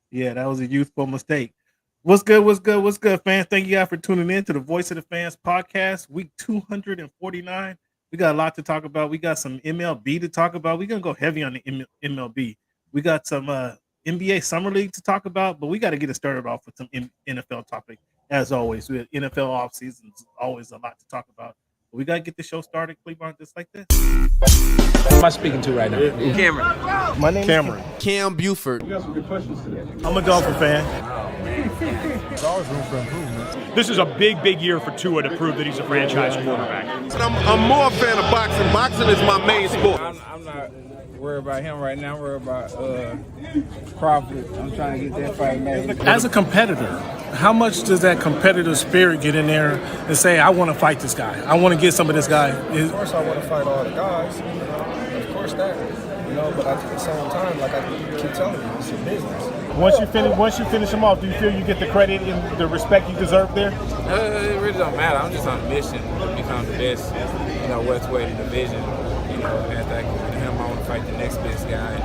Yeah, that was a youthful mistake. What's good? What's good? What's good, fans? Thank you guys for tuning in to the Voice of the Fans podcast, week 249. We got a lot to talk about. We got some MLB to talk about. We're gonna go heavy on the MLB. We got some NBA Summer League to talk about, but we got to get it started off with some NFL topic. As always, we have NFL Offseason is always a lot to talk about. But we got to get the show started, Cleveland, just like this. Who am I speaking to right now? Cameron. My name Cameron. Cam Buford. I'm a Dolphin fan. There's always room for improvement. This is a big, big year for Tua to prove that he's a franchise quarterback. I'm more a fan of boxing. Boxing is my main sport. I'm not worried about him right now. I'm worried about Crawford. I'm trying to get that fight made. As a competitor, how much does that competitive spirit get in there and say, I want to fight this guy. I want to get some of this guy. Of course, I want to fight all the guys. Of course that. But at the same time, like I keep telling you, it's a business. Once you finish him off, do you feel you get the credit and the respect you deserve there? It really don't matter. I'm just on a mission to become the best, welterweight in the division. After I get him, I want to fight the next best guy,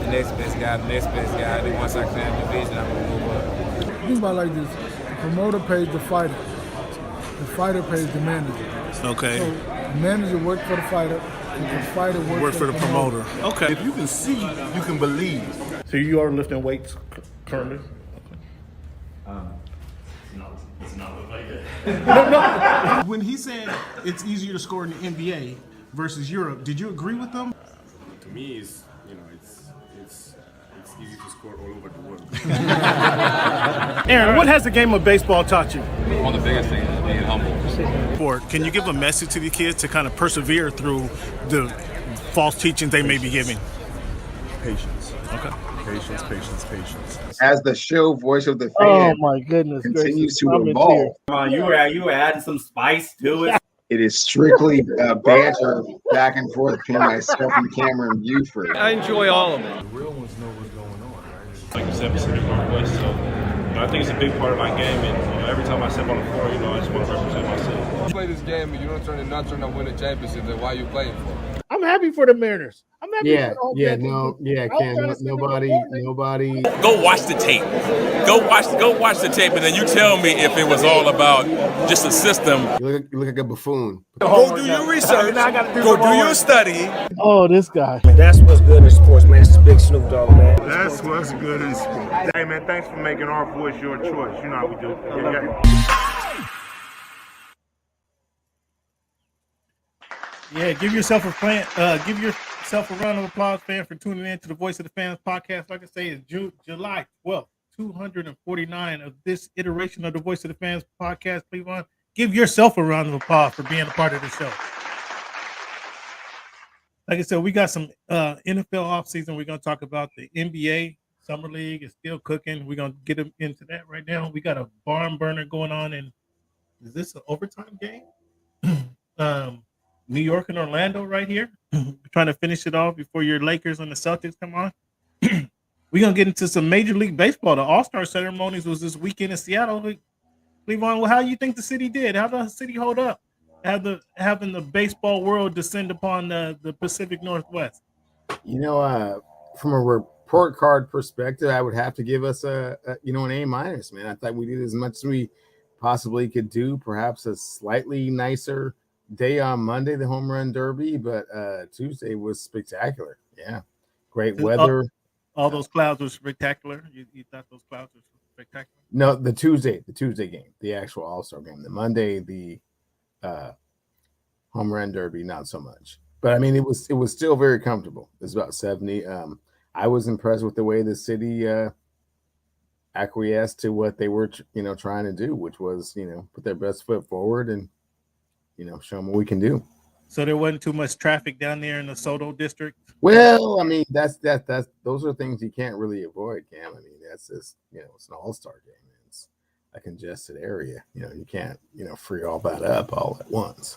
the next best guy, the next best guy. And then once I clear the division, I'm going to move up. Think about it like this. The promoter pays the fighter. The fighter pays the manager. Okay. So the manager works for the fighter, and the fighter works For the promoter. Okay. If you can see, you can believe. So you are lifting weights currently? When he said it's easier to score in the NBA versus Europe, did you agree with them? To me, it's easy to score all over the world. Aaron, what has the game of baseball taught you? One of the biggest things is being humble. Can you give a message to the kids to kind of persevere through the false teachings they may be giving? Patience. Okay. Patience. As the show Voice of the Oh Fan my goodness! continues gracious. to I'm in evolve, tears. Come on, you were adding some spice to it. it is strictly banter back and forth between myself and Cameron Buford. I enjoy all of it. The real ones know what's going on, right? Like you said, Pacific Northwest. So I think it's a big part of my game. And every time I step on the floor, I just want to represent my city. You play this game and you don't turn to win a championship, then why are you playing for? I'm happy for the Mariners. I'm happy for the whole Ken. Nobody. Go watch the tape. Go watch the tape, and then you tell me if it was all about just a system. You look like a buffoon. Go do your research. Go do your study. Oh, this guy. That's what's good in sports, man. It's big Snoop Dogg, man. That's what's good in sport. Hey, man, thanks for making our voice your choice. You know how we do. Yeah, give yourself a round of applause, fan, for tuning in to the Voice of the Fans podcast. Like I say, it's July 12th, 249 of this iteration of the Voice of the Fans podcast. Cleveland, give yourself a round of applause for being a part of the show. Like I said, we got some NFL offseason. We're going to talk about the NBA Summer League is still cooking. We're going to get into that right now. We got a barn burner going on. And is this an overtime game? New York and Orlando right here. We're trying to finish it off before your Lakers and the Celtics come on. We're going to get into some Major League Baseball. The All-Star ceremonies was this weekend in Seattle. Cleveland, well, how do you think the city did? How does the city hold up? Having the baseball world descend upon the Pacific Northwest? From a report card perspective, I would have to give us an A-, man. I thought we did as much as we possibly could do. Perhaps a slightly nicer day on Monday, the home run derby, but Tuesday was spectacular. Yeah, great weather. All those clouds were spectacular. You thought those clouds were spectacular? No, the Tuesday game, the actual All-Star game. The Monday, the home run derby, not so much. But I mean, it was still very comfortable. It was about 70. I was impressed with the way the city acquiesced to what they were, trying to do, which was, put their best foot forward and show them what we can do. So there wasn't too much traffic down there in the Soto district? Well, I mean, that's those are things you can't really avoid, Cam. I mean, that's just, it's an all-star game. It's a congested area. You can't, free all that up all at once.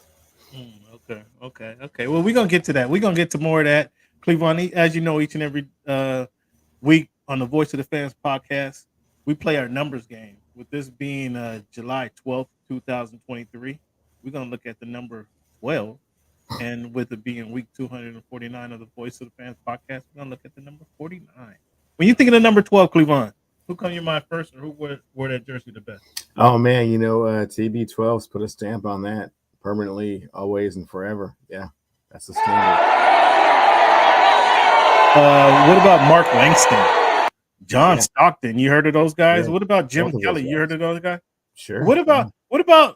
Okay. Well, we're going to get to that. We're going to get to more of that. Cleveland, as you know, each and every week on the Voice of the Fans podcast, we play our numbers game. With this being July 12th, 2023, we're going to look at the number 12. And with it being week 249 of the Voice of the Fans podcast, we're going to look at the number 49. When you think of the number 12, Cleveland, Who come to your mind first, or who wore that jersey the best? Oh man, TB12's put a stamp on that permanently, always and forever. Yeah, that's the standard. What about Mark Langston, John Stockton? You heard of those guys? Yeah, what about Jim both of those Kelly? You heard of those guys? Sure. What about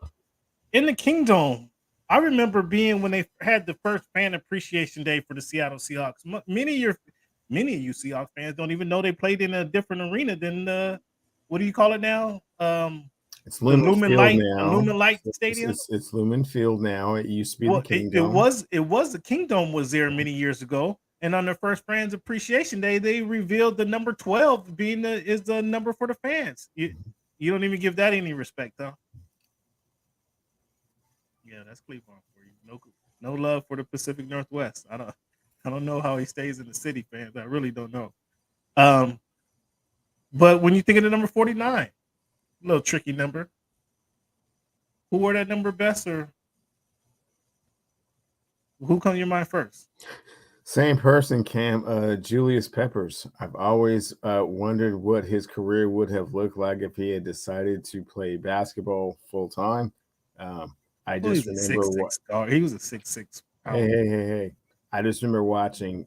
in the Kingdom? I remember being when they had the first fan appreciation day for the Seattle Seahawks. Many of you Seahawks fans don't even know they played in a different arena than what do you call it now? It's Lumen Field now. Lumen Light Stadium. It's Lumen Field now. It used to be the Kingdom. It was the Kingdom was there many years ago. And on their first fans appreciation day, they revealed the number 12 is the number for the fans. You don't even give that any respect, huh? Yeah, that's Cleveland for you. No love for the Pacific Northwest. I don't know how he stays in the city, fans. I really don't know. But when you think of the number 49, a little tricky number. Who wore that number best, or who comes to your mind first? Same person, Cam. Julius Peppers. I've always wondered what his career would have looked like if he had decided to play basketball full time. I just remember he was a 6'6". Hey! I just remember watching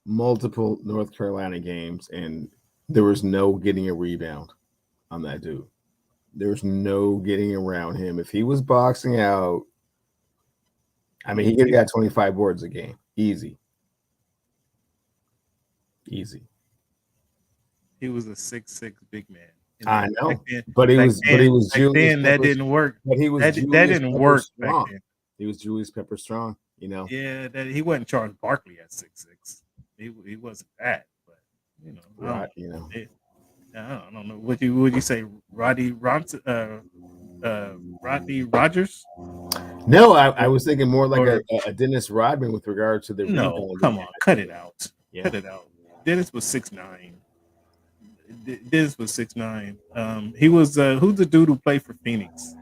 multiple North Carolina games, and there was no getting a rebound on that dude. There's no getting around him. If he was boxing out, I mean, he could have got 25 boards a game, easy. He was a 6'6" big man. I know, but he was Julius then that Peppers, didn't work. But he was that didn't work strong. Back then. He was Julius Pepper strong, Yeah, he wasn't Charles Barkley at 6'6". He wasn't that, but right, I don't know. Would you say Rodney Rogers? No, I was thinking more like a Dennis Rodman with regard to the no. Come on, cut it out. Yeah. Cut it out. Dennis was 6'9". Dennis was 6'9". He was who's the dude who played for Phoenix?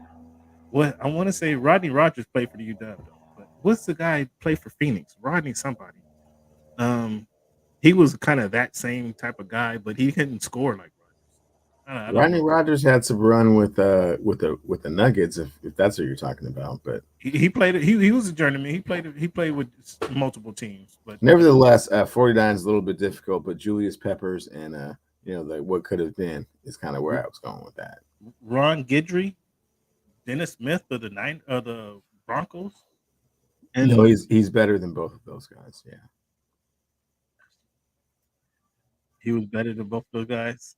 What I want to say, Rodney Rogers played for the UW, though. But what's the guy who played for Phoenix? Rodney somebody. He was kind of that same type of guy, but he couldn't score like Rodgers. Rodney Rogers had some run with the Nuggets, if that's what you're talking about. But he played. He was a journeyman. He played with multiple teams. But nevertheless, 49 is a little bit difficult. But Julius Peppers and what could have been is kind of where I was going with that. Ron Guidry, Dennis Smith of the Broncos. And no, he's better than both of those guys. Yeah, he was better than both of those guys.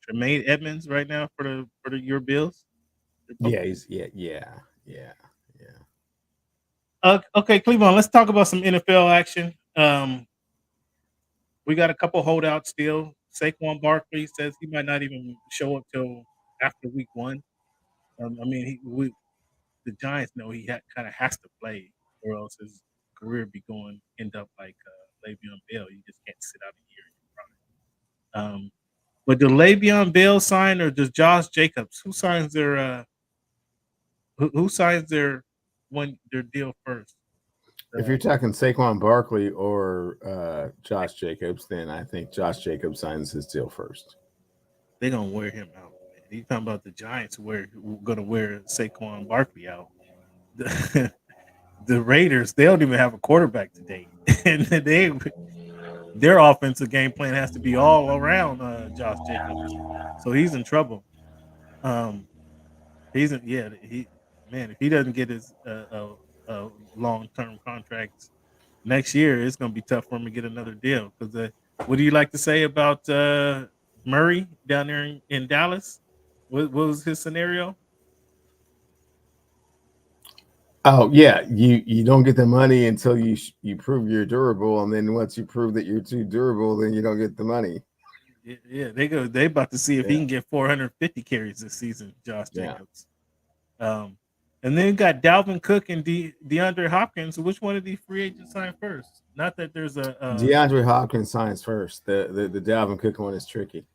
Tremaine Edmonds right now for your Bills. Yeah, Okay, Cleveland. Let's talk about some NFL action. We got a couple holdouts still. Saquon Barkley says he might not even show up till after week 1. The Giants know he kind of has to play, or else his career end up like Le'Veon Bell. You just can't sit out a year. But do Le'Veon Bell sign, or does Josh Jacobs? Who signs their deal first? If you're talking Saquon Barkley or Josh Jacobs, then I think Josh Jacobs signs his deal first. They're gonna wear him out. Man. You talking about the Giants gonna wear Saquon Barkley out? The Raiders, they don't even have a quarterback today, and their offensive game plan has to be all around Josh Jacobs, so he's in trouble. If he doesn't get his long-term contract next year, it's going to be tough for him to get another deal. Because what do you like to say about Murray down there in Dallas? What was his scenario? Oh yeah, you don't get the money until you prove you're durable, and then once you prove that you're too durable, then you don't get the money. Yeah, they about to see if he can get 450 carries this season, Josh Jacobs. And then got Dalvin Cook and DeAndre Hopkins. So which one of these free agents signed first? Not that there's a DeAndre Hopkins signs first. The Dalvin Cook one is tricky.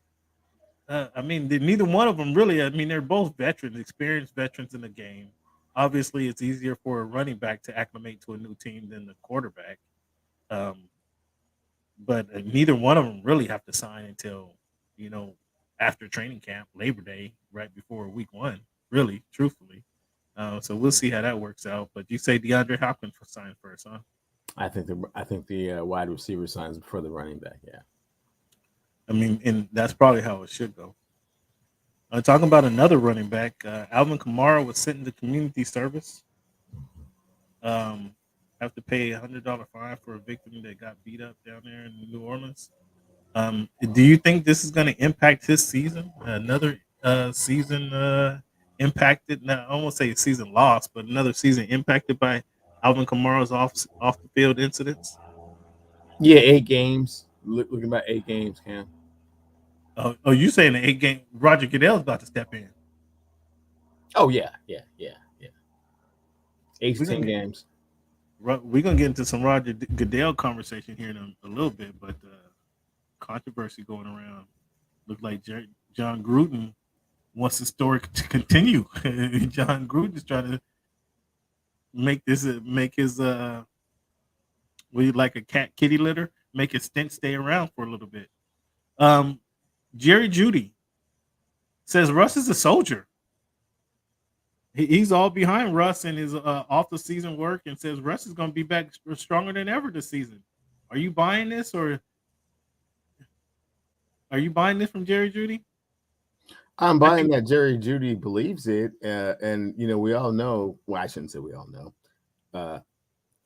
Neither one of them really. They're both experienced veterans in the game. Obviously, it's easier for a running back to acclimate to a new team than the quarterback. But neither one of them really have to sign until after training camp, Labor Day, right before week 1. Really, truthfully. So we'll see how that works out. But you say DeAndre Hopkins signed first, huh? I think the wide receiver signs before the running back. Yeah. I mean, and that's probably how it should go. Talking about another running back, Alvin Kamara was sent into community service. Have to pay $100 fine for a victim that got beat up down there in New Orleans. Do you think this is going to impact his season? Another season impacted? Now, I won't say a season lost, but another season impacted by Alvin Kamara's off the field incidents. Yeah, 8 games. Looking about 8 games, Cam. Oh, you saying the 8 game? Roger Goodell's about to step in. Oh yeah. 8 to 10 gonna games. We're gonna get into some Roger Goodell conversation here in a little bit, but controversy going around. Look like John Gruden wants the story to continue. John Gruden is trying to make his like a kitty litter, make his stint stay around for a little bit. Jerry Jeudy says Russ is a soldier. He's all behind Russ and his off the season work, and says Russ is going to be back stronger than ever this season. Are you buying this, or are you buying this from Jerry Jeudy? I'm buying that Jerry Jeudy believes it, and we all know. Well, I shouldn't say we all know.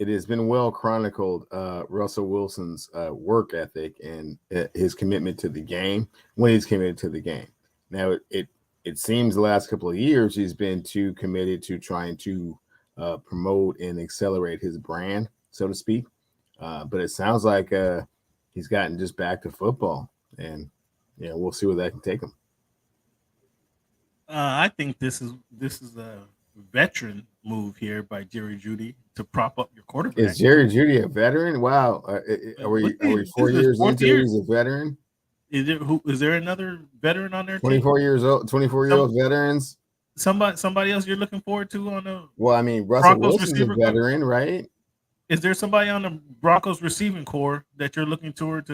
It has been well chronicled, Russell Wilson's work ethic and his commitment to the game when he's committed to the game. Now, it seems the last couple of years he's been too committed to trying to promote and accelerate his brand, so to speak. But it sounds like he's gotten just back to football, and we'll see where that can take him. I think this is a veteran move here by Jerry Jeudy to prop up your quarterback. Is Jerry Jeudy a veteran? Wow, are we 4 years into it? He's a veteran. Is there another veteran on there? 24 years old, 24-year-old veterans. Somebody else you're looking forward to on the? Well, I mean, Russell Wilson's a veteran, right? Is there somebody on the Broncos receiving core that you're looking toward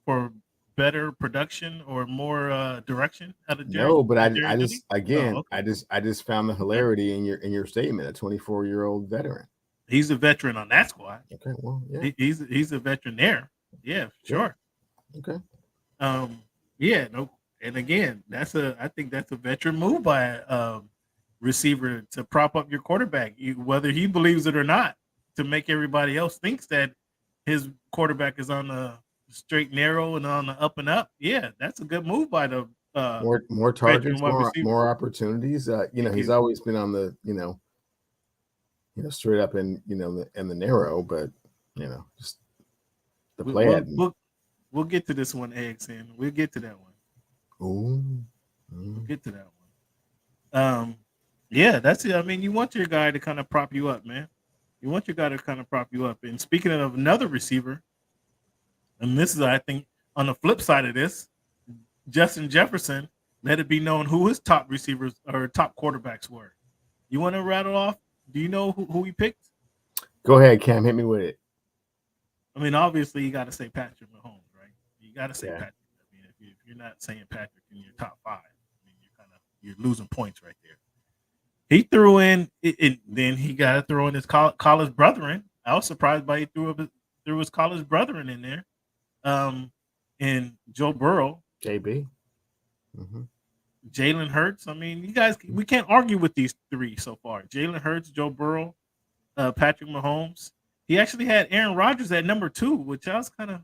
for better production or more direction out of Jerry? No, but I just found the hilarity in your statement. A 24-year-old veteran. He's a veteran on that squad. Okay, well, yeah, he's a veteran there. Yeah, sure. Okay. Yeah, no, and again, I think that's a veteran move by a receiver to prop up your quarterback, whether he believes it or not, to make everybody else thinks that his quarterback is on the straight narrow and on the up and up. Yeah, that's a good move by the more targets, more opportunities. He's always been on the straight up and in the narrow, but just the play. We'll get to this one, Eggs, and we'll get to that one. Ooh. We'll get to that one. Yeah, that's it. I mean, you want your guy to kind of prop you up, man. You want your guy to kind of prop you up. And speaking of another receiver, and this is, I think, on the flip side of this, Justin Jefferson let it be known who his top receivers or top quarterbacks were. You want to rattle off? Do you know who he picked? Go ahead, Cam. Hit me with it. I mean, obviously, you got to say Patrick Mahomes, right? You got to say Patrick. I mean, if you're not saying Patrick in your top 5, I mean, you're losing points right there. He threw in, then he got to throw in his college brethren. I was surprised by he threw his college brethren in there. And Joe Burrow, JB, Jalen Hurts. I mean, you guys, we can't argue with these 3 so far. Jalen Hurts, Joe Burrow, Patrick Mahomes. He actually had Aaron Rodgers at number 2, which I was kind of.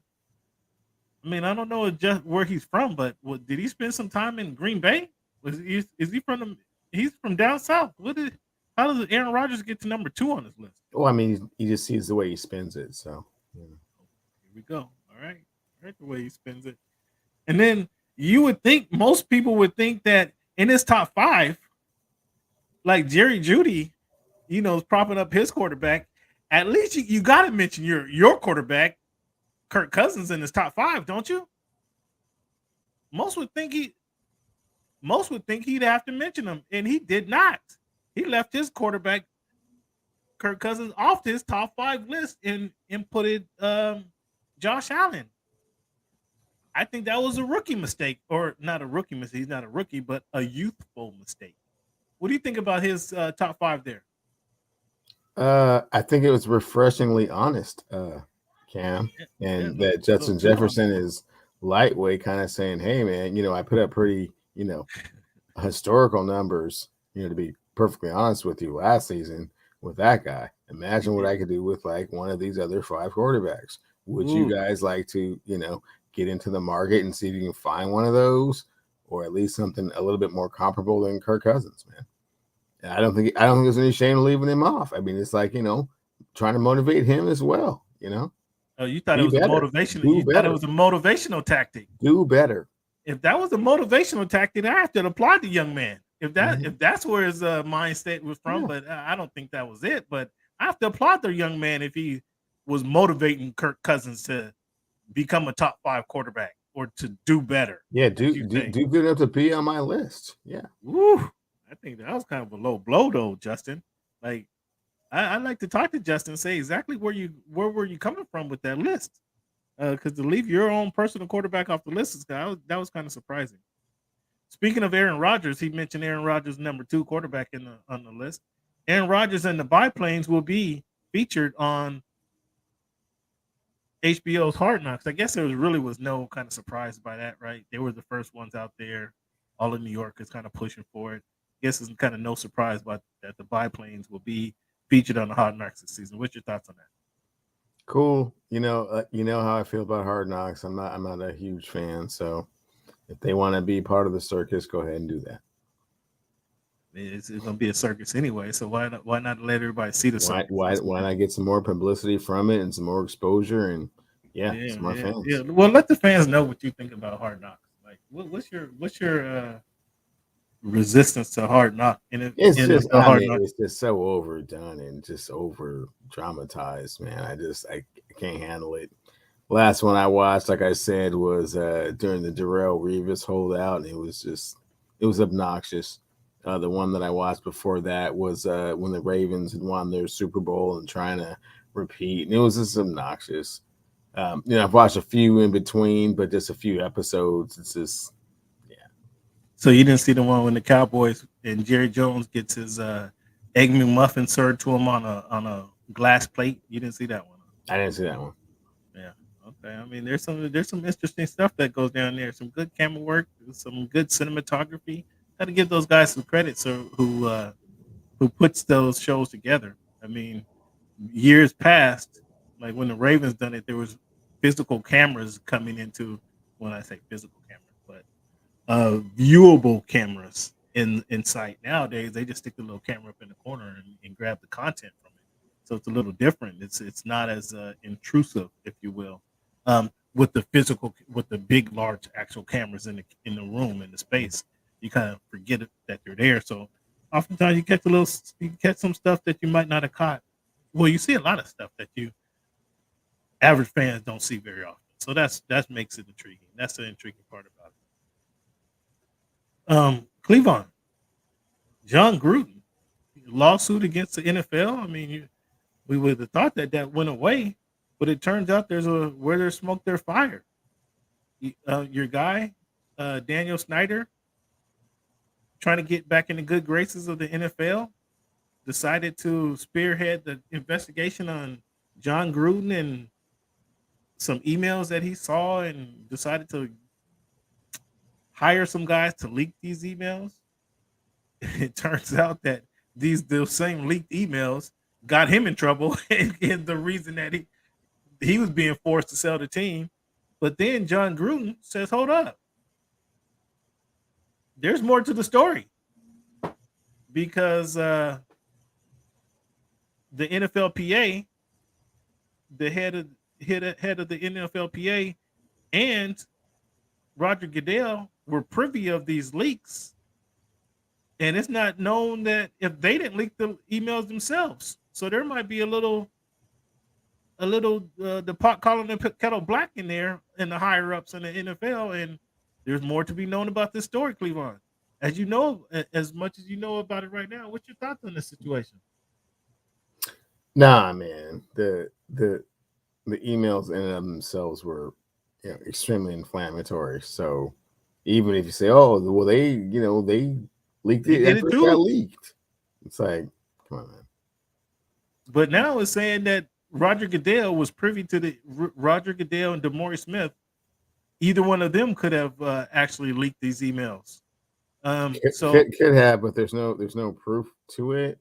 I mean, I don't know just where he's from, but did he spend some time in Green Bay? Is he from he's from down south? How does Aaron Rodgers get to number 2 on his list? Well, I mean, he just sees the way he spends it. So here we go. All right, the way he spends it, and then most people would think that in his top 5, like Jerry Jeudy, is propping up his quarterback. At least you got to mention your quarterback, Kirk Cousins, in his top 5, don't you? Most would think he'd have to mention him, and he did not. He left his quarterback, Kirk Cousins, off his top 5 list and put it Josh Allen. I think that was a rookie mistake, or not a rookie mistake. He's not a rookie, but a youthful mistake. What do you think about his top 5 there? I think it was refreshingly honest, Cam, and that Justin Jefferson is lightweight, kind of saying, "Hey, man, I put up pretty, historical numbers, to be perfectly honest with you, last season with that guy. Imagine what I could do with like one of these other 5 quarterbacks. Would you guys like to, get into the market and see if you can find one of those, or at least something a little bit more comparable than Kirk Cousins, man?" And I don't think there's any shame in leaving him off. I mean, it's like, trying to motivate him as well, Oh, you thought Be it was better. a motivational. Do You thought better. it was a motivational tactic. Do better. If that was a motivational tactic, I have to applaud the young man. If that's where his mindset was from, but I don't think that was it. But I have to applaud the young man if he was motivating Kirk Cousins to become a top 5 quarterback or to do better. Yeah, do good enough to be on my list. Yeah. Woo. I think that was kind of a low blow though, Justin. Like I'd like to talk to Justin and say exactly where were you coming from with that list? Because to leave your own personal quarterback off the list is that was kind of surprising. Speaking of Aaron Rodgers, he mentioned Aaron Rodgers number 2 quarterback on the list. Aaron Rodgers and the biplanes will be featured on HBO's Hard Knocks. I guess there was no kind of surprise by that, right? They were the first ones out there. All of New York is kind of pushing for it. I guess it's kind of no surprise that the biplanes will be featured on the Hard Knocks this season. What's your thoughts on that? Cool. You know how I feel about Hard Knocks. I'm not a huge fan. So if they want to be part of the circus, go ahead and do that. It's going to be a circus anyway. So why not let everybody see the circus? Why not get some more publicity from it and some more exposure and some more fans? Yeah. Well, let the fans know what you think about Hard Knocks. Like, what's your resistance to Hard Knock? It's just so overdone and just over dramatized, man. I can't handle it. Last one I watched, like I said, was during the Darrelle Revis holdout, and it was obnoxious. The one that I watched before that was when the Ravens had won their Super Bowl and trying to repeat, and it was just obnoxious. I've watched a few in between, but just a few episodes. It's just, So you didn't see the one when the Cowboys and Jerry Jones gets his Egg McMuffin served to him on a glass plate? You didn't see that one? I didn't see that one. Yeah. Okay. I mean, there's some interesting stuff that goes down there. Some good camera work, some good cinematography. Got to give those guys some credit. So who puts those shows together? I mean, years past, like when the Ravens done it, there was physical cameras coming into. When I say physical cameras, but viewable cameras in sight. Nowadays, they just stick the little camera up in the corner and grab the content from it. So it's a little different. It's not as intrusive, if you will, with the big, large actual cameras in the room, in the space. You kind of forget that they're there. So oftentimes you catch some stuff that you might not have caught. Well, you see a lot of stuff that average fans don't see very often. So that makes it intriguing. That's the intriguing part about it. Cleveland, John Gruden, lawsuit against the NFL. I mean, we would have thought that went away, but it turns out where there's smoke, there's fire. Your guy, Daniel Snyder, trying to get back in the good graces of the NFL, decided to spearhead the investigation on John Gruden and some emails that he saw, and decided to hire some guys to leak these emails. It turns out that those same leaked emails got him in trouble and the reason that he was being forced to sell the team. But then John Gruden says, hold up. There's more to the story, because the NFLPA, the head of the NFLPA and Roger Goodell were privy of these leaks, and it's not known that if they didn't leak the emails themselves. So there might be a little the pot calling the kettle black in there in the higher ups in the NFL, and there's more to be known about this story, Cleveland. As you know, as much as you know about it right now, what's your thoughts on this situation? Nah, man, the emails in and of themselves were extremely inflammatory. So even if you say, "Oh, well, they leaked They it did after it it too. got leaked," it's like, come on, man. But now it's saying that Roger Goodell was privy to Roger Goodell and DeMaurice Smith. Either one of them could have actually leaked these emails. Could have, but there's no proof to it.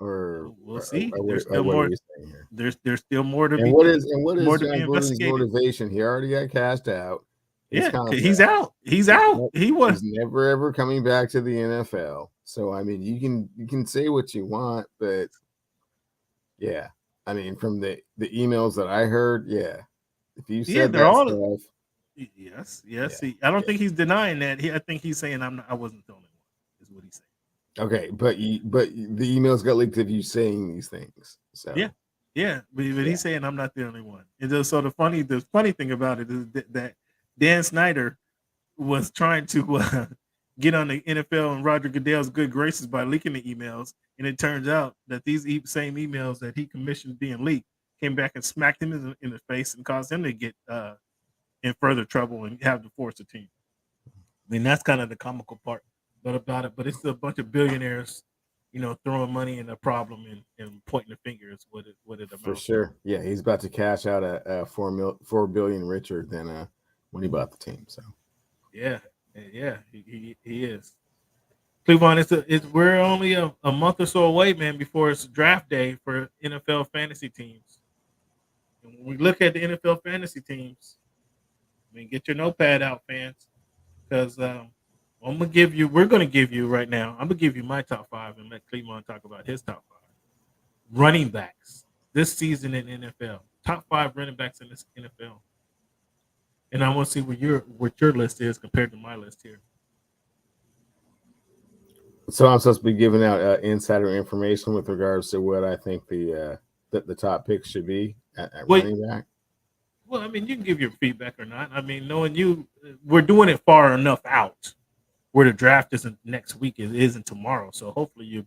Or we'll see. What more. are you saying here? There's still more to And be. what is more John to be Gluden's investigated? motivation? He already got cast out. He's out. He's out. He's never ever coming back to the NFL. So I mean, you can say what you want, but yeah, I mean, from the emails that I heard, yeah, if you said they're that all stuff, yes. I don't think he's denying that. I think he's saying I wasn't the only one. Is what he's saying. Okay, but the emails got leaked of you saying these things. So but he's saying I'm not the only one. And so the funny thing about it is that Dan Snyder was trying to get on the NFL and Roger Goodell's good graces by leaking the emails, and it turns out that these same emails that he commissioned being leaked came back and smacked him in the face and caused him to get in further trouble and have to force a team. I mean, that's kind of the comical part about it, but it's a bunch of billionaires, throwing money in a problem and pointing the fingers what it amounts for sure. Yeah, he's about to cash out a $4 billion richer than when he bought the team. So yeah, he is. Cleveland, we're only a month or so away, man, before it's draft day for NFL fantasy teams. And when we look at the NFL fantasy teams, I mean, get your notepad out, fans, because we're going to give you right now, I'm going to give you my top 5 and let Cleveland talk about his top 5. Running backs this season in NFL. Top 5 running backs in this NFL. And I want to see what your list is compared to my list here. So I'm supposed to be giving out insider information with regards to what I think the top picks should be at running back. Well, I mean, you can give your feedback or not. I mean, knowing you, we're doing it far enough out where the draft isn't next week, it isn't tomorrow. So hopefully you'll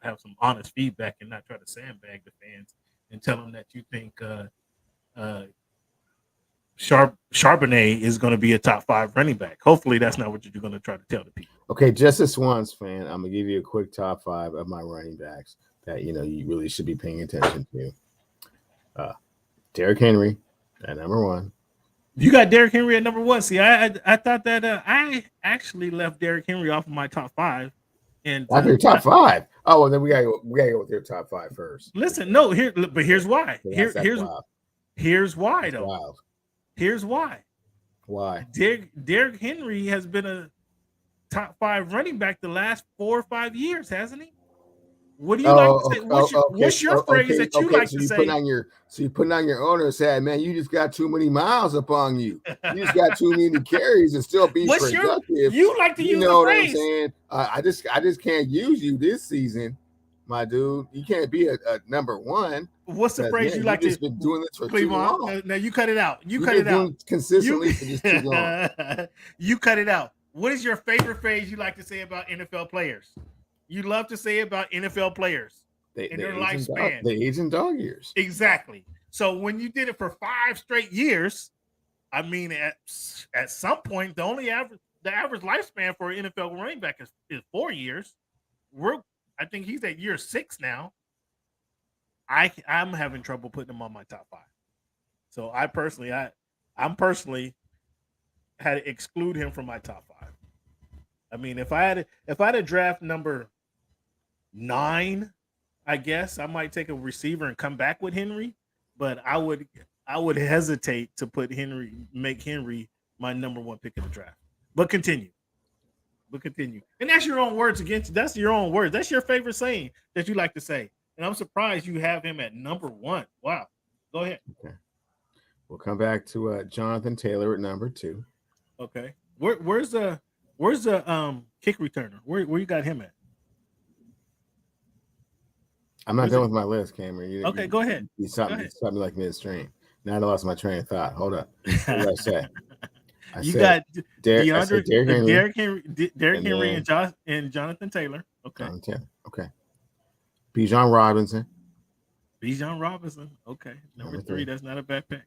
have some honest feedback and not try to sandbag the fans and tell them that you think Charbonnet is going to be a top 5 running back. Hopefully that's not what you're going to try to tell the people. Okay, just this once, fan, I'm going to give you a quick top 5 of my running backs that, you really should be paying attention to. Derrick Henry at number 1. You got Derrick Henry at number 1. See, I thought that I actually left Derrick Henry off of my top 5. And after your top 5. Oh, well, then we gotta go with your top 5 first. Listen, no, but here's why. Here's why though. Wild. Here's why. Why? Derrick Henry has been a top 5 running back the last 4 or 5 years, hasn't he? What do you like to say? What's your phrase that you like to say? You putting on your owner and saying, man, you just got too many miles upon you. You just got too many carries and still be productive. You like to use the phrase. What I'm saying? I just can't use you this season, my dude. You can't be a number 1. What's the phrase you like to? Just been doing this for too long. Now you cut it out. You cut it out consistently for just too long. You cut it out. What is your favorite phrase you like to say about NFL players? You love to say about NFL players in their lifespan. The age and dog years. Exactly. So when you did it for 5 straight years, I mean, at some point, the average lifespan for an NFL running back is 4 years. I think he's at year 6 now. I'm having trouble putting him on my top 5. So I'm personally had to exclude him from my top 5. I mean, if I had a draft number 9, I guess I might take a receiver and come back with Henry, but I would hesitate to make Henry my number 1 pick of the draft. But continue. And that's your own words against. That's your own words. That's your favorite saying that you like to say. And I'm surprised you have him at number 1. Wow. Go ahead. Okay. We'll come back to Jonathan Taylor at number 2. Okay. Where's the kick returner? Where you got him at? I'm not done with my list, Cameron. Go ahead. You stopped me like midstream. Now I lost my train of thought. Hold up. What did I say? Got Derrick Henry and Jonathan Taylor. Okay. Okay. Bijan Robinson. Okay. Number 3. That's not a bad pick.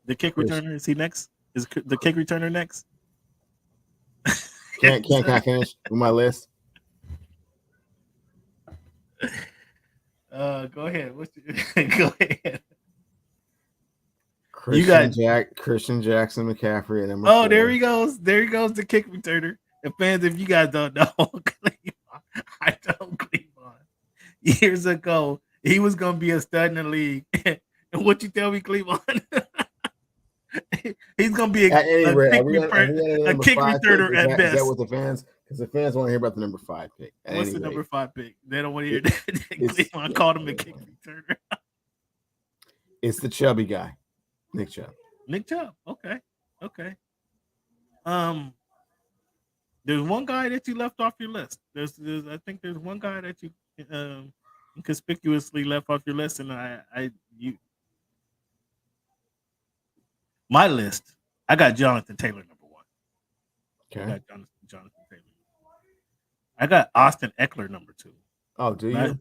The kick returner, is he next? Is the kick returner next? Can I finish with my list? Go ahead. Go ahead. Christian Jackson McCaffrey and number 4. There he goes. There he goes, the kick returner. And fans, if you guys don't know, I told Cleveland years ago he was gonna be a stud in the league. And what you tell me, Cleveland? He's gonna be a kick returner at best. Is that what the fans? Because the fans want to hear about the number 5 pick. What's the number 5 pick? They don't want to hear that. Cleveland called him a kick returner. It's the chubby guy, Nick Chubb. Nick Chubb. Okay. There's one guy that you left off your list. I think there's one guy that you inconspicuously left off your list, and my list. I got Jonathan Taylor number 1. Okay. I got Jonathan Taylor. I got Austin Eckler number 2. Oh, do you?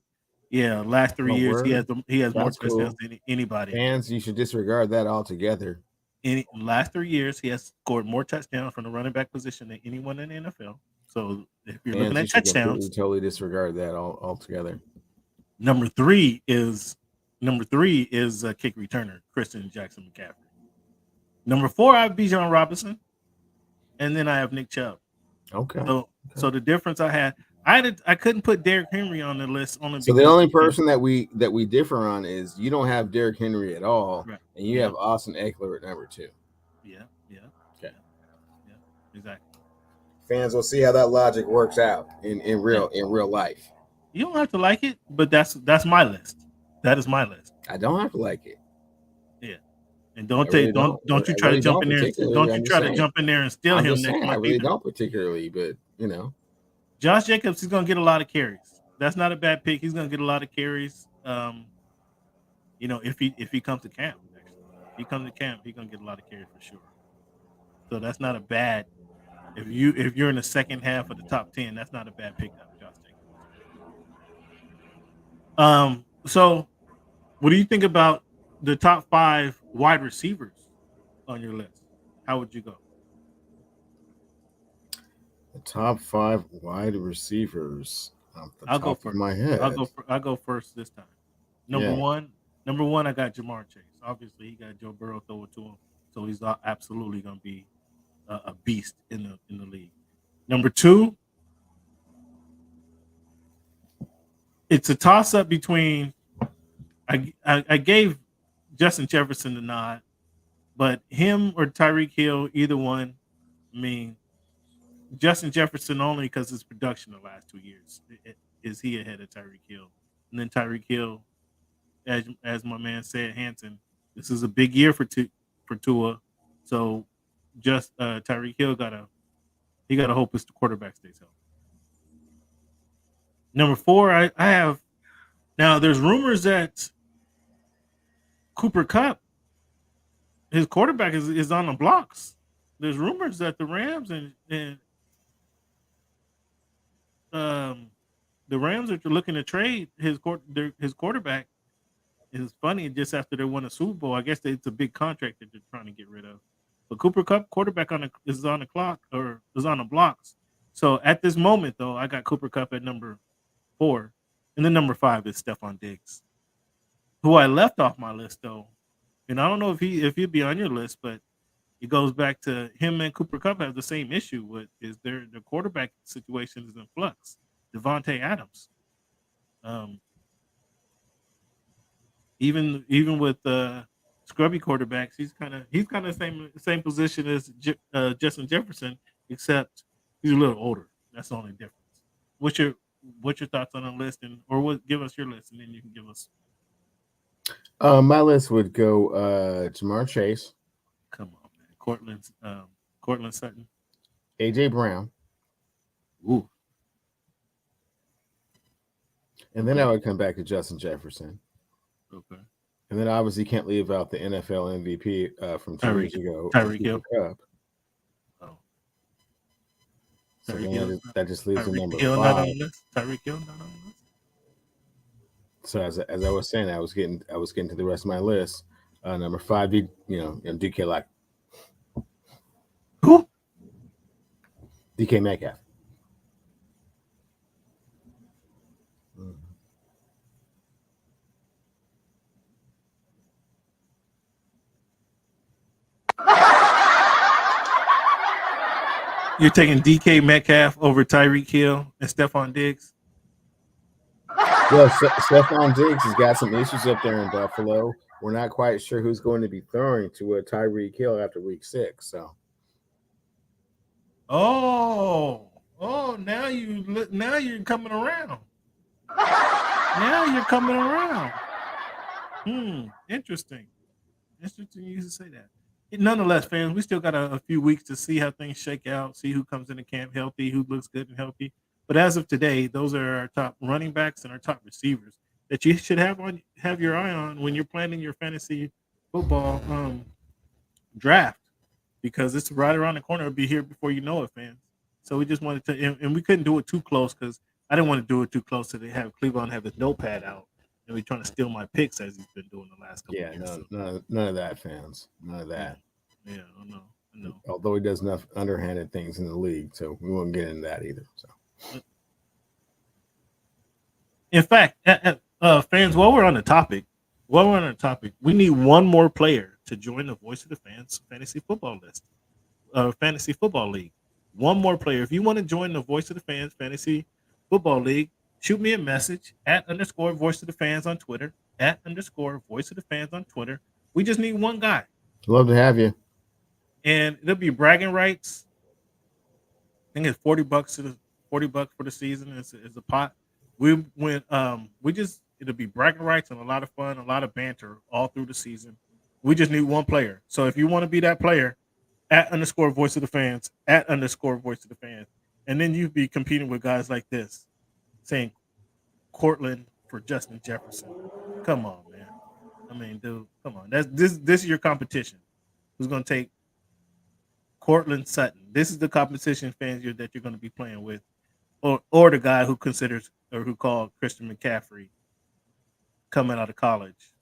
Yeah, last 3 years he has more touchdowns than anybody. Fans, you should disregard that altogether. In the last 3 years, he has scored more touchdowns from the running back position than anyone in the NFL. So if you're looking at touchdowns, totally disregard that altogether. Number three is a kick returner, Christian Jackson McCaffrey. Number 4, I have Bijan Robinson, and then I have Nick Chubb. Okay. So the difference I couldn't put Derrick Henry on the list. So the only person that we differ on is you don't have Derrick Henry at all, right, and you have Austin Eckler at number 2. Yeah. Okay. Yeah. Exactly. Fans will see how that logic works out in real life. You don't have to like it, but that's my list. That is my list. I don't have to like it. Yeah. And don't you try to jump in there. Don't you try to jump in there and steal him next month. I really don't particularly, but Josh Jacobs is going to get a lot of carries. That's not a bad pick. He's going to get a lot of carries. If he comes to camp, actually. If he comes to camp, he's going to get a lot of carries for sure. So that's not a bad. If you're in the second half of the top 10, that's not a bad pickup, Josh Jacobs. So what do you think about the top 5 wide receivers on your list? How would you go? The top 5 wide receivers. I'll go first. My head. I'll go first this time. Number one, I got Jamar Chase. Obviously, he got Joe Burrow throw it to him, so he's absolutely going to be a beast in the league. Number 2, it's a toss up between. I gave Justin Jefferson the nod, but him or Tyreek Hill, either one. I mean, Justin Jefferson only because his production the last 2 years is he ahead of Tyreek Hill, and then Tyreek Hill, as my man said, Hanson, this is a big year for Tua, so just Tyreek Hill gotta hope the quarterback stays healthy. Number 4, I have now. There's rumors that Cooper Kupp, his quarterback, is on the blocks. There's rumors that the Rams and the Rams are looking to trade his quarterback. It's funny, just after they won a Super Bowl, I guess it's a big contract that they're trying to get rid of. But Cooper Kupp, quarterback is on the clock or is on the blocks. So at this moment, though, I got Cooper Kupp at number 4, and then number 5 is Stephon Diggs, who I left off my list though, and I don't know if he'd be on your list, but it goes back to him and Cooper Kupp have the same issue with the quarterback situation is in flux. Devontae Adams, even with scrubby quarterbacks, he's kind of the same position as Justin Jefferson, except he's a little older. That's the only difference. What's your thoughts on the list, give us your list, and then you can give us. My list would go Jamar Chase. Come on, man. Cortland Sutton. AJ Brown. Ooh. And then I would come back to Justin Jefferson. Okay. And then obviously can't leave out the NFL MVP from 2 years ago. Tyreek Hill. Oh. So that just leaves the number 5. Tyreek Hill not on the list. So as I was saying, I was getting to the rest of my list. Number 5, DK like Who? DK Metcalf. You're taking DK Metcalf over Tyreek Hill and Stephon Diggs? Well, Stephon Diggs has got some issues up there in Buffalo. We're not quite sure who's going to be throwing to Tyreek Hill after week 6. So, now you're coming around. Now you're coming around. Interesting. Interesting you to say that. Nonetheless, fans, we still got a few weeks to see how things shake out, see who comes into camp healthy, who looks good and healthy. But as of today, those are our top running backs and our top receivers that you should have your eye on when you're planning your fantasy football draft, because it's right around the corner. It'll be here before you know it, fans. So we just wanted to, and we couldn't do it too close because I didn't want to do it too close so they have Cleveland have his notepad out and be trying to steal my picks as he's been doing the last couple of years. None of that, fans. None of that. Yeah, I know. Although he does enough underhanded things in the league, so we won't get into that either. So, in fact, fans, while we're on the topic, we need one more player to join the Voice of the Fans fantasy football list, fantasy football league. One more player. If you want to join the Voice of the Fans fantasy football league, shoot me a message @_Voice of the Fans on Twitter, @_Voice of the Fans on Twitter. We just need one guy. Love to have you. And it'll be bragging rights. I think it's $40 for the season is a pot. It'll be bragging rights and a lot of fun, a lot of banter all through the season. We just need one player. So if you want to be that player, @_Voice of the Fans, @_Voice of the Fans. And then you'd be competing with guys like this, saying Cortland for Justin Jefferson. Come on, man. I mean, dude, come on. This is your competition. Who's going to take Cortland Sutton? This is the competition, fans, that you're going to be playing with, or the guy who considers or who called Christian McCaffrey coming out of college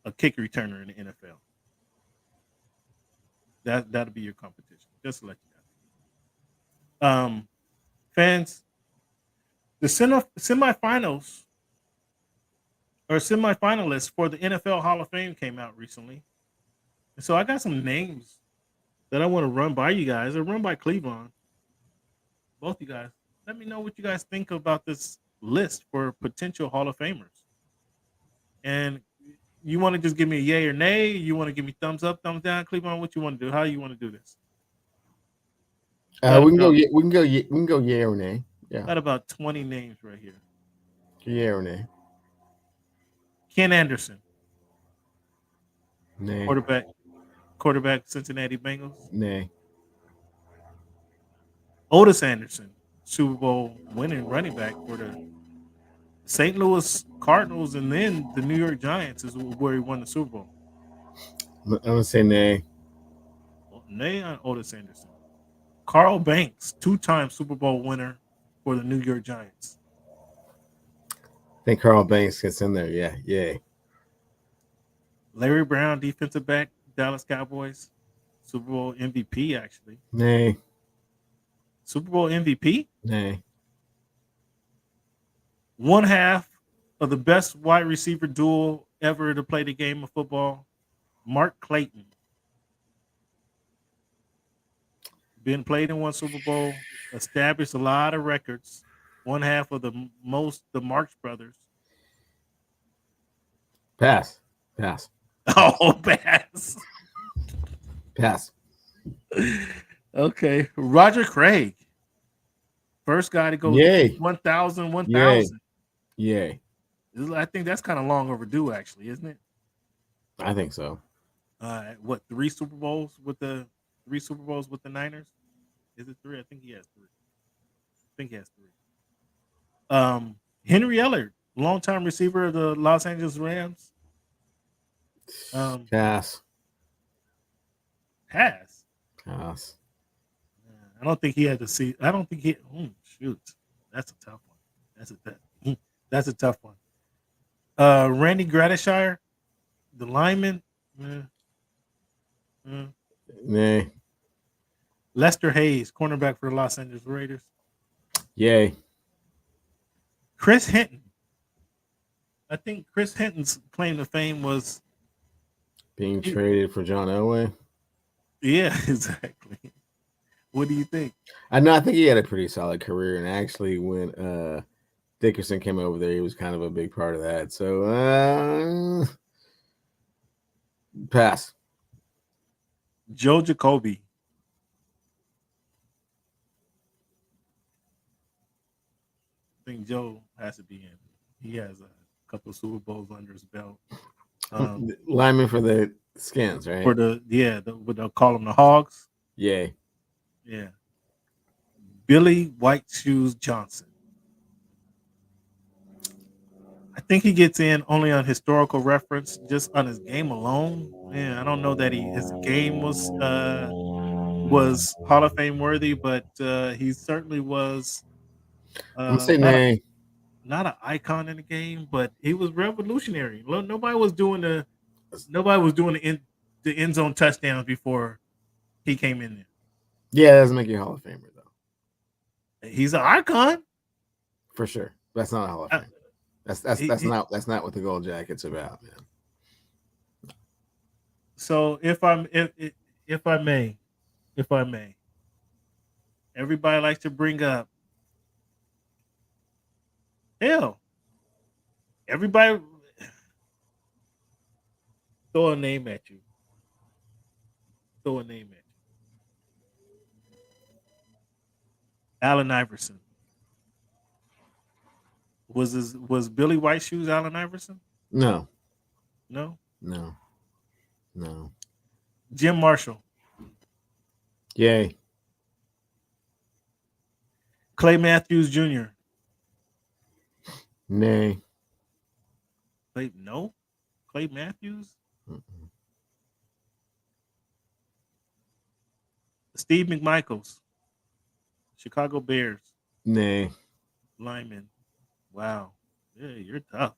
a kick returner in the NFL. That'll be your competition. Just to let you know. Fans, the semifinals or semifinalists for the NFL Hall of Fame came out recently. And so I got some names that I want to run by you guys or run by Cleveland. Both you guys. Let me know what you guys think about this list for potential Hall of Famers. And you want to just give me a yay or nay? You want to give me thumbs up, thumbs down, Cleveland? What you want to do? How you want to do this? We can go yay or nay. Yeah. Got about 20 names right here. Yay or nay. Ken Anderson. Nay. Quarterback Cincinnati Bengals. Nay. Otis Anderson, Super Bowl winning running back for the St. Louis Cardinals, and then the New York Giants is where he won the Super Bowl. I'm going to say nay. Nay on Otis Anderson. Carl Banks, 2-time Super Bowl winner for the New York Giants. I think Carl Banks gets in there. Yeah, yay. Larry Brown, defensive back, Dallas Cowboys, Super Bowl MVP, actually. Nay. Super Bowl MVP? Nay. One half of the best wide receiver duel ever to play the game of football, Mark Clayton. Been played in one Super Bowl, established a lot of records. One half of the Marx brothers. Pass. Oh, pass. Pass. Okay. Roger Craig. First guy to go Yay. 1,000. Yay. I think that's kind of long overdue, actually, isn't it? I think so. What, 3 Super Bowls with the Niners? Is it 3? I think he has 3. Henry Ellard, longtime receiver of the Los Angeles Rams. Pass. I don't think he had to see. I don't think he. Shoot, that's a tough one. That's a tough one. Randy Gradishire, The lineman. Nay. Lester Hayes, cornerback for the Los Angeles Raiders. Yay. Chris Hinton. I think Chris Hinton's claim to fame was being traded for John Elway. Yeah, exactly. What do you think? I think he had a pretty solid career, and actually, when Dickerson came over there, he was kind of a big part of that. So, pass. Joe Jacoby. I think Joe has to be in. He has a couple of Super Bowls under his belt. Lineman for the Skins, right? For what they'll call them, the Hogs. Yay. Yeah. Billy White Shoes Johnson. I think he gets in only on historical reference, just on his game alone. Man, I don't know that his game was Hall of Fame worthy, but he certainly was. I'm saying nay. Not an icon in the game, but he was revolutionary. Nobody was doing the end zone touchdowns before he came in there. Yeah, that doesn't make you a Hall of Famer though. He's an icon for sure. That's not a Hall of Fame. That's not what the Gold Jacket's about, man. So if I may, everybody likes to bring up. Hell, everybody throw a name at you. Allen Iverson. Was Billy White Shoes Allen Iverson? No. Jim Marshall. Yay. Clay Matthews Jr. Nay. Clay Matthews? Mm-mm. Steve McMichaels. Chicago Bears. Nay. Lineman. Wow. Yeah, you're tough.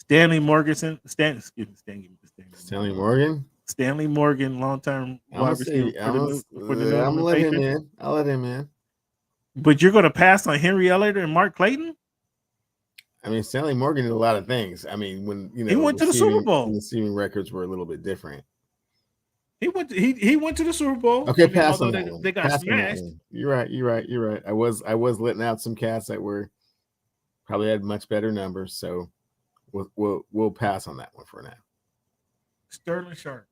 Stanley Morgan, long-term wide receiver. I'm gonna let him in. I'll let him in. But you're gonna pass on Henry Elliott and Mark Clayton? I mean, Stanley Morgan did a lot of things. I mean, when he went to the Super Bowl, the receiving records were a little bit different. He went to the Super Bowl. Okay, pass on that. They got smashed. You're right. I was letting out some cats that were probably had much better numbers, so we'll pass on that one for now. Sterling Sharp.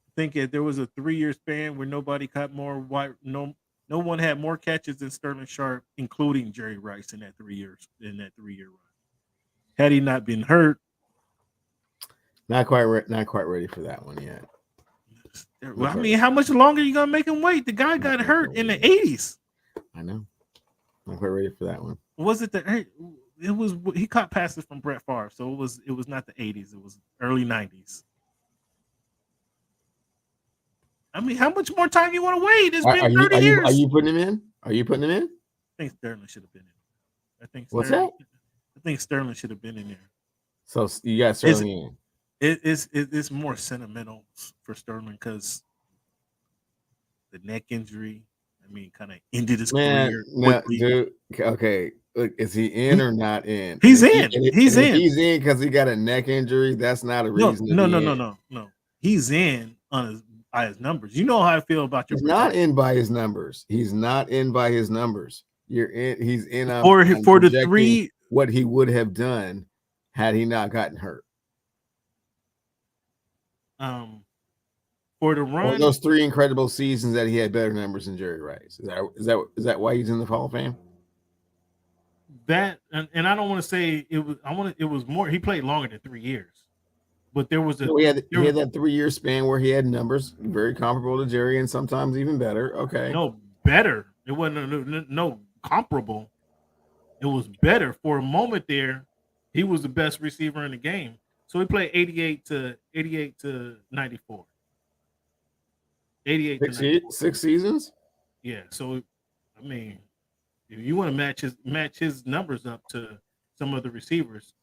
I think if there was a 3-year span where nobody caught more no one had more catches than Sterling Sharp, including Jerry Rice in that 3 years run. Had he not been hurt, not quite ready for that one yet. Well, I mean, how much longer are you gonna make him wait? The guy got hurt in the 80s. I know. Not quite ready for that one. Was it he caught passes from Brett Favre, so it was not the 80s, it was early 90s. I mean, how much more time you want to wait? It's been 30 years. Are you putting him in? I think Sterling should have been in. I think Sterling should have been in there. So you got Sterling in. It's more sentimental for Sterling because the neck injury, I mean, kind of ended his career. Dude, okay. Look, is he in or not in? He's in. He's in. He's in because he got a neck injury. That's not a reason. No. He's in by his numbers. You know how I feel about your. He's not in by his numbers. He's not in by his numbers. You're in. He's in for the 3. What he would have done had he not gotten hurt. For the run, those 3 incredible seasons that he had better numbers than Jerry Rice. Is that why he's in the Hall of Fame? That and I don't want to say it was. It was more. He played longer than 3 years, but there was he had that 3-year span where he had numbers very comparable to Jerry and sometimes even better. Okay, no better. It wasn't no comparable. It was better for a moment there. He was the best receiver in the game. So he played 88 to 94. 88 to 94. 6 seasons? Yeah. So I mean, if you want to match his numbers up to some of the receivers,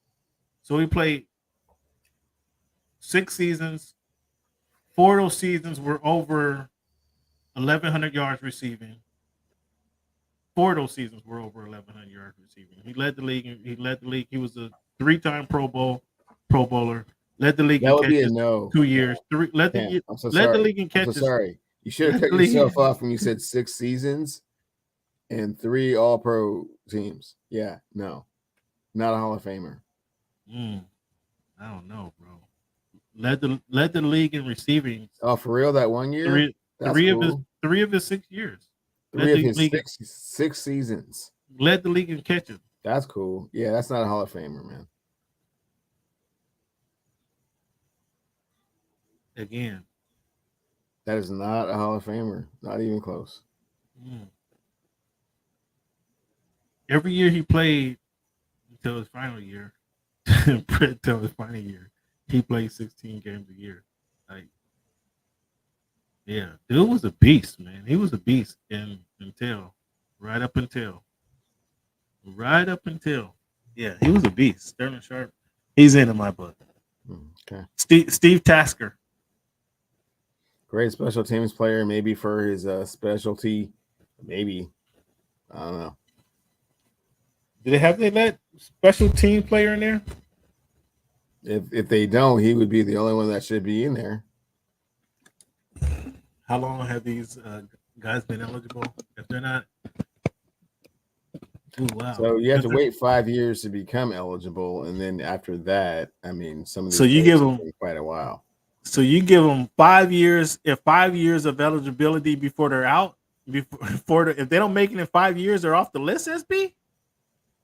so he played 6 seasons. 4 of those seasons were over 1,100 yards receiving. 4 of those seasons were over 1,100 yards receiving. He led the league. He was a 3-time Pro Bowler. Led the league That in would be a catches no. 2 years. Led Damn, I'm so the sorry. league in catches. I'm so sorry. You should have Led cut the league. yourself off when you said 6 seasons and 3 All-Pro teams. Yeah, no, not a Hall of Famer. I don't know, bro. Led the league in receiving. Oh, for real? That 1 year? Three of his 6 years. 3 of his 6 seasons. Led the league in catches. That's cool. Yeah, that's not a Hall of Famer, man. Again, that is not a Hall of Famer. Not even close. Every year he played until his final year. He played 16 games a year. Like, yeah, dude was a beast, man. He was a beast right up until. Yeah, he was a beast. Sterling Sharp, he's in my book. Okay. Steve Tasker. Great special teams player, maybe for his specialty. Maybe. I don't know. Did they let special team player in there? If they don't, he would be the only one that should be in there. How long have these guys been eligible? If they're not, wow. So you have to wait 5 years to become eligible, and then after that, I mean, some of these. So you give them quite a while. So you give them 5 years, 5 years of eligibility before they're out. If they don't make it in 5 years, they're off the list. SB,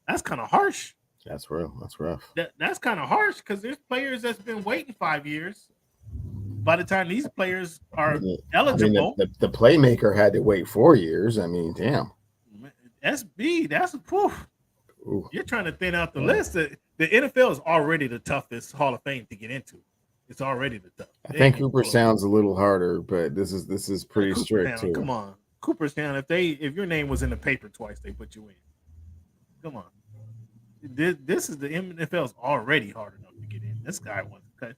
that's kind of harsh. That's real. That's rough. That's kind of harsh because there's players that's been waiting 5 years. By the time these players are eligible, the playmaker had to wait 4 years. I mean, damn. SB, that's poof. You're trying to thin out the list. The NFL is already the toughest Hall of Fame to get into. It's already the tough. I think Cooperstown's a little harder, but this is pretty strict too. Come on, Cooperstown. If your name was in the paper twice, they put you in. Come on. This is the NFL's already hard enough to get in. This guy wants to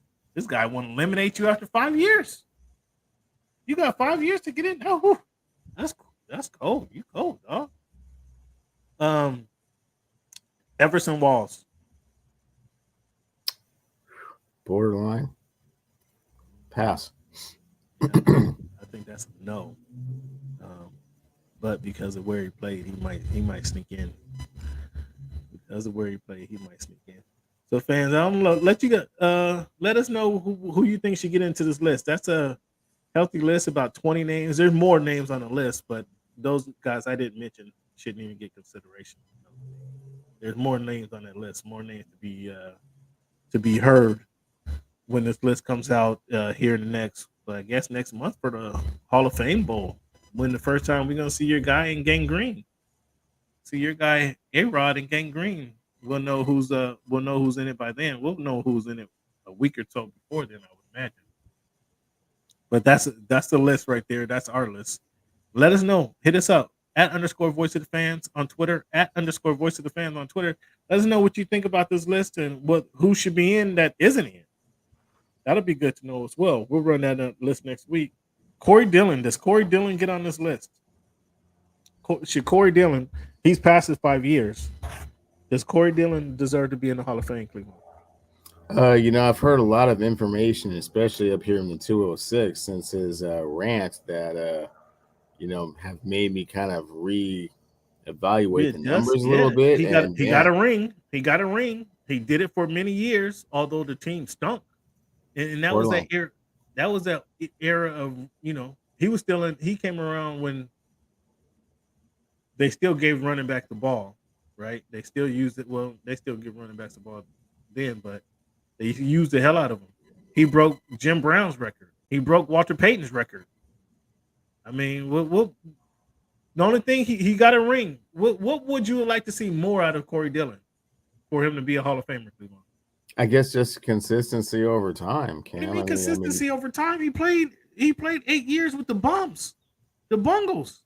eliminate you after 5 years. You got 5 years to get in. Oh, that's cold. You cold, dog. Everson Walls. Borderline. Pass. I think that's a no. But because of where he played, he might sneak in. Because of where he played, he might sneak in. So fans, I'm gonna let us know who you think should get into this list. That's a healthy list, about 20 names. There's more names on the list, but those guys I didn't mention shouldn't even get consideration. There's more names on that list, more names to be heard when this list comes out here in the next month for the Hall of Fame Bowl. When the first time we're gonna see your guy in gangrene. See your guy A-Rod in gangrene. We'll know who's in it by then. We'll know who's in it a week or so before then, I would imagine. But that's the list right there. That's our list. Let us know. Hit us up @_voice of the fans on Twitter, @_voice of the fans on Twitter. Let us know what you think about this list and who should be in that isn't in. That'll be good to know as well. We'll run that list next week. Corey Dillon. Does Corey Dillon get on this list? Should Corey Dillon? He's past his 5 years. Does Corey Dillon deserve to be in the Hall of Fame, Cleveland? I've heard a lot of information, especially up here in the 206, since his rant that have made me kind of reevaluate the numbers a little bit. He got a ring. He got a ring. He did it for many years, although the team stunk. And that was that era. That was that era of, he was still in. He came around when they still gave running back the ball, right? They still used it. Well, they still give running backs the ball then, but they used the hell out of him. He broke Jim Brown's record. He broke Walter Payton's record. I mean, the only thing he got a ring. What would you like to see more out of Corey Dillon for him to be a Hall of Famer, Cleveland? I guess just consistency over time. Consistency over time. He played 8 years with the Bums, the Bungles.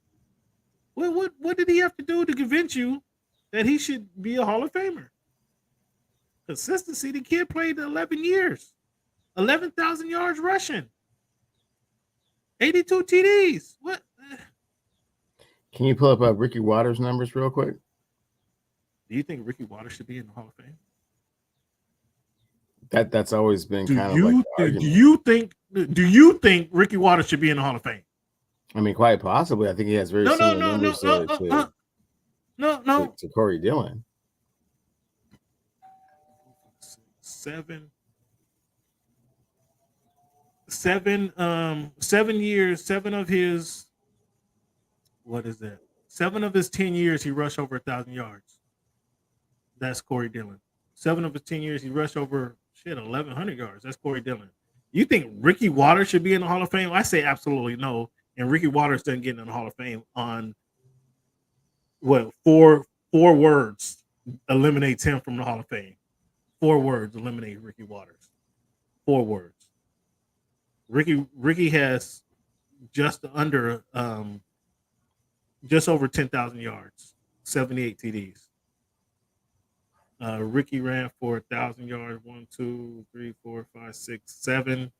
What did he have to do to convince you that he should be a Hall of Famer? Consistency. The kid played 11 years, 11,000 yards rushing, 82 TDs. What? Can you pull up Ricky Waters' numbers real quick? Do you think Ricky Waters should be in the Hall of Fame? That's always been kind of like the argument. Do you think Ricky Waters should be in the Hall of Fame? I mean, quite possibly. I think he has very similar numbers to Corey Dillon. 7 years, 7 of his, what is that? 7 of his 10 years, he rushed over 1,000 yards. That's Corey Dillon. 7 of his 10 years, he rushed over 1,100 yards. That's Corey Dillon. You think Ricky Waters should be in the Hall of Fame? I say absolutely no. And Ricky Waters doesn't get in the Hall of Fame on four words eliminates him from the Hall of Fame. 4 words eliminate Ricky Waters. 4 words. Ricky has just over 10,000 yards, 78 TDs. Ricky ran for 1,000 yards, 1, 2, 3, 4, 5, 6, 7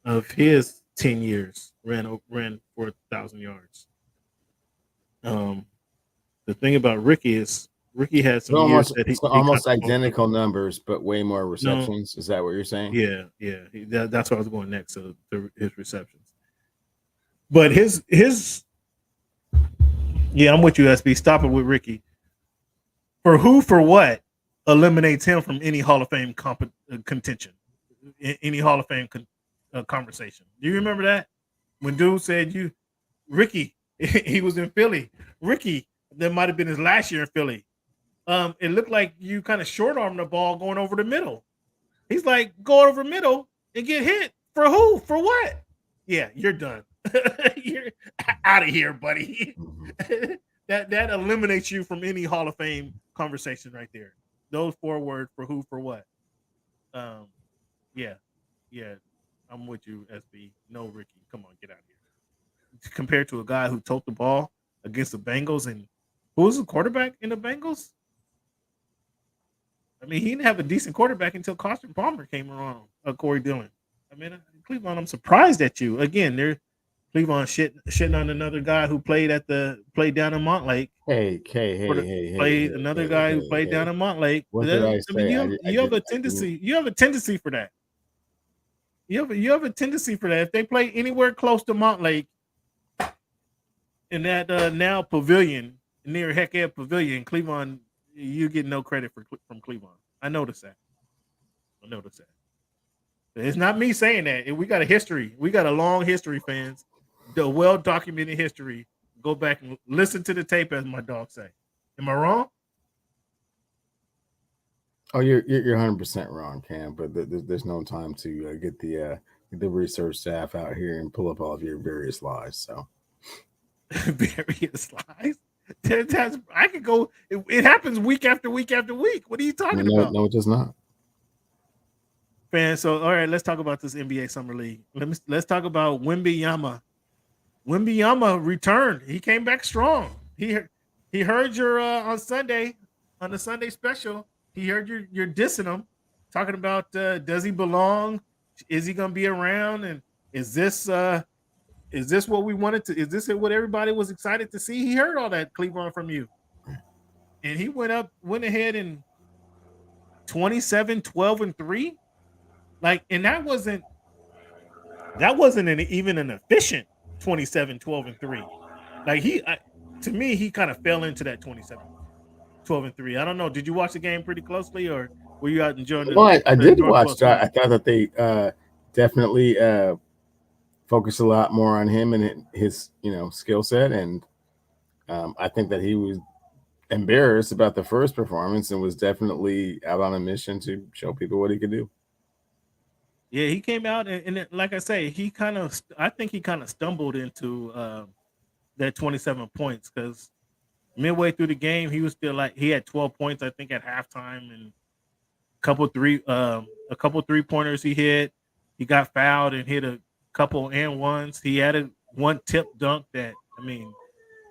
of his 10 years ran for 1,000 yards. The thing about Ricky is Ricky had some years that he almost identical numbers, but way more receptions. No. Is that what you're saying? Yeah. That's where I was going next. So his receptions, but his yeah, I'm with you, SB. Stop it with Ricky. For what eliminates him from any Hall of Fame contention, any Hall of Fame conversation? Do you remember that when dude said Ricky? He was in Philly. Ricky, that might have been his last year in Philly. It looked like you kind of short armed the ball going over the middle. He's like, go over the middle and get hit. For who? For what? Yeah, you're done. You're out of here, buddy. that eliminates you from any Hall of Fame conversation right there. Those 4 words, for who, for what. Yeah. I'm with you, SB. No, Ricky. Come on, get out of here. Compared to a guy who took the ball against the Bengals, and who was the quarterback in the Bengals? I mean, he didn't have a decent quarterback until Carson Palmer came around. Corey Dillon. I mean, Cleveland, I'm surprised at you. Again, they're Cleveland shitting on another guy who played down in Montlake. Hey. Another guy who played down in Montlake. What did I say? You have a tendency. You have a tendency for that. You have a tendency for that. If they play anywhere close to Montlake, in that now pavilion near Heckhead Pavilion, Cleveland, you get no credit from Cleveland. I noticed that. It's not me saying that. We got a history. We got a long history, fans. The well-documented history. Go back and listen to the tape, as my dog say. Am I wrong? Oh, you're 100% wrong, Cam. But there's no time to get the research staff out here and pull up all of your various lies. So various lies. I could go. It happens week after week after week. What are you talking about? No, it does not. Fans, so all right, let's talk about this NBA Summer League. Let's talk about Wembanyama. Wembanyama returned. He came back strong. He heard your on Sunday, on the Sunday special. He heard you're dissing him, talking about does he belong? Is he gonna be around? And is this what we wanted to? Is this what everybody was excited to see? He heard all that, Cleveland, from you, and he went ahead and 27, 12, and 3. Like, and that wasn't even an efficient 27, 12, and 3. Like to me, he kind of fell into that 27, 12, and 3. I don't know. Did you watch the game pretty closely, or were you out enjoying it? Well, I did watch that. I thought that they definitely focused a lot more on him and his skill set, and I think that he was embarrassed about the first performance and was definitely out on a mission to show people what he could do. Yeah, he came out and like I say, I think he kind of stumbled into that 27 points, because midway through the game, he was still he had 12 points, I think, at halftime, and a couple 3-pointers he hit. He got fouled and hit a couple and ones. He added one tip dunk that,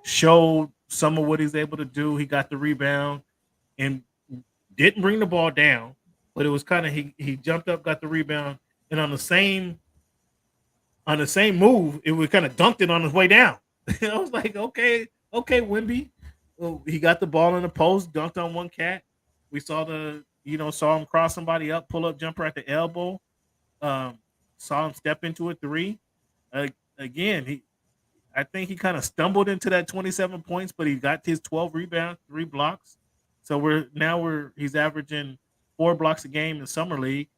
showed some of what he's able to do. He got the rebound and didn't bring the ball down, but it was kind of he jumped up, got the rebound, and on the same move, it was kind of dunked it on his way down. I was like, okay, Wemby. Well, he got the ball in the post, dunked on one cat. We saw saw him cross somebody up, pull up jumper at the elbow. Saw him step into a three. Again, I think he kind of stumbled into that 27 points, but he got his 12 rebounds, 3 blocks. So he's averaging 4 blocks a game in summer league.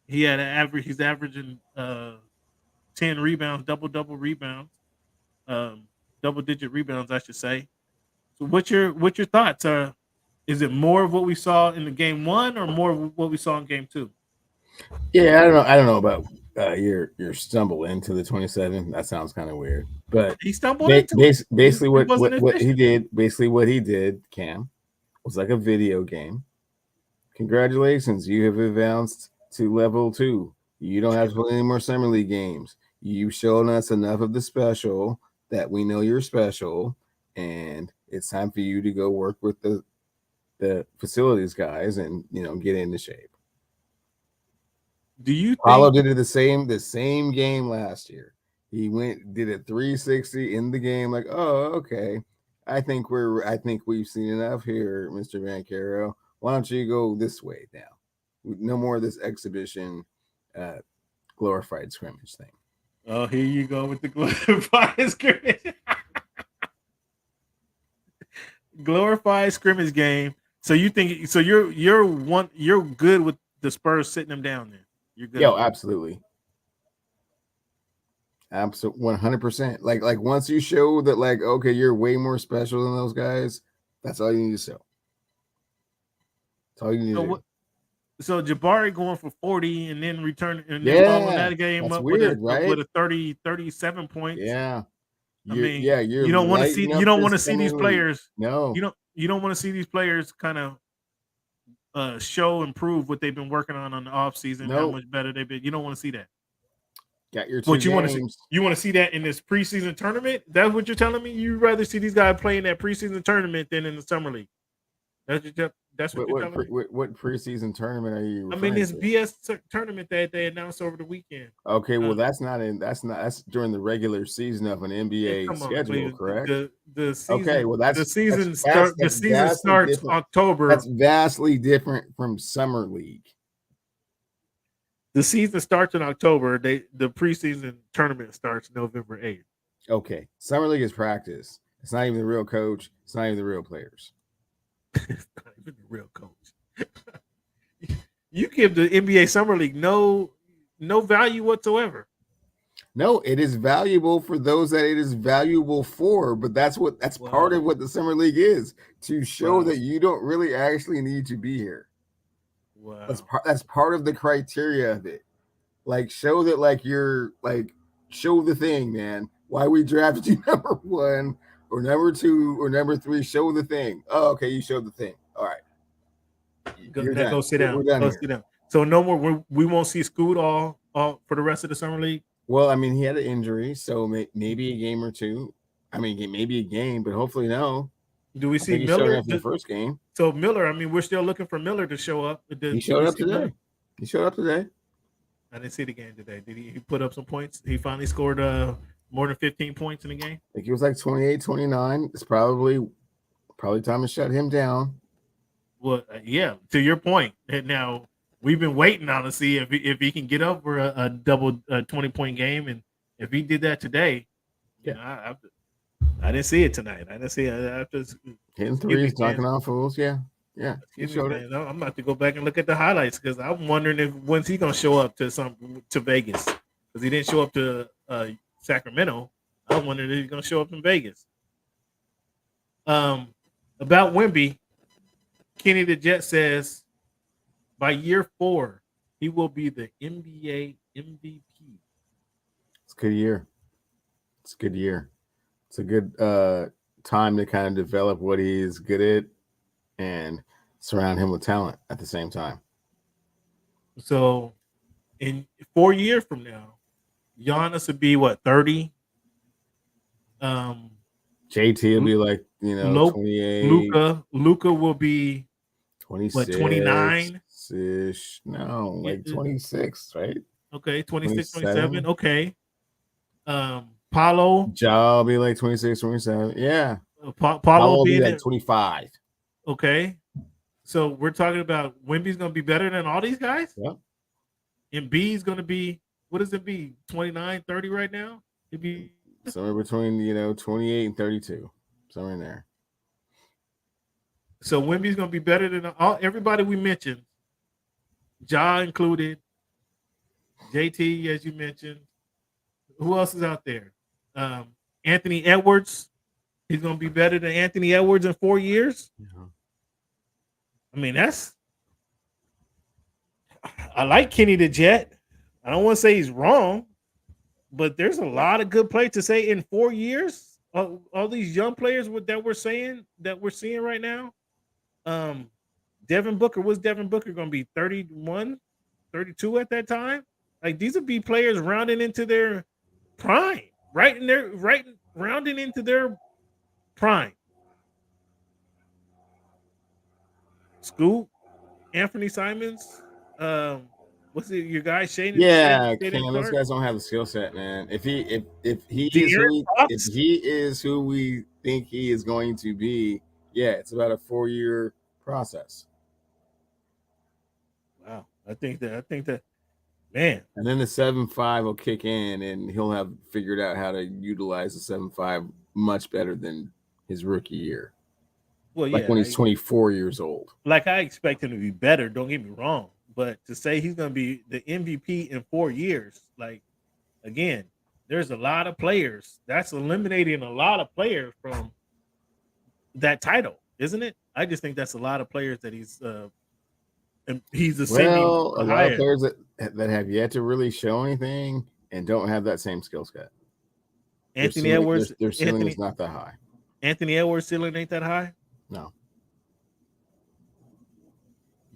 He's averaging 10 rebounds, double rebounds, double digit rebounds, I should say. So what's your thoughts? Is it more of what we saw in the game 1 or more of what we saw in game 2? Yeah, I don't know about your stumble into the 27. That sounds kind of weird, but he stumbled into it. Basically, what he did, Cam, was like a video game. Congratulations, you have advanced to level 2. You don't have to play any more summer league games. You've shown us enough of the special that we know you're special, and it's time for you to go work with the facilities guys and get into shape. Do you Paulo did it the same game last year? He did a 360 in the game, like, oh, okay. I think we've seen enough here, Mr. Vancaro. Why don't you go this way now? No more of this exhibition glorified scrimmage thing. Oh, here you go with the glorified scrimmage. Glorified scrimmage game. So you think you're good with the Spurs sitting them down there? You're good. Yo, absolutely. 100%. Like once you show that, like, okay, you're way more special than those guys, that's all you need to show. That's all you need to do. So Jabari going for 40 and then return and then following that game up weird, with a 37 points. Yeah. You don't want to see these players. No. You don't want to see these players kind of show and prove what they've been working on the offseason, how much better they've been. You don't want to see that. Got your 2 games. You want to see that in this preseason tournament? That's what you're telling me? You'd rather see these guys play in that preseason tournament than in the summer league. That's what you're telling me? What preseason tournament are you? I mean, this BS tournament that they announced over the weekend. Okay, well, that's during the regular season of an NBA schedule, correct? The season, okay, well, the season starts October. That's vastly different from summer league. The season starts in October. The preseason tournament starts November 8th. Okay, summer league is practice. It's not even the real coach. It's not even the real players. It's not even the real coach. You give the NBA Summer League no value whatsoever. No, it is valuable for those that it is valuable for, but that's part of what the Summer League is, to show that you don't really actually need to be here. Wow. That's part of the criteria of it. Like, show that, like, you're like, show the thing, man. Why we drafted you number 1 or number 2 or number 3, show the thing. Oh, okay, you showed the thing. All right. Go sit down. Go sit down. So no more. We won't see Scoot all for the rest of the summer league. Well, I mean, he had an injury, so maybe a game or 2. I mean, maybe a game, but hopefully no. Do we see Miller in the first game? So Miller, I mean, we're still looking for Miller to show up. He showed up today. He showed up today. I didn't see the game today. Did he put up some points? He finally scored more than 15 points in the game. I think he was like 28, 29. It's probably time to shut him down. Well, yeah, to your point. Now, we've been waiting on to see if he can get up for a double 20-point game. And if he did that today, I didn't see it tonight. I didn't see it. After hitting threes, knocking off fools. Yeah. He showed it. I'm about to go back and look at the highlights because I'm wondering when's he going to show up to Vegas, because he didn't show up to Sacramento. I was wondering if he's going to show up in Vegas. About Wemby, Kenny the Jet says by year 4 he will be the NBA MVP. It's a good year. It's a good time to kind of develop what he's good at and surround him with talent at the same time. So in 4 years from now, Giannis would be 30. JT will be like, 28, Luca will be 26 29 ish. No, like 26, right? Okay, 26, 27. 27. Okay. Paulo. Ja will be like 26, 27. Yeah. Paulo will be being like 25. Okay. So we're talking about Wemby's going to be better than all these guys? Yep. And B's going to be, what does it be, 29, 30 right now? It'd be somewhere between, 28 and 32. Somewhere in there. So Wemby's going to be better than everybody we mentioned. Ja included. JT, as you mentioned. Who else is out there? Anthony Edwards. He's going to be better than Anthony Edwards in 4 years. Yeah. I mean, I like Kenny the Jet. I don't want to say he's wrong, but there's a lot of good players to say in 4 years. All these young players that we're seeing right now. Devin Booker, what's Devin Booker going to be? 31, 32 at that time? Like, these would be players rounding into their prime, rounding into their prime. Scoop, Anthony Simons, what's it? Your guy Shane? Yeah, those guys don't have the skill set, man. If he is who we think he is going to be, yeah, it's about a 4-year process. Wow, I think that, man. And then the 7.5 will kick in, and he'll have figured out how to utilize the 7.5 much better than his rookie year. Well, like when he's 24 years old. Like, I expect him to be better. Don't get me wrong, but to say he's going to be the MVP in 4 years, like, again, there's a lot of players. That's eliminating a lot of players from that title, isn't it? I just think that's a lot of players that he's ascending. Well, a lot of players that have yet to really show anything and don't have that same skill set. Anthony Edwards, their ceiling is not that high. Anthony Edwards' ceiling ain't that high? No.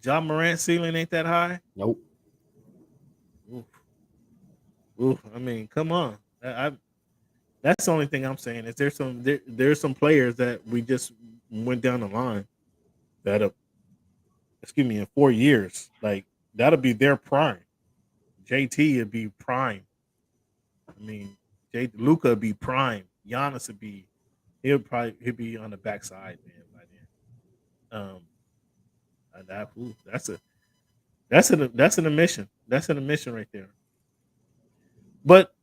John Morant's ceiling ain't that high? Nope. Oof. I mean, come on. That's the only thing I'm saying is there's some players that we just went down the line that in 4 years, like, that'll be their prime. JT would be prime. I mean, Luka would be prime. Giannis would be he'll be on the backside, man, by then. That's an admission. That's an admission right there. But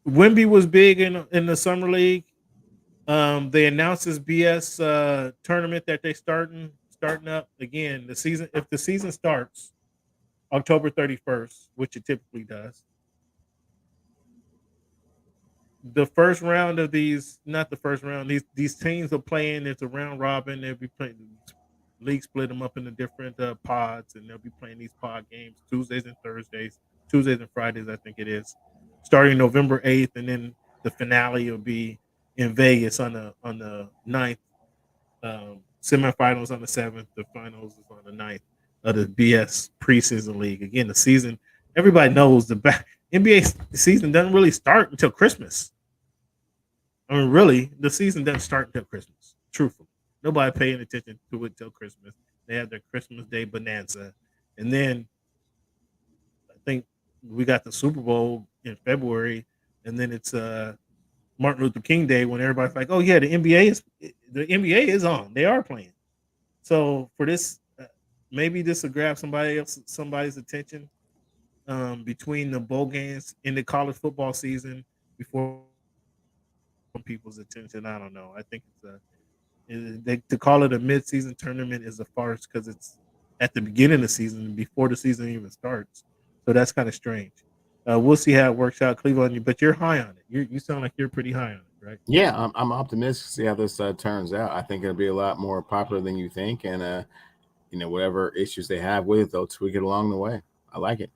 Wemby was big in the summer league. They announced this BS tournament that they starting up again. The season, if the season starts October 31st, which it typically does. The first round of these, not the first round, these teams are playing. It's a round robin. They'll be playing. League split them up into different pods, and they'll be playing these pod games Tuesdays and Thursdays, Tuesdays and Fridays, I think it is, starting November 8th, and then the finale will be in Vegas on the 9th. Semifinals on the 7th. The finals is on the 9th of the BS preseason league. Again, the season, everybody knows the NBA season doesn't really start until Christmas. I mean, really, the season doesn't start until Christmas. Truthfully, nobody paying attention to it till Christmas. They have their Christmas Day bonanza, and then I think we got the Super Bowl in February, and then it's Martin Luther King Day when everybody's like, "Oh yeah, the NBA is on. They are playing." So for this, maybe this will grab somebody's attention between the bowl games in the college football season before people's attention. I don't know. I think to call it a mid-season tournament is a farce because it's at the beginning of the season before the season even starts. So that's kind of strange. We'll see how it works out, Cleveland. But you're high on it. You sound like you're pretty high on it, right? Yeah, I'm optimistic to see how this turns out. I think it'll be a lot more popular than you think, and whatever issues they have with it, they'll tweak it along the way. I like it.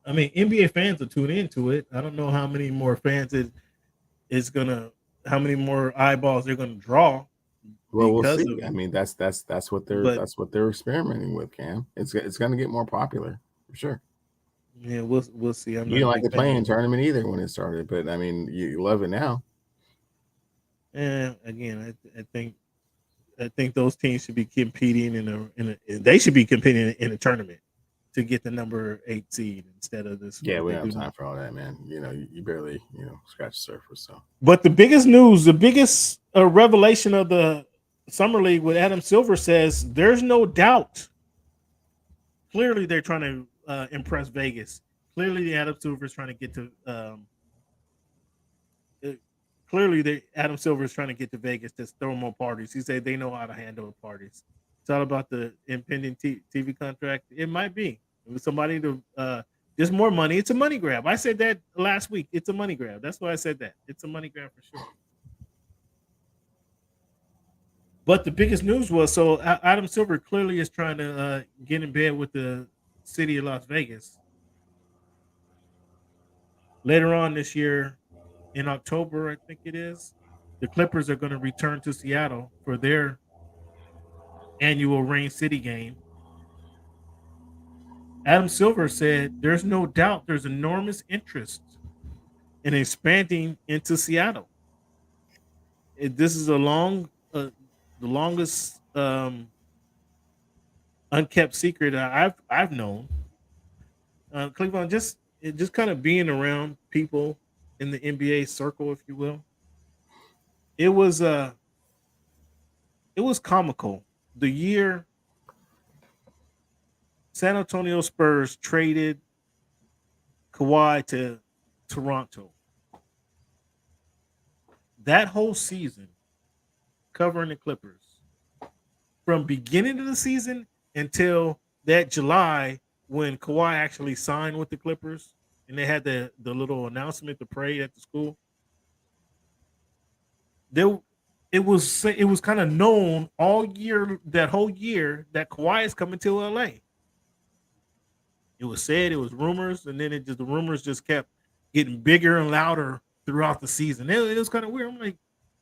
I mean, NBA fans will tune into it. I don't know how many more fans how many more eyeballs they're gonna draw. Well, we'll see. I mean, that's what they're experimenting with, Cam. It's gonna get more popular for sure. Yeah, we'll see. You don't like the playing tournament either when it started, but I mean, you love it now. And again, I think those teams should be competing they should be competing in a tournament to get the number 8 seed instead of this. Yeah, we don't have time for all that, man. You barely scratch the surface. So, but the biggest news, the biggest revelation of the summer league with Adam Silver says there's no doubt. Clearly, they're trying to impress Vegas. Clearly, the Adam Silver is trying to get to. Adam Silver is trying to get to Vegas to throw more parties. He said they know how to handle parties. It's all about the impending TV contract. It might be with somebody to just more money. It's a money grab. I said that last week. It's a money grab. That's why I said that. It's a money grab for sure. But the biggest news was Adam Silver clearly is trying to get in bed with the city of Las Vegas. Later on this year, in October, I think it is, the Clippers are going to return to Seattle for their annual Rain City game. Adam Silver said there's no doubt there's enormous interest in expanding into Seattle. This is the longest unkept secret I've known. Cleveland, just kind of being around people in the NBA circle, if you will. It was comical. The year San Antonio Spurs traded Kawhi to Toronto. That whole season, covering the Clippers, from beginning of the season until that July when Kawhi actually signed with the Clippers and they had the little announcement, the parade at the school. It was kind of known all year, that whole year, that Kawhi is coming to LA. It was said, it was rumors, and then the rumors just kept getting bigger and louder throughout the season. It was kind of weird. I'm like,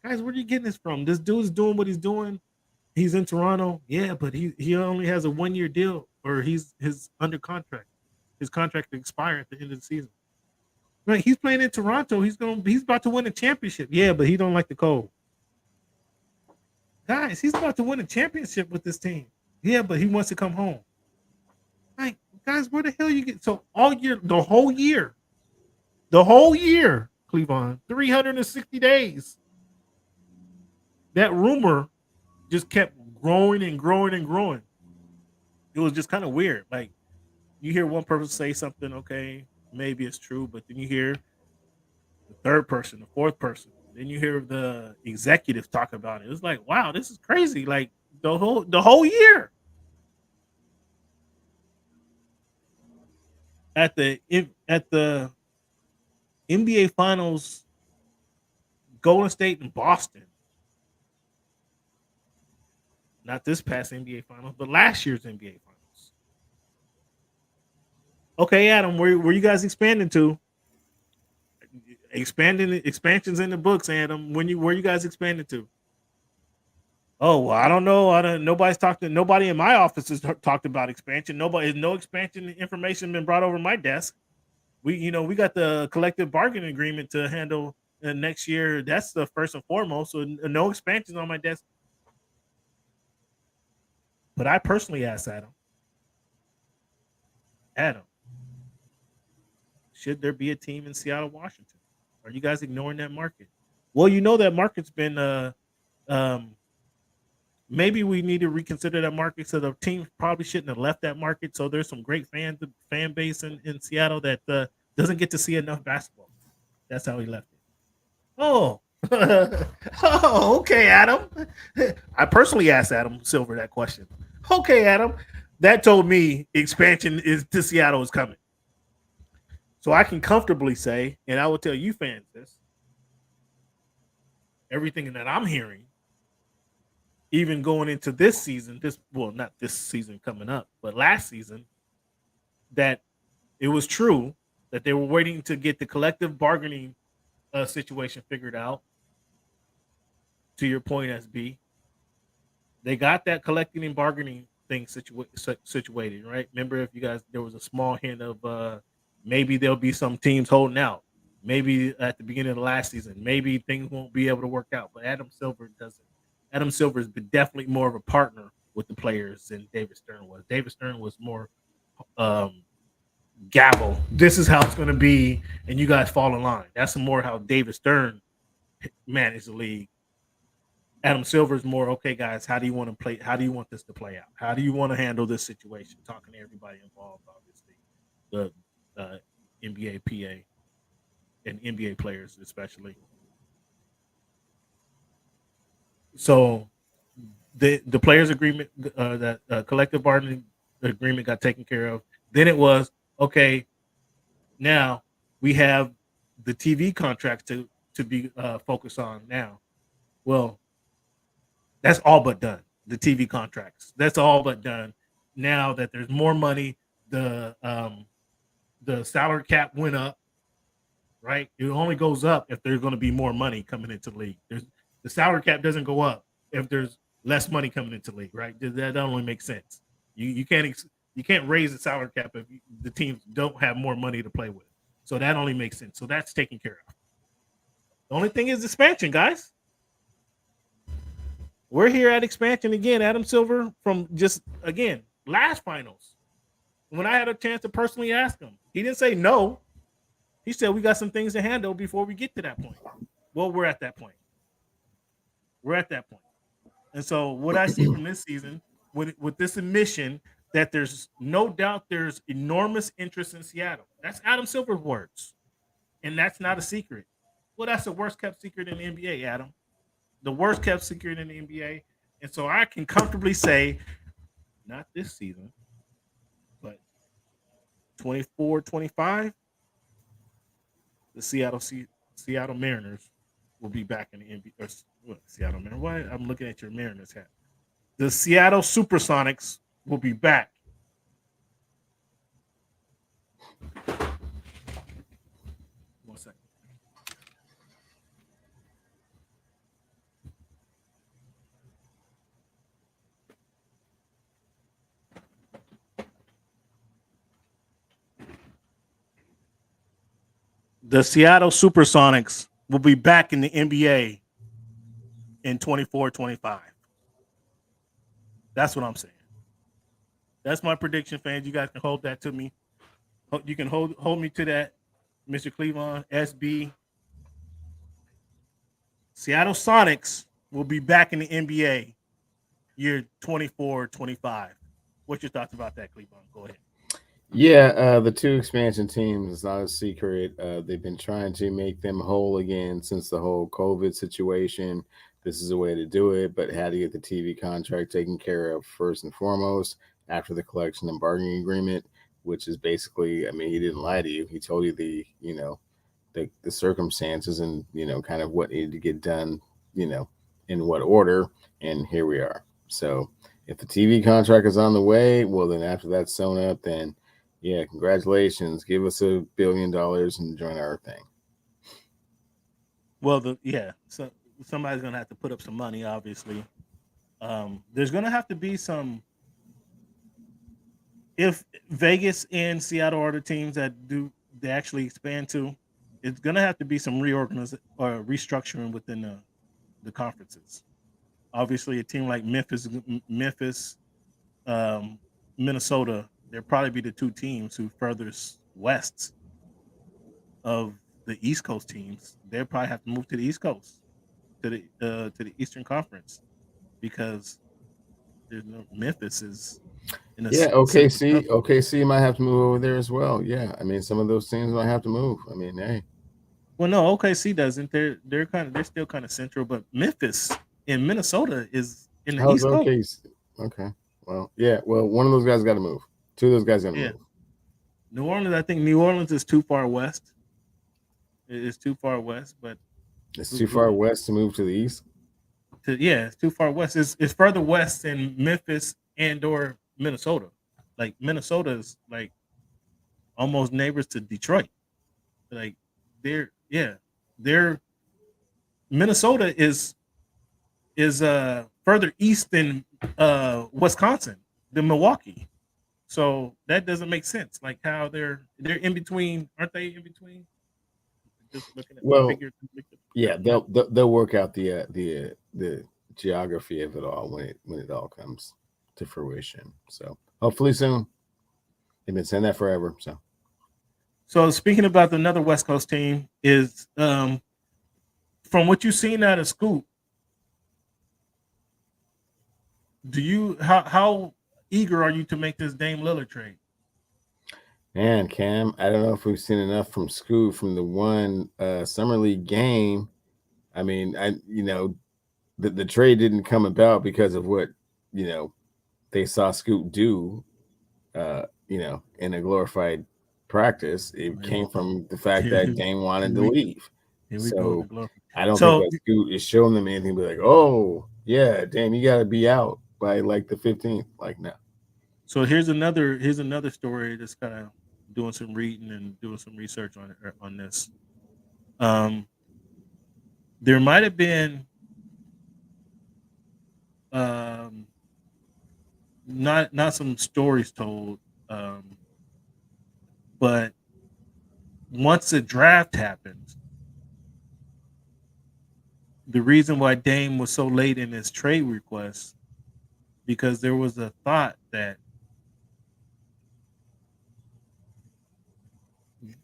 guys, where are you getting this from? This dude's doing what he's doing. He's in Toronto. Yeah, but he only has a 1-year deal, or he's under contract. His contract will expire at the end of the season. Right, he's playing in Toronto. He's about to win a championship. Yeah, but he don't like the cold. Guys, he's about to win a championship with this team. Yeah, but he wants to come home. Like, guys, where the hell you get? So all year, the whole year, Cleveland, 360 days. That rumor just kept growing and growing and growing. It was just kind of weird. Like, you hear one person say something, okay, maybe it's true, but then you hear the third person, the fourth person, then you hear the executives talk about it. It's like, wow, this is crazy. Like the whole year. At the NBA Finals, Golden State and Boston. Not this past NBA Finals, but last year's NBA Finals. Okay, Adam, where you guys expanding to? Expansions in the books, Adam. Where you guys expanding to? Oh, well, I don't know. Nobody in my office has talked about expansion. No expansion information been brought over my desk. We got the collective bargaining agreement to handle next year. That's the first and foremost. So no expansions on my desk. But I personally asked Adam, should there be a team in Seattle, Washington? Are you guys ignoring that market? Well, that market's been maybe we need to reconsider that market. So the team probably shouldn't have left that market. So there's some great fan base in Seattle that doesn't get to see enough basketball. That's how he left it. Oh, okay, Adam. I personally asked Adam Silver that question. Okay, Adam. That told me expansion to Seattle is coming. So I can comfortably say, and I will tell you fans this, everything that I'm hearing, even going into this season, not this season coming up, but last season, that it was true that they were waiting to get the collective bargaining situation figured out. To your point, SB, they got that collecting and bargaining thing situated, right? Remember, if you guys, there was a small hint of maybe there'll be some teams holding out. Maybe at the beginning of the last season, maybe things won't be able to work out. But Adam Silver doesn't. Adam Silver is definitely more of a partner with the players than David Stern was. David Stern was more gavel. This is how it's going to be, and you guys fall in line. That's more how David Stern managed the league. Adam Silver is more, okay, guys, how do you want to play? How do you want this to play out? How do you want to handle this situation? Talking to everybody involved, obviously, the NBA PA and NBA players especially. So the players agreement, that collective bargaining agreement got taken care of. Then it was, okay, now we have the TV contract to be focused on now. Well, that's all but done. The TV contracts. That's all but done. Now that there's more money, the salary cap went up, right? It only goes up if there's going to be more money coming into the league. The salary cap doesn't go up if there's less money coming into the league, right? That only makes sense. You can't raise the salary cap if the teams don't have more money to play with. So that only makes sense. So that's taken care of. The only thing is expansion, guys. We're here at expansion again. Adam Silver from just, again, last finals. When I had a chance to personally ask him, he didn't say no. He said we got some things to handle before we get to that point. Well, we're at that point. We're at that point. And so what I see from this season, with this admission that there's no doubt there's enormous interest in Seattle. That's Adam Silver's words. And that's not a secret. Well, that's the worst kept secret in the NBA, Adam. The worst kept secret in the NBA. And so I can comfortably say, not this season, but 24-25, the Seattle Mariners will be back in the NBA. Or, what, Seattle Mariners? Why? I'm looking at your Mariners hat. The Seattle Supersonics will be back. One second. The Seattle Supersonics will be back in the NBA in 24-25. That's what I'm saying. That's my prediction, fans. You guys can hold that to me. You can hold me to that, Mr. Cleveland, SB. Seattle Sonics will be back in the NBA year 24-25. What's your thoughts about that, Cleveland? Go ahead. Yeah, the two expansion teams is not a secret. They've been trying to make them whole again since the whole COVID situation. This is a way to do it, but had to get the TV contract taken care of first and foremost after the collection and bargaining agreement, which is basically, I mean, he didn't lie to you. He told you the circumstances and, kind of what needed to get done, in what order. And here we are. So if the TV contract is on the way, well, then after that's sewn up, then yeah, congratulations. Give us $1 billion and join our thing. Well, so somebody's going to have to put up some money, obviously. There's going to have to be some, if Vegas and Seattle are the teams that they actually expand to, it's going to have to be some reorganization or restructuring within the conferences. Obviously, a team like Memphis, Minnesota, they'll probably be the two teams who furthest west of the East Coast teams. They'll probably have to move to the East Coast, to the Eastern Conference, because there's no Memphis is in a OKC might have to move over there as well. Yeah, I mean, some of those teams might have to move. I mean, hey. Well, no, OKC doesn't. They're still kind of central, but Memphis in Minnesota is in the East Coast. Okay. Well, yeah. Well, one of those guys got to move. Two of those guys got to move. New Orleans, I think New Orleans is too far west. It is too far west, but it's too far west to move to the east. It's too far west. It's further west than Memphis and/or Minnesota. Like Minnesota is like almost neighbors to Detroit. Like they're Minnesota is further east than Wisconsin, than Milwaukee. So that doesn't make sense. Like how they're in between, aren't they in between? just looking at Well, the figure. Yeah, they'll work out the geography of it all when it all comes to fruition. So hopefully soon. They've been saying that forever. So speaking about another West Coast team is from what you've seen out of Scoop, how eager are you to make this Dame Lillard trade? Man, Cam, I don't know if we've seen enough from Scoot from the one summer league game. I mean, the trade didn't come about because of what they saw Scoot do. In a glorified practice, it came from the fact that Dame wanted to leave. So I don't think that Scoot is showing them anything. But like, oh yeah, Dame, you got to be out by like the 15th. Like, no. So here's another story that's kind of doing some reading and doing some research on this. There might have been not some stories told, but once the draft happened, the reason why Dame was so late in his trade request because there was a thought that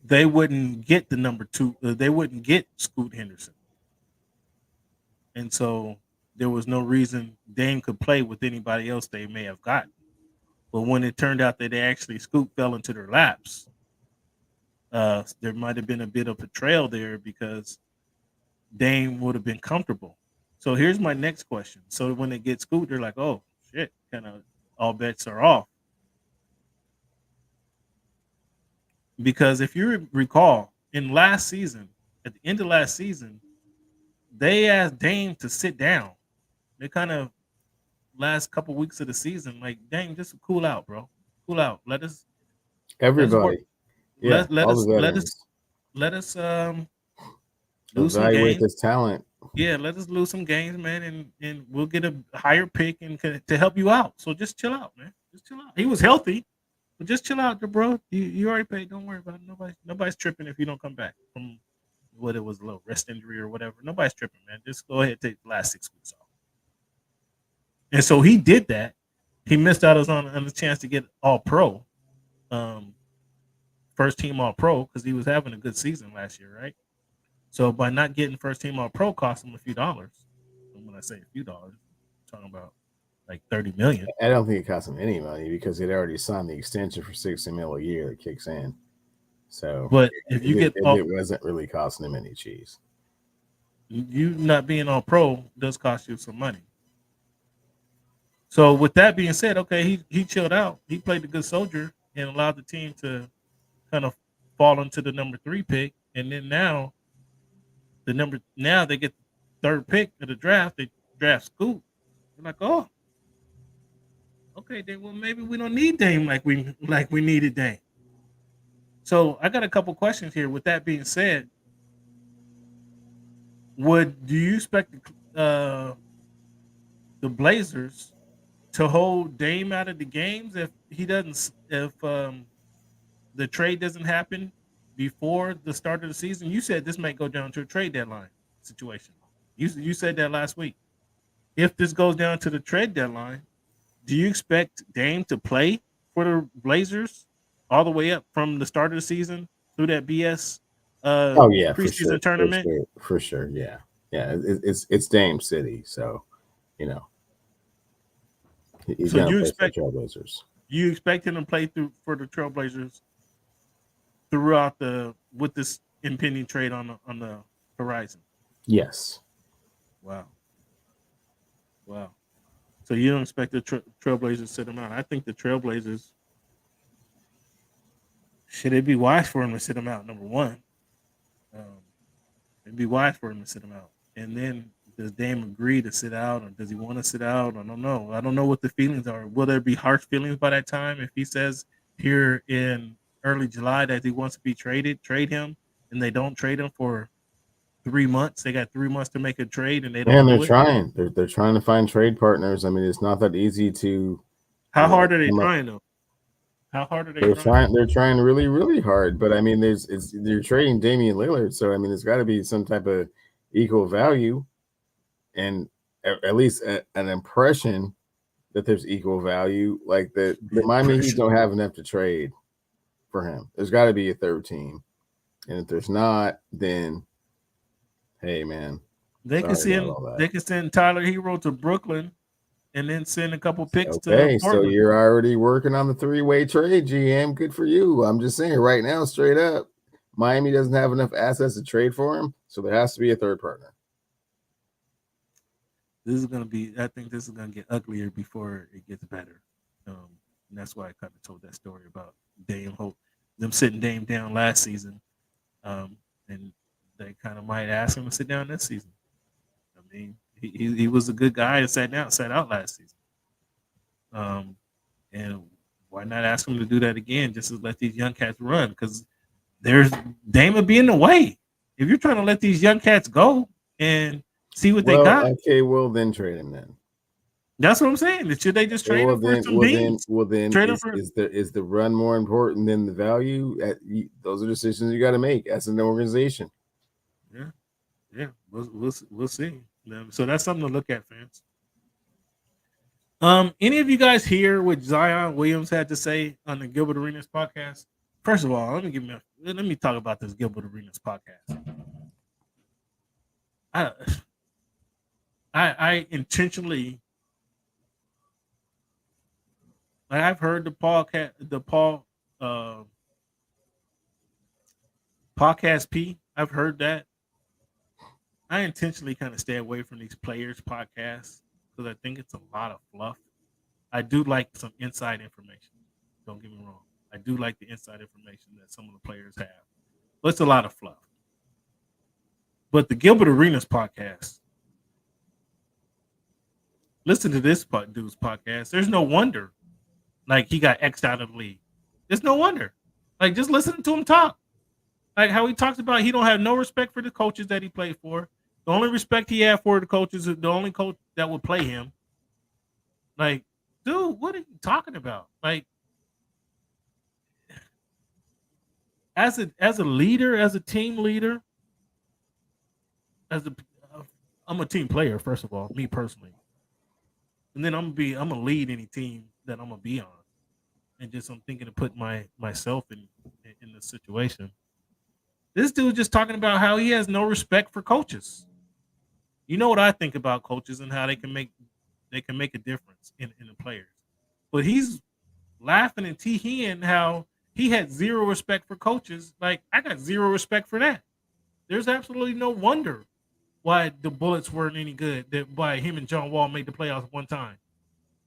they wouldn't get the number 2. They wouldn't get Scoot Henderson, and so there was no reason Dame could play with anybody else they may have gotten. But when it turned out that they actually Scoot fell into their laps, there might have been a bit of betrayal there because Dame would have been comfortable. So here's my next question. So when they get Scoot, they're like, oh shit, kind of all bets are off. Because if you recall, in last season, at the end of last season, they asked Dame to sit down. They kind of last couple weeks of the season, like, Dame, just cool out, bro. Cool out. Let us Everybody. Let us lose some games. This talent. Yeah, let us lose some games, man, and we'll get a higher pick and to help you out. So just chill out, man. Just chill out. He was healthy. But just chill out there, bro. You already paid. Don't worry about it. Nobody's tripping if you don't come back from what it was, a little wrist injury or whatever. Nobody's tripping, man. Just go ahead and take the last 6 weeks off. And so he did that. He missed out on the chance to get All-Pro, first team All-Pro, because he was having a good season last year, right? So by not getting first team All-Pro cost him a few dollars. And when I say a few dollars, I'm talking about like $30 million. I don't think it cost him any money because he'd already signed the extension for $60 million a year that kicks in. So, but if you it wasn't really costing him any cheese. You not being all pro does cost you some money. So with that being said, okay, he chilled out. He played the good soldier and allowed the team to kind of fall into the number 3 pick, and then now they get the 3rd pick of the draft. They draft Scoot. They're like, oh. Okay, then well maybe we don't need Dame like we needed Dame. So I got a couple questions here. With that being said, do you expect the Blazers to hold Dame out of the games if the trade doesn't happen before the start of the season? You said this might go down to a trade deadline situation. You said that last week. If this goes down to the trade deadline, do you expect Dame to play for the Blazers all the way up from the start of the season through that BS preseason tournament? For sure. Yeah. It's Dame City, so he's so you expect the Trailblazers. You expect him to play for the Trailblazers throughout with this impending trade on the horizon? Yes. Wow. So you don't expect the Trailblazers to sit him out? I think the Trailblazers, should it be wise for him to sit him out? Number one, it'd be wise for him to sit him out. And then does Dame agree to sit out, or does he want to sit out? I don't know. I don't know what the feelings are. Will there be harsh feelings by that time if he says here in early July that he wants to be traded, trade him, and they don't trade him for 3 months? They got 3 months to make a trade, and they don't. And they're trying. They're trying to find trade partners. I mean, it's not that easy to. How hard are they trying though? How hard are they They're trying? trying. They're trying really, really hard. But I mean, they're trading Damian Lillard, so I mean, there's got to be some type of equal value, and at least an impression that there's equal value. Like the Miami Heat don't have enough to trade for him. There's got to be a third team, and if there's not, then hey, man, They can send Tyler Hero to Brooklyn, and then send a couple picks to Portland. So you're already working on the 3-way trade, GM. Good for you. I'm just saying right now, straight up, Miami doesn't have enough assets to trade for him, so there has to be a third partner. I think this is gonna get uglier before it gets better. And that's why I kind of told that story about them sitting Dame down last season. And they kind of might ask him to sit down this season. I mean, he was a good guy and sat out last season. And why not ask him to do that again, just to let these young cats run? Because Dame would be in the way. If you're trying to let these young cats go and see what they got. Okay, well then trade him then. That's what I'm saying. Should they just trade him for some beans? Is the run more important than the value? Those are decisions you got to make as an organization. Yeah, we'll see. So that's something to look at, fans. Any of you guys hear what Zion Williams had to say on the Gilbert Arenas podcast? First of all, let me talk about this Gilbert Arenas podcast. I intentionally, like, I've heard the podcast P. I've heard that. I intentionally kind of stay away from these players' podcasts because I think it's a lot of fluff. I do like some inside information. Don't get me wrong. I do like the inside information that some of the players have. But it's a lot of fluff. But the Gilbert Arenas podcast, listen to this dude's podcast. There's no wonder, like, he got X'd out of the league. There's no wonder. Like, just listen to him talk. Like how he talks about he don't have no respect for the coaches that he played for. The only respect he had for the coaches is the only coach that would play him. Like, dude, what are you talking about? Like, as a leader, as a team leader, I'm a team player, first of all, me personally. And then I'm gonna lead any team that I'm gonna be on. And just I'm thinking to put myself in this situation. This dude just talking about how he has no respect for coaches. You know what I think about coaches and how they can make a difference in the players. But he's laughing and tee-heeing how he had zero respect for coaches. Like, I got zero respect for that. There's absolutely no wonder why the Bullets weren't any good, that why him and John Wall made the playoffs one time.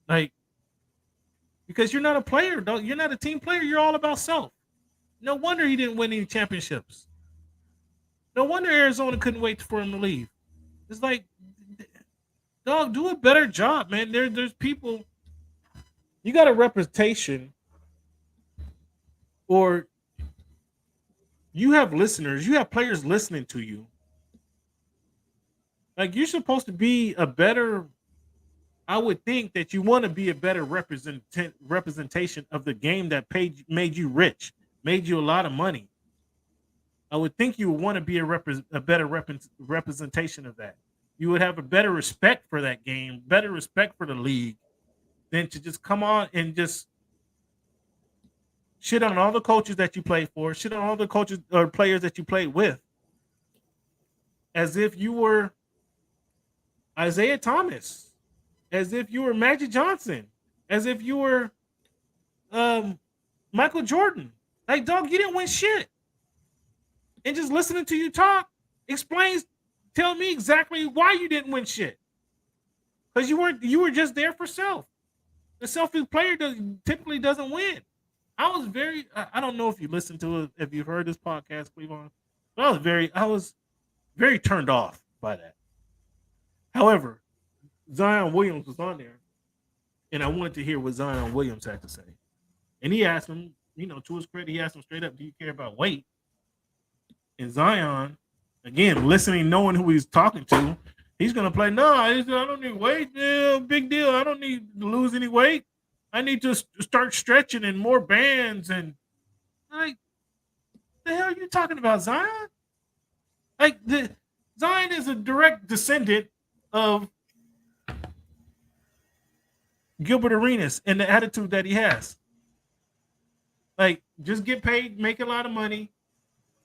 Like, because you're not a player, you're not a team player, you're all about self. No wonder he didn't win any championships. No wonder Arizona couldn't wait for him to leave. It's like, dog, do a better job, man. There's people, you got a reputation, or you have listeners, you have players listening to you. Like, you're supposed to be a better, I would think that you want to be a better representation of the game that made you rich, made you a lot of money. I would think you would want to be a better representation of that. You would have a better respect for that game, better respect for the league, than to just come on and just shit on all the coaches that you played for, shit on all the coaches or players that you played with, as if you were Isaiah Thomas, as if you were Magic Johnson, as if you were Michael Jordan. Like, dog, you didn't win shit. And just listening to you talk tell me exactly why you didn't win shit. Because you were just there for self. The selfish player typically doesn't win. I don't know if you listened to it, if you've heard this podcast, Cleveland, but I was very turned off by that. However, Zion Williams was on there, and I wanted to hear what Zion Williams had to say. And he asked him, to his credit, he asked him straight up, do you care about weight? And Zion, again, listening, knowing who he's talking to, he's going to play, no, I don't need weight. Yeah, big deal. I don't need to lose any weight. I need to start stretching and more bands. And like, the hell are you talking about, Zion? Like, Zion is a direct descendant of Gilbert Arenas and the attitude that he has. Like, just get paid, make a lot of money.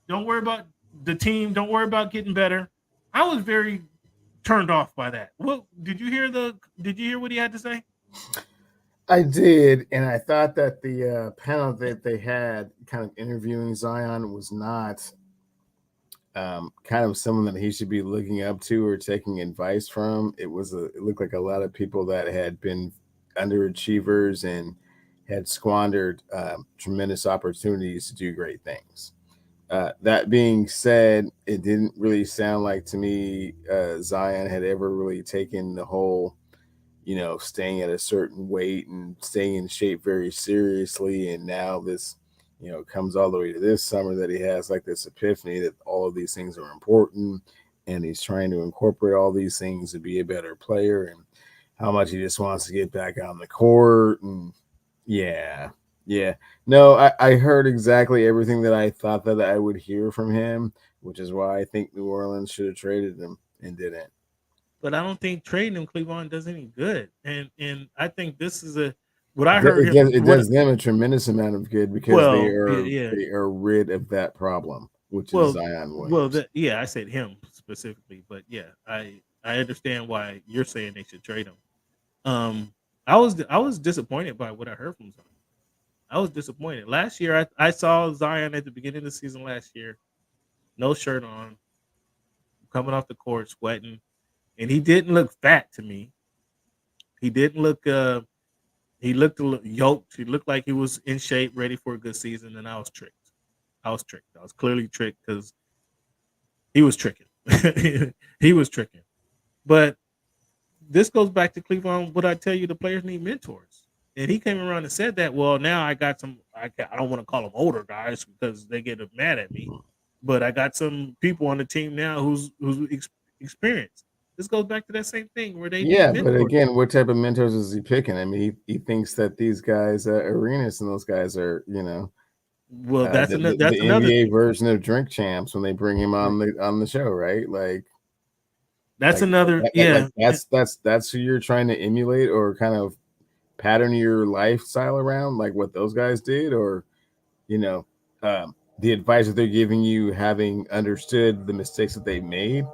Don't worry about the team. Don't worry about getting better. I was very turned off by that. What did you hear? Did you hear what he had to say? I did, and I thought that the panel that they had kind of interviewing Zion was not kind of someone that he should be looking up to or taking advice from. It looked like a lot of people that had been underachievers and had squandered tremendous opportunities to do great things. That being said, it didn't really sound like to me Zion had ever really taken the whole, staying at a certain weight and staying in shape very seriously. And now this, comes all the way to this summer that he has like this epiphany that all of these things are important. And he's trying to incorporate all these things to be a better player and how much he just wants to get back on the court. And yeah. No, I heard exactly everything that I thought that I would hear from him, which is why I think New Orleans should have traded him and didn't. But I don't think trading him Cleveland does any good. And I think this is what I heard. It does them a tremendous amount of good because they are rid of that problem, which is Zion Williams. Well, I said him specifically, but yeah, I understand why you're saying they should trade him. I was disappointed by what I heard from Zion. I was disappointed. Last year, I saw Zion at the beginning of the season last year, no shirt on, coming off the court, sweating, and he didn't look fat to me. He didn't look. He looked a little yoked. He looked like he was in shape, ready for a good season, and I was tricked. I was clearly tricked because he was tricking. He was tricking. But this goes back to Cleveland. What I tell you, the players need mentors. And he came around and said that, well, now I got some, I don't want to call them older guys because they get mad at me, but I got some people on the team now who's experienced. This goes back to that same thing where they but again, what type of mentors is he picking? I mean, he thinks that these guys, Arenas and those guys are, well, that's the another NBA version of Drink Champs when they bring him on the show, right? Like that's another, yeah. That's who you're trying to emulate or kind of pattern your lifestyle around, like what those guys did, or the advice that they're giving you, having understood the mistakes that they made.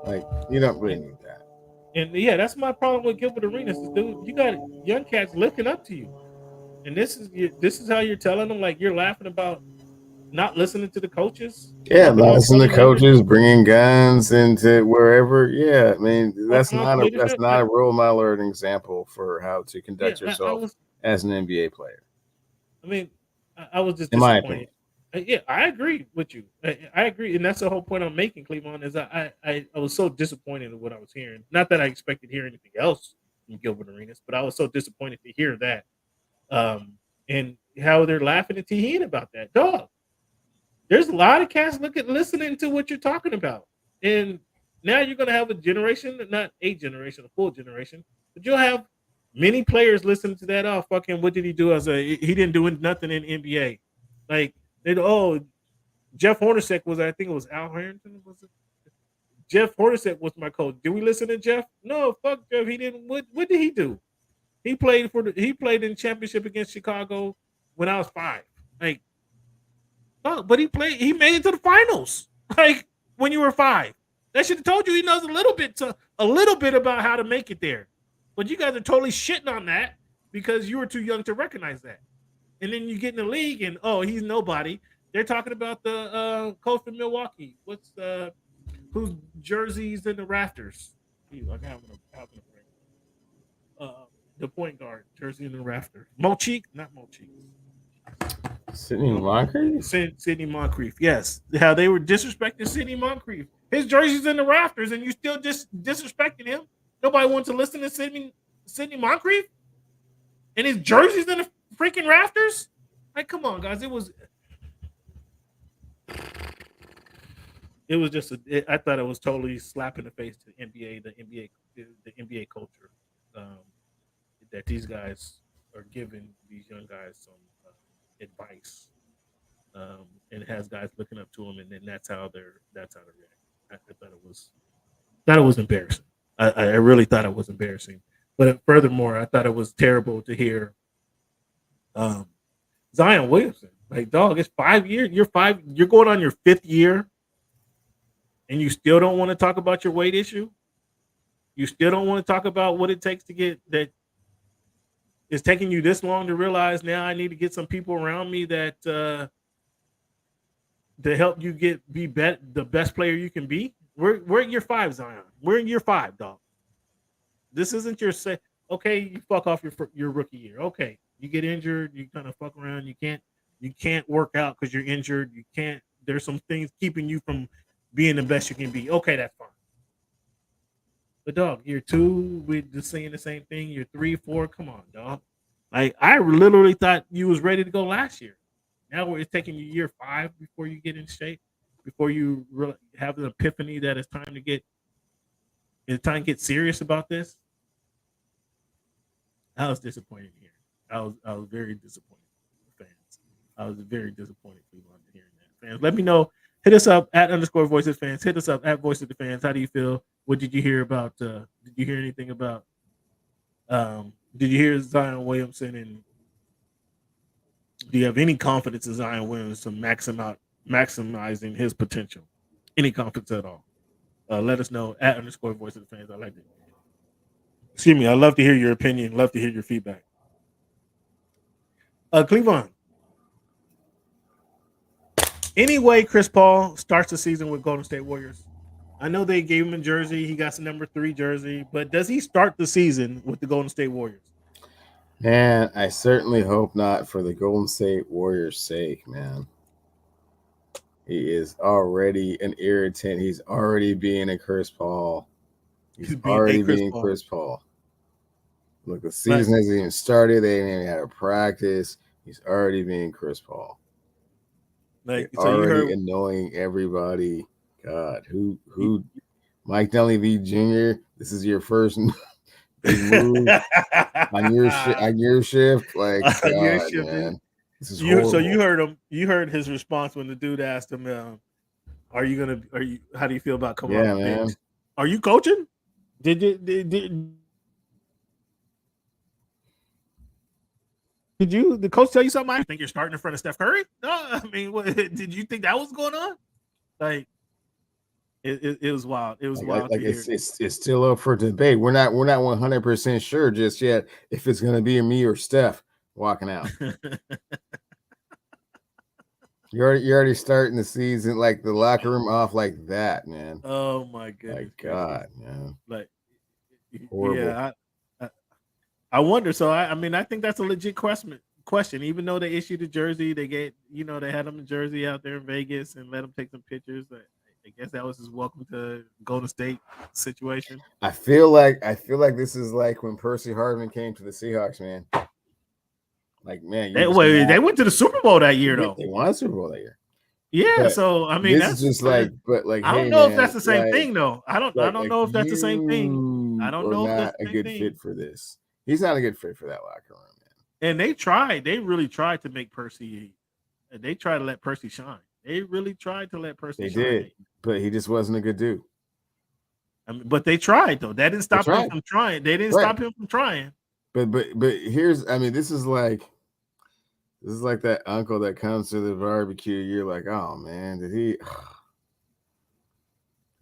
Like, you don't really need that. And yeah, that's my problem with Gilbert Arenas. Dude, you got young cats looking up to you, and this is how you're telling them, like, you're laughing about not listening to the coaches. Yeah, not listening to coaches, bringing guns into wherever. Yeah, I mean, that's not a role model or an example for how to conduct yourself as an NBA player. I mean, I was just in my opinion. Yeah, I agree with you. I agree, and that's the whole point I'm making, Cleveland. Is I was so disappointed in what I was hearing. Not that I expected to hear anything else from Gilbert Arenas, but I was so disappointed to hear that, and how they're laughing at Teheen about that. Dog, there's a lot of cats listening to what you're talking about, and now you're going to have a generation, not a generation, a full generation, but you'll have many players listening to that. Oh, fucking, what did he do? He didn't do nothing in NBA, like. Jeff Hornacek I think it was Al Harrington. Was it? Jeff Hornacek was my coach. Did we listen to Jeff? No, fuck Jeff. He didn't. What did he do? He played in championship against Chicago when I was 5. Like, but he made it to the finals. Like, when you were 5. That should have told you he knows a little bit about how to make it there. But you guys are totally shitting on that because you were too young to recognize that. And then you get in the league and, he's nobody. They're talking about the coach from Milwaukee. Whose jersey's in the rafters? The point guard, jersey in the rafters. Mocheek? Not Mocheek. Sidney Moncrief? Sidney Moncrief, yes. How they were disrespecting Sidney Moncrief. His jersey's in the rafters and you still disrespecting him? Nobody wants to listen to Sidney Moncrief? And his jersey's in the freaking rafters? Like, come on, guys. It was just I thought it was totally slap in the face to the NBA culture that these guys are giving these young guys some advice, and it has guys looking up to them, and then that's how they react. I thought it was embarrassing. I really thought it was embarrassing. But furthermore, I thought it was terrible to hear um, Zion Williamson. Like, dog, it's 5 years. You're going on your 5th year, and you still don't want to talk about your weight issue. You still don't want to talk about what it takes to get that. It's taking you this long to realize now I need to get some people around me that to help you be the best player you can be. We're in year 5, Zion. We're in year 5, dog. This isn't your say. Okay, you fuck off your rookie year. Okay, you get injured, you kind of fuck around. You can't work out because you're injured. You can't. There's some things keeping you from being the best you can be. Okay, that's fine. But dog, year 2, we're just saying the same thing. Year 3, 4, come on, dog. Like, I literally thought you was ready to go last year. Now it's taking you year 5 before you get in shape, before you really have an epiphany that it's time to get serious about this. I was disappointed here. I was very disappointed with fans. I was very disappointed with hearing that. Fans, let me know. Hit us up at _voicesfans. Hit us up at Voice of the Fans. How do you feel? What did you hear about? Did you hear anything about? Did you hear Zion Williamson? And do you have any confidence in Zion Williamson maximizing his potential? Any confidence at all? Let us know at _Voice of the Fans. I like it. Excuse me. I love to hear your opinion. Love to hear your feedback. Cleveland. Anyway, Chris Paul starts the season with Golden State Warriors. I know they gave him a jersey. He got some number 3 jersey, but does he start the season with the Golden State Warriors? Man, I certainly hope not, for the Golden State Warriors' sake, man. He is already an irritant. He's already being a Chris Paul. He's already being Chris Paul. Look, the season hasn't even started. They ain't even had a practice. He's already being Chris Paul. Like, so already annoying everybody. God, who Mike Dunleavy Jr., this is your first big move on your shift. Like, God, man. This is horrible. So you heard his response when the dude asked him, how do you feel about coming on the bench? Are you coaching? Did the coach tell you something? I think you're starting in front of Steph Curry. No, I mean, did you think that was going on? Like, it was wild. It was wild. Like it's still up for debate. We're not 100% sure just yet if it's going to be me or Steph walking out. You're already starting the season, like the locker room off like that, man. Oh my goodness, like God, man. Like, horrible. Yeah, I wonder. So I mean, I think that's a legit question. Even though they issued a jersey, they had him a jersey out there in Vegas and let him take some pictures. I guess that was his welcome to Golden State situation. I feel like this is like when Percy Harvin came to the Seahawks, man. Like, man, they went to the Super Bowl that year, though. They won the Super Bowl that year. Yeah, but so I mean, that's just like, but like, I don't know if that's the same thing, though. I don't know if that's the same thing. I don't know if that's a good fit for this. He's not a good fit for that locker room, man. And they really tried to make Percy. They tried to let Percy shine. They really tried to let Percy shine. They did, but he just wasn't a good dude. I mean, but they tried, though. That didn't stop him from trying. They didn't stop him from trying. But here's, I mean, this is like that uncle that comes to the barbecue. You're like, oh man,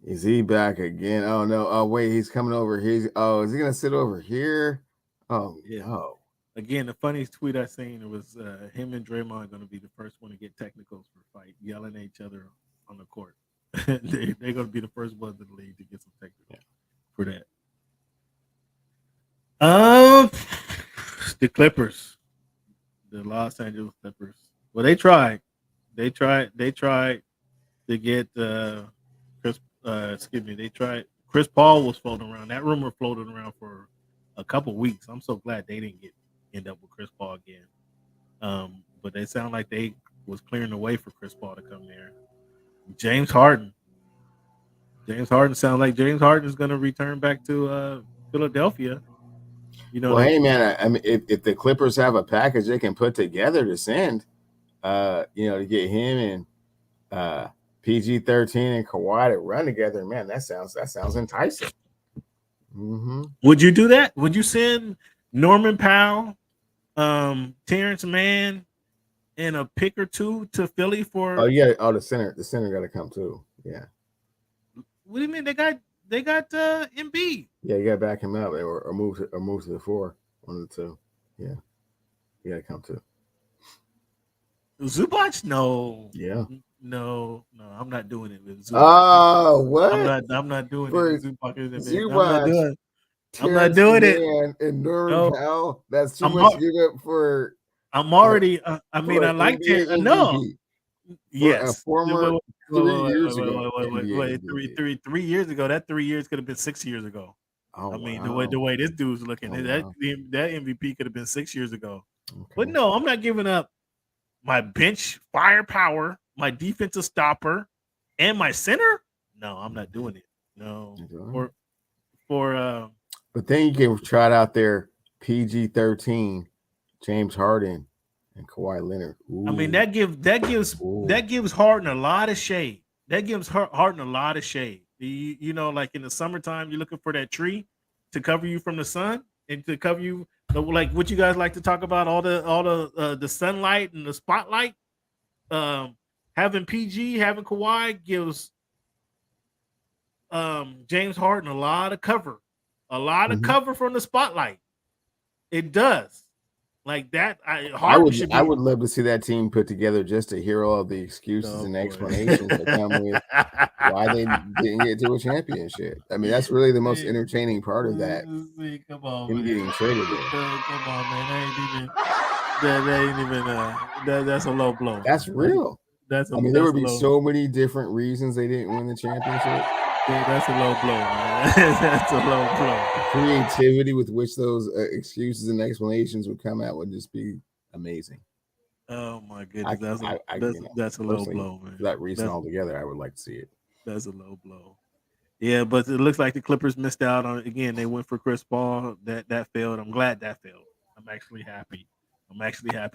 is he back again? Oh no, oh wait, he's coming over here. Is he gonna sit over here? Oh yeah. Oh. Again, the funniest tweet I seen was him and Draymond going to be the first one to get technicals for a fight, yelling at each other on the court. They're going to be the first ones in the league to get some technicals for that. The Clippers, the Los Angeles Clippers. Well, they tried to get Chris Paul was floating around. That rumor floated around for a couple weeks. I'm so glad they didn't end up with Chris Paul again. But they sound like they was clearing the way for Chris Paul to come there. James Harden sounds like James Harden is going to return back to Philadelphia. You know, well, hey man, I mean, if the Clippers have a package they can put together to send, to get him and PG-13 and Kawhi to run together, man, that sounds enticing. Mm-hmm. would you do that? Would you send Norman Powell, Terrence Mann, and a pick or two to Philly for? Oh yeah, the center got to come too. Yeah. What do you mean they got Embiid? Yeah, you got to back him up or move to the 4, 1 of the 2. Yeah, you got to come too. Zubac? No. Yeah. No, I'm not doing it with Zubac. Oh, what? I'm not doing For it with Zubac. Zubac, I'm not doing it. And Norman No. Powell, that's too I'm much to give up for. I'm already. I for mean, I an like NBA it. No. MVP. Yes. A former 3 years ago. Wait, NBA 3 years ago. That 3 years could have been 6 years ago. Oh, I mean, wow. the way this dude's looking, Oh, that wow. that MVP could have been 6 years ago. Okay. But no, I'm not giving up my bench firepower, my defensive stopper, and my center. No, I'm not doing it. No, But then you can try it out there. PG-13, James Harden, and Kawhi Leonard. Ooh. I mean, that gives Harden a lot of shade. That gives Harden a lot of shade. You know, like in the summertime, you're looking for that tree to cover you from the sun and to cover you, like what you guys like to talk about, all the sunlight and the spotlight. Having PG, having Kawhi gives James Harden a lot of cover, cover from the spotlight. It does. Like that, I would love to see that team put together just to hear all the excuses and explanations that come with why they didn't get to a championship. I mean, that's really the most entertaining part of that. Come on, him man. getting traded there. Come on, man. That ain't even. That's a low blow. That's real. There would be low. so many different reasons they didn't win the championship. Yeah, that's a low blow, man. That's a low blow. The creativity with which those excuses and explanations would come out would just be amazing. Oh my goodness, that's a low blow, man. For that reason altogether, I would like to see it. That's a low blow. Yeah, but it looks like the Clippers missed out on it again. They went for Chris Paul. That failed. I'm glad that failed. I'm actually happy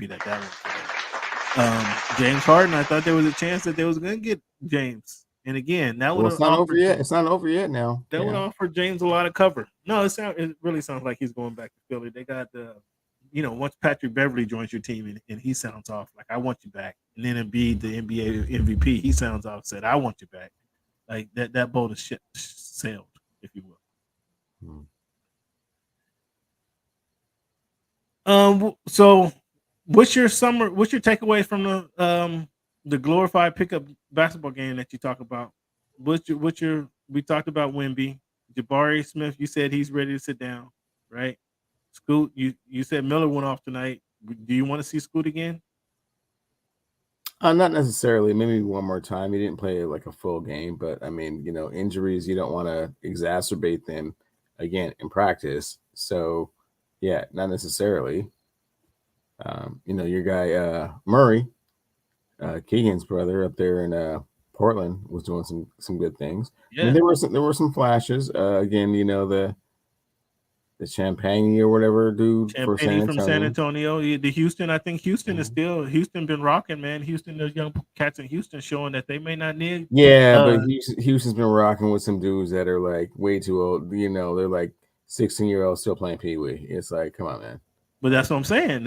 that one failed. James Harden, I thought there was a chance that they was going to get James. And again, that would it's not over yet. It's not over yet now. That would offer James a lot of cover. No, it really sounds like he's going back to Philly. They got once Patrick Beverly joins your team and he sounds off like I want you back, and then Embiid, the NBA MVP, he sounds off said I want you back. Like that boat is sailed, if you will. So what's your takeaway from the glorified pickup basketball game that you talk about? We talked about Wemby, Jabari Smith. You said he's ready to sit down, right? Scoot, you said Miller went off tonight. Do you want to see Scoot again? Not necessarily. Maybe one more time. He didn't play like a full game, but I mean, injuries, you don't want to exacerbate them again in practice. So, yeah, not necessarily. Your guy Murray, Keegan's brother up there in Portland, was doing some good things. Yeah. I mean, there were some flashes. Again, the Champagne or whatever dude for San Antonio. The Houston, I think Houston is still been rocking, man. There's young cats in Houston showing that they may not need. Yeah, but Houston's been rocking with some dudes that are like way too old. They're like 16-year-olds still playing Pee Wee. It's like, come on, man. But that's what I'm saying.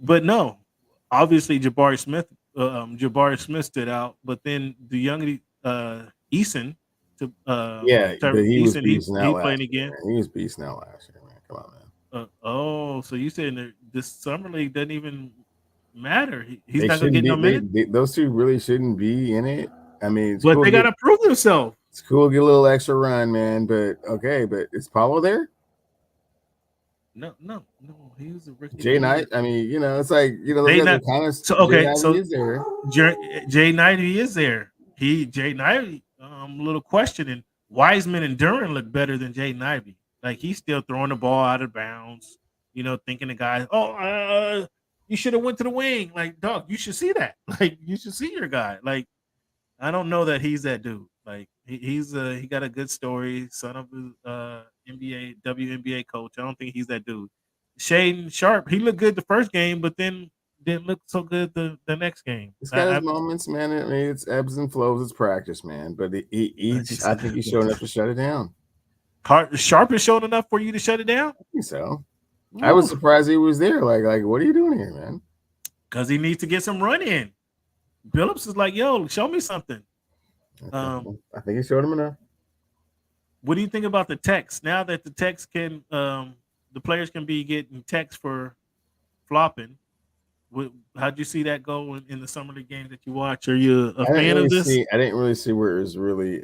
But no, obviously Jabari Smith stood out. But then the young Eason, he was beasting out playing again. Year. He was beasting out last year, man. Come on, man. So you saying this summer league doesn't even matter? He's not going to get no minutes. Those two really shouldn't be in it. I mean, but they got to prove themselves. It's cool to get a little extra run, man. But okay, but is Paulo there? No, he was a rookie. Jay Knight. I mean, it's like so is there. Jay Knight, he is there. Jay Knight. I'm a little questioning. Wiseman and Duran look better than Jay Knight. Like he's still throwing the ball out of bounds. Thinking the guy, you should have went to the wing. Like, dog, you should see that. Like, you should see your guy. Like, I don't know that he's that dude. Like, he got a good story. Son of a WNBA coach. I don't think he's that dude. Shaden Sharp, he looked good the first game, but then didn't look so good the next game. He's got his moments, man. I mean, it's ebbs and flows. It's practice, man. But I think he's showing enough to shut it down. Sharp is showing enough for you to shut it down? I think so. I was surprised he was there. Like, what are you doing here, man? Because he needs to get some run in. Billups is like, yo, show me something. I think he showed him enough. What do you think about the text? Now that the text can, the players can be getting text for flopping. How'd you see that go in the summer league games that you watch? Are you a fan of this? I didn't really see where it was really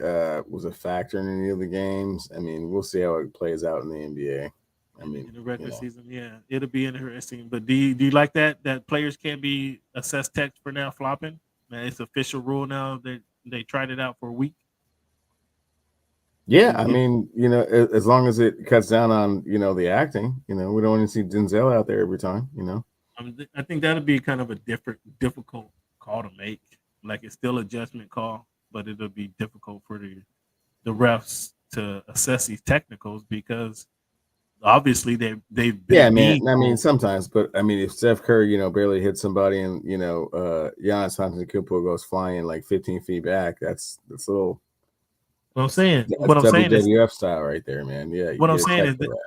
was a factor in any of the games. I mean, we'll see how it plays out in the NBA. I mean, in the regular season, yeah, it'll be interesting. But do you like that players can't be assessed text for now flopping? Man, it's official rule now that they tried it out for a week. Yeah, I mean, as long as it cuts down on the acting, we don't want to see Denzel out there every time, I think that'll be kind of a difficult call to make. Like, it's still a judgment call, but it'll be difficult for the refs to assess these technicals because obviously they've been. Yeah, man. I mean, sometimes, but I mean, if Steph Curry, barely hits somebody and Giannis Antetokounmpo goes flying like 15 feet back, that's a little. What I'm saying is WWF style right there, man. Yeah. What I'm saying is that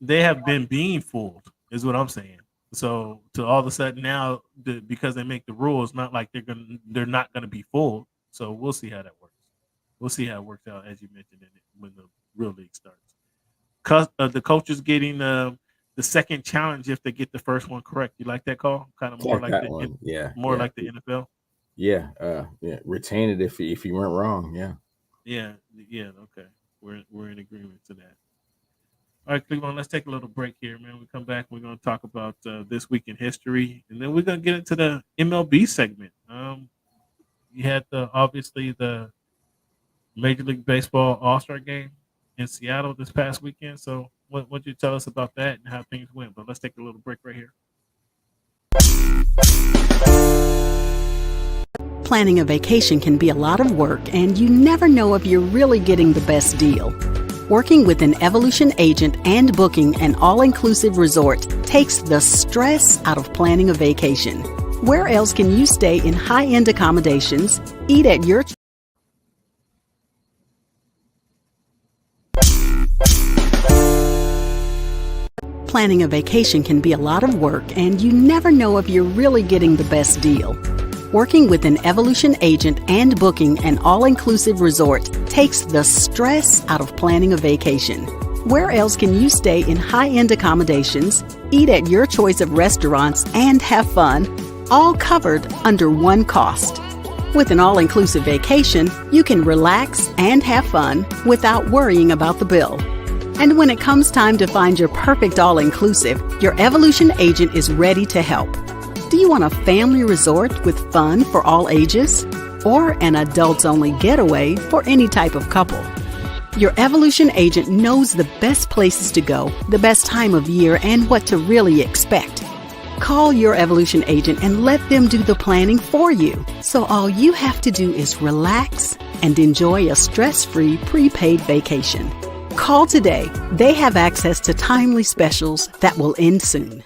they have been being fooled, is what I'm saying. So to all of a sudden now, because they make the rules, not like they're not gonna be fooled. So we'll see how that works. We'll see how it works out, as you mentioned when the real league starts. The coaches getting the second challenge if they get the first one correct. You like that call? Kind of more like that the one. like the NFL. Yeah, retain it if you weren't wrong. Yeah. Yeah. Okay, we're in agreement to that. All right, Cleveland, let's take a little break here, man. We come back, we're going to talk about this week in history, and then we're going to get into the MLB segment. You had obviously the Major League Baseball All-Star game in Seattle this past weekend. So what you tell us about that and how things went? But let's take a little break right here. Planning a vacation can be a lot of work, and you never know if you're really getting the best deal. Working with an Evolution agent and booking an all-inclusive resort takes the stress out of planning a vacation. Where else can you stay in high-end accommodations, eat at your Planning a vacation can be a lot of work, and you never know if you're really getting the best deal. Working with an Evolution agent and booking an all-inclusive resort takes the stress out of planning a vacation. Where else can you stay in high-end accommodations, eat at your choice of restaurants, and have fun, all covered under one cost? With an all-inclusive vacation, you can relax and have fun without worrying about the bill. And when it comes time to find your perfect all-inclusive, your Evolution agent is ready to help. Do you want a family resort with fun for all ages? Or an adults-only getaway for any type of couple? Your Evolution agent knows the best places to go, the best time of year, and what to really expect. Call your Evolution agent and let them do the planning for you. So all you have to do is relax and enjoy a stress-free prepaid vacation. Call today. They have access to timely specials that will end soon.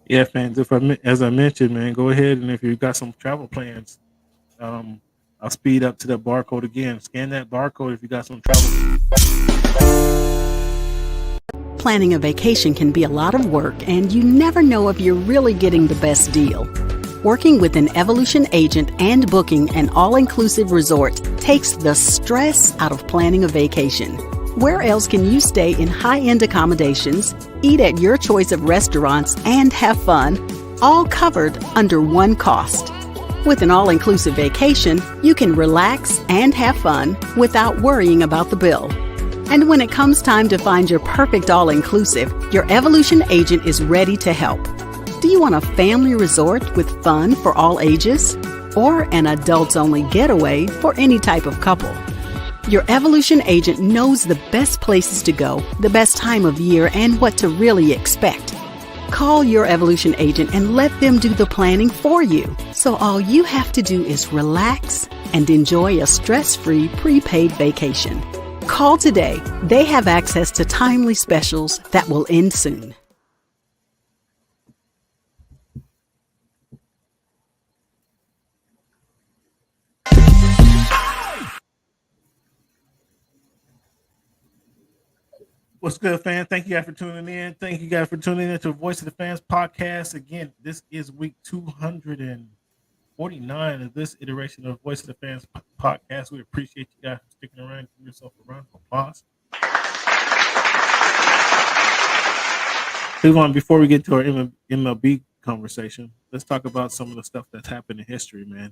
Yeah, fans, as I mentioned, man, go ahead and if you've got some travel plans, I'll speed up to the barcode again. Scan that barcode if you got some travel. Planning a vacation can be a lot of work, and you never know if you're really getting the best deal. Working with an Evolution agent and booking an all-inclusive resort takes the stress out of planning a vacation. Where else can you stay in high-end accommodations, eat at your choice of restaurants, and have fun, all covered under one cost? With an all-inclusive vacation, you can relax and have fun without worrying about the bill. And when it comes time to find your perfect all-inclusive, your Evolution agent is ready to help. Do you want a family resort with fun for all ages? Or an adults-only getaway for any type of couple? Your Evolution agent knows the best places to go, the best time of year, and what to really expect. Call your Evolution agent and let them do the planning for you. So all you have to do is relax and enjoy a stress-free prepaid vacation. Call today. They have access to timely specials that will end soon. What's good, fans? Thank you guys for tuning in. Thank you guys for tuning in to Voice of the Fans podcast. Again, this is week 249 of this iteration of Voice of the Fans podcast. We appreciate you guys for sticking around. Give yourself a round of applause. Before we get to our MLB conversation, let's talk about some of the stuff that's happened in history, man.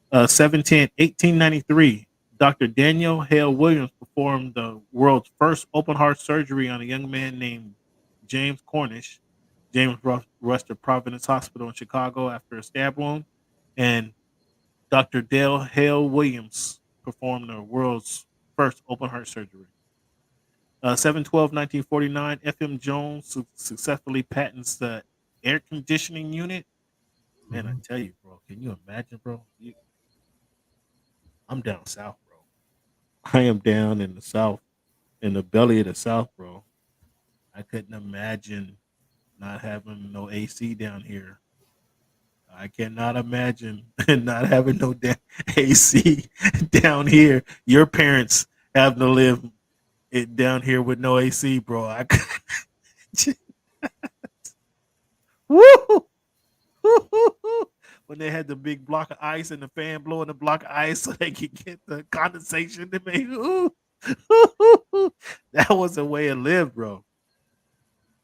1893, Dr. Daniel Hale Williams performed the world's first open heart surgery on a young man named James Cornish. James rushed to Providence Hospital in Chicago after a stab wound, and Dr. Dale Hale Williams performed the world's first open heart surgery. 7/12/1949, F.M. Jones successfully patents the air conditioning unit. Man, I tell you, bro, can you imagine, bro? I'm down south, bro. I am down in the south, in the belly of the south, bro. I couldn't imagine not having no AC down here. I cannot imagine not having no AC down here. Your parents have to live it down here with no AC, bro. Woo! When they had the big block of ice and the fan blowing the block of ice so they could get the condensation to make that was a way of live, bro.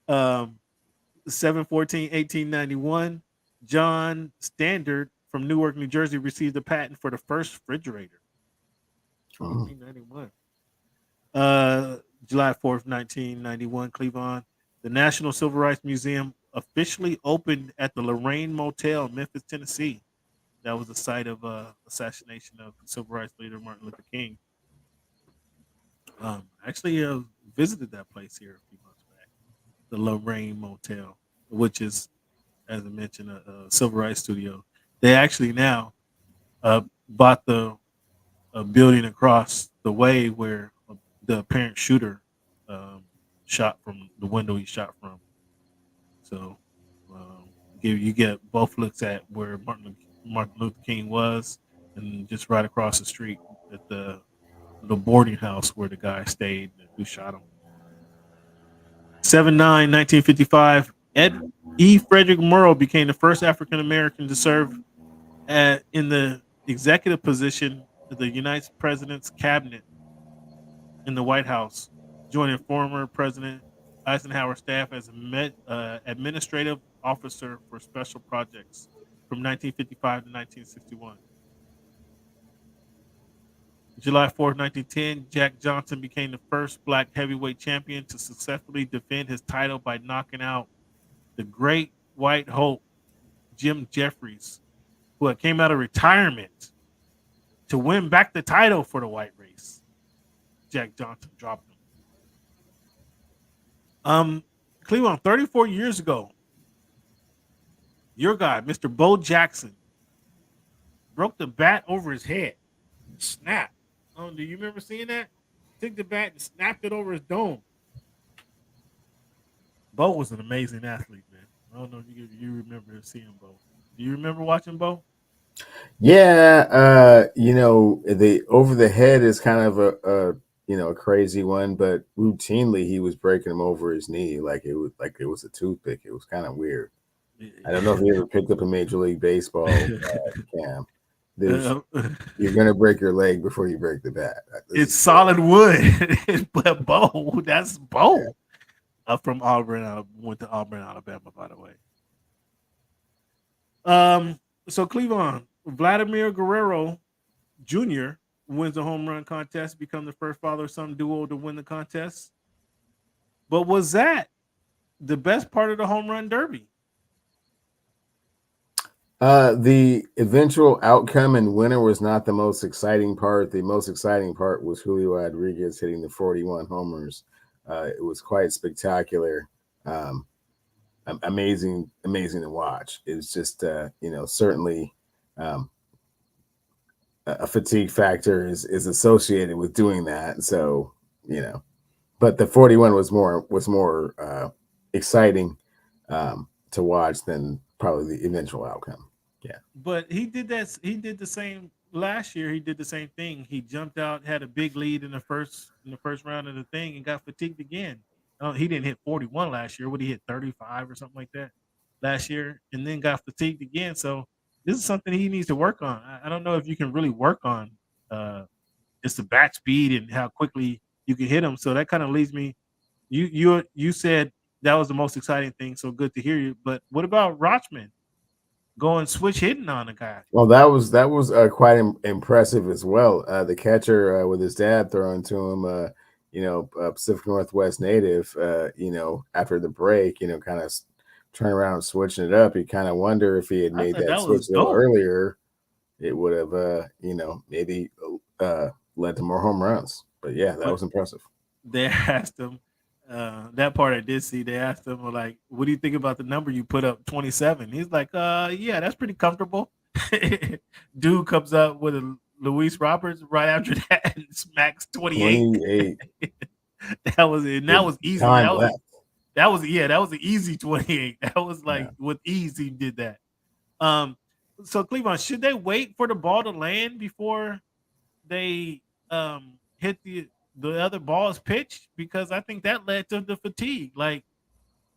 7/14/1891, John Standard from Newark, New Jersey received a patent for the first refrigerator. 1891. July 4th, 1991, Cleveland, the National Civil Rights Museum officially opened at the Lorraine Motel in Memphis, Tennessee. That was the site of assassination of civil rights leader Martin Luther King. Actually visited that place here a few months back, the Lorraine Motel, which is, as I mentioned, a civil rights studio. They actually now bought the building across the way where the apparent shooter shot from the window he shot from. So you get both looks at where Martin Luther King was, and just right across the street at the boarding house where the guy stayed who shot him. 7/9/1955, Ed E. Frederick Murrow became the first African American to serve in the executive position of the United States President's cabinet in the White House, joining former President Eisenhower's staff as administrative officer for special projects from 1955 to 1961. July 4th, 1910, Jack Johnson became the first black heavyweight champion to successfully defend his title by knocking out the great white hope, Jim Jeffries, who had came out of retirement to win back the title for the white race. Jack Johnson dropped him. Cleveland, 34 years ago, your guy, Mr. Bo Jackson, broke the bat over his head. Snap. Do you remember seeing that? Took the bat and snapped it over his dome. Bo was an amazing athlete, man. I don't know if you remember seeing Bo. Do you remember watching Bo? Yeah, the over the head is kind of a crazy one, but routinely he was breaking him over his knee like it was a toothpick. It was kind of weird. I don't know if you ever picked up a Major League Baseball Cam. You're gonna break your leg before you break the bat. It's solid wood, but Bo, that's Bo. From Auburn, went to Auburn, Alabama, by the way. So Cleveland, Vladimir Guerrero Jr. wins the home run contest, become the first father-son duo to win the contest. But was that the best part of the home run derby? The eventual outcome and winner was not the most exciting part. The most exciting part was Julio Rodriguez hitting the 41 homers. It was quite spectacular. amazing to watch. It's just certainly a fatigue factor is associated with doing that. So but the 41 was more exciting to watch than probably the eventual outcome. Yeah. But he did that. He did the same last year. He did the same thing. He jumped out, had a big lead in the first round of the thing, and got fatigued again. He didn't hit 41 last year. Would he hit 35 or something like that last year, and then got fatigued again? So this is something he needs to work on. I don't know if you can really work on just the bat speed and how quickly you can hit him. So that kind of leads me. You said that was the most exciting thing. So good to hear you. But what about Rochman going switch hitting on a guy? Well, that was quite impressive as well. The catcher with his dad throwing to him, Pacific Northwest native, after the break, kind of turn around and switching it up. You kind of wonder if he had made that switch a little earlier, it would have, maybe led to more home runs. But yeah, that was impressive. They asked him, that part I did see. They asked him, like, what do you think about the number you put up, 27? He's like, yeah, that's pretty comfortable. Dude comes up with a Luis Roberts right after that and smacks 28. That was it. That was easy. That was an easy 28. That was like with ease he did that. So Cleveland, should they wait for the ball to land before they hit the other ball's pitched? Because I think that led to the fatigue. Like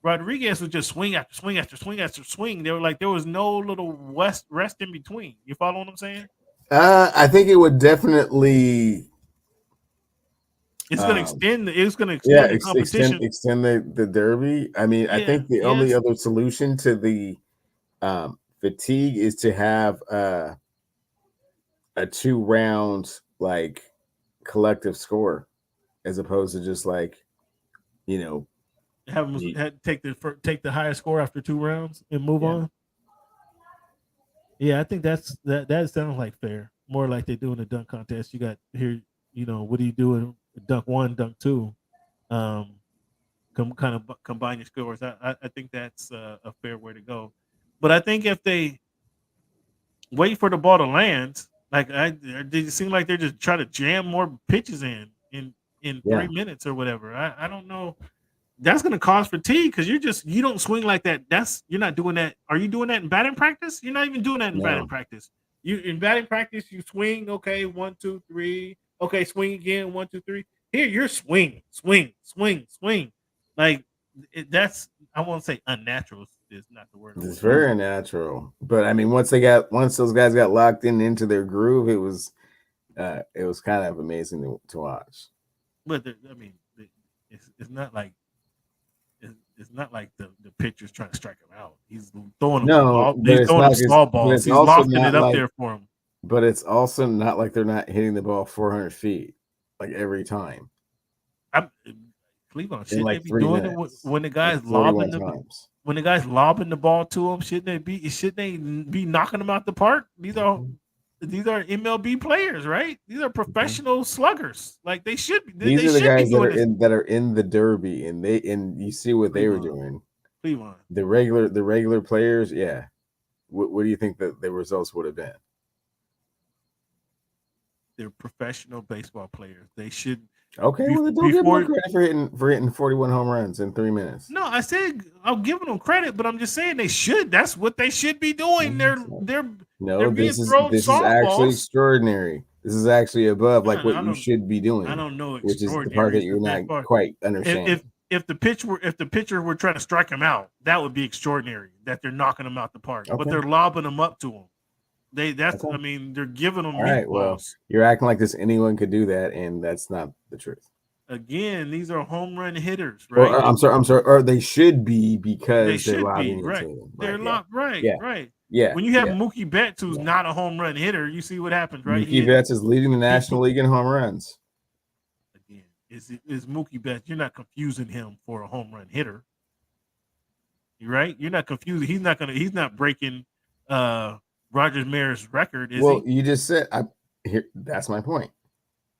Rodriguez was just swing after swing after swing after swing. They were like, there was no little rest in between. You follow what I'm saying? I think it would definitely. It's going to extend. It's going to extend the competition. Extend the derby. I mean, I think the only other solution to the fatigue is to have a 2-round like collective score, as opposed to just like, have them take the highest score after 2 rounds and move on. Yeah, I think that sounds like fair. More like they do in the dunk contest. You got here, what do you do in dunk 1, dunk 2? Kind of combine your scores. I think that's a fair way to go. But I think if they wait for the ball to land, like they seem like they're just trying to jam more pitches in 3 minutes or whatever. I don't know. That's going to cause fatigue because you don't swing like that. You're not doing that. Are you doing that in batting practice? You're not even doing that in batting practice. You in batting practice, you swing. Okay, 1, 2, 3. Okay, swing again. 1, 2, 3. Here, you're swing. Like that's, I won't say unnatural. Is not the word. It's very unnatural. But I mean, once those guys got locked into their groove, it was kind of amazing to watch. But it's not like. It's not like the pitcher's trying to strike him out. He's throwing small balls. He's lofting it up there for him. But it's also not like they're not hitting the ball 400 feet like every time. Cleveland, shouldn't they be doing it when the guy's lobbing the ball to him? Shouldn't they be knocking them out the park? These are MLB players, right? These are professional sluggers. Like they should be. These are the guys that are in the derby, and you see what they were doing. Cleveland. The regular players, yeah. What do you think that the results would have been? They're professional baseball players. They should. Okay, well, don't give them credit for hitting 41 home runs in 3 minutes. No, I said I'm giving them credit, but I'm just saying they should. That's what they should be doing. They're this is actually extraordinary. This is actually above what you should be doing. I don't know, which is the part that you're not quite understanding. If the pitcher were trying to strike him out, that would be extraordinary. That they're knocking him out the park, but they're lobbing him up to him. I mean, they're giving them. All right, well, you're acting like anyone could do that, and that's not the truth. Again, these are home run hitters, right? I'm sorry. Or they should be because they're lobbing right. to them. They're locked, right? Yeah. Right. Yeah. When you have Mookie Betts, who's not a home run hitter, you see what happens, right? Mookie Betts is leading the National League in home runs. Again, is Mookie Betts? You're not confusing him for a home run hitter, right? You're not confusing. He's not breaking Rogers Mayor's record, is he? You just said that's my point.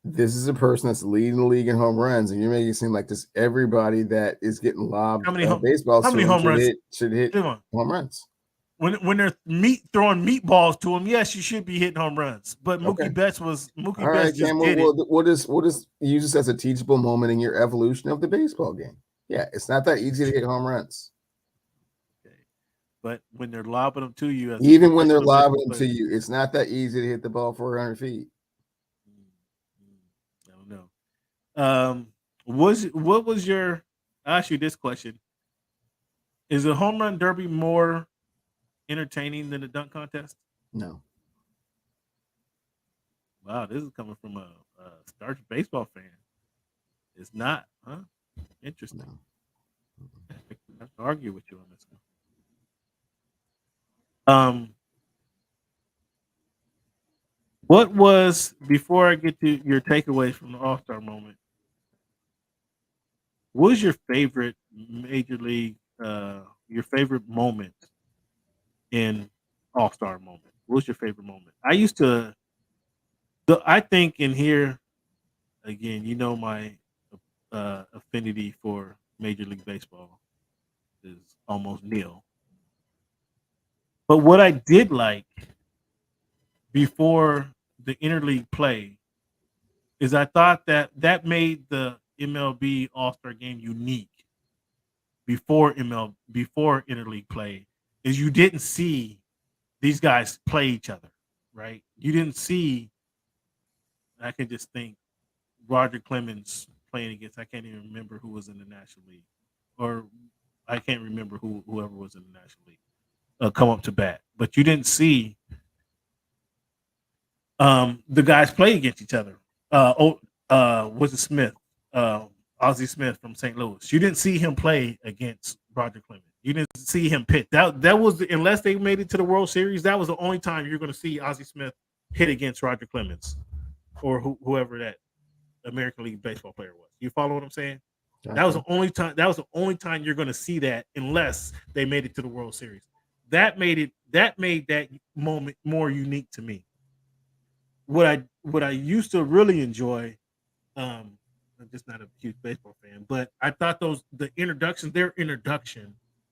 this is a person that's leading the league in home runs, and you're making it seem like this everybody that is getting lobbed baseballs how many home runs should hit home runs. When they're throwing meatballs to him, yes, you should be hitting home runs. But Mookie Betts just did it. What is use this as a teachable moment in your evolution of the baseball game? Yeah, it's not that easy to hit home runs. Okay. But when they're lobbing them to you, even when they're lobbing them to you, it's not that easy to hit the ball 400 feet. I don't know. What was your? I'll ask you this question: is the home run derby more entertaining than the dunk contest? No. Wow, this is coming from a starch baseball fan. It's not, huh? Interesting. No. I have to argue with you on this one. What was, before I get to your takeaways from the All-Star moment, what was your favorite major league, your favorite moment in All-Star moment? What was your favorite moment? I think in here, again, you know, my affinity for Major League Baseball is almost nil. But what I did like before the interleague play is I thought that made the MLB All-Star game unique before interleague play, is you didn't see these guys play each other, right? You didn't see, I can just think, Roger Clemens playing against, I can't even remember who was in the National League, or I can't remember whoever was in the National League come up to bat. But you didn't see the guys play against each other. Was it Smith? Ozzie Smith from St. Louis. You didn't see him play against Roger Clemens. You didn't see him pitch. That was unless they made it to the World Series, that was the only time you're going to see Ozzie Smith hit against Roger Clemens or whoever that American League baseball player was. You follow what I'm saying? Okay. That was the only time. That was the only time you're going to see that, unless they made it to the World Series. That made that moment more unique to me. What I used to really enjoy, I'm just not a huge baseball fan, but I thought their introduction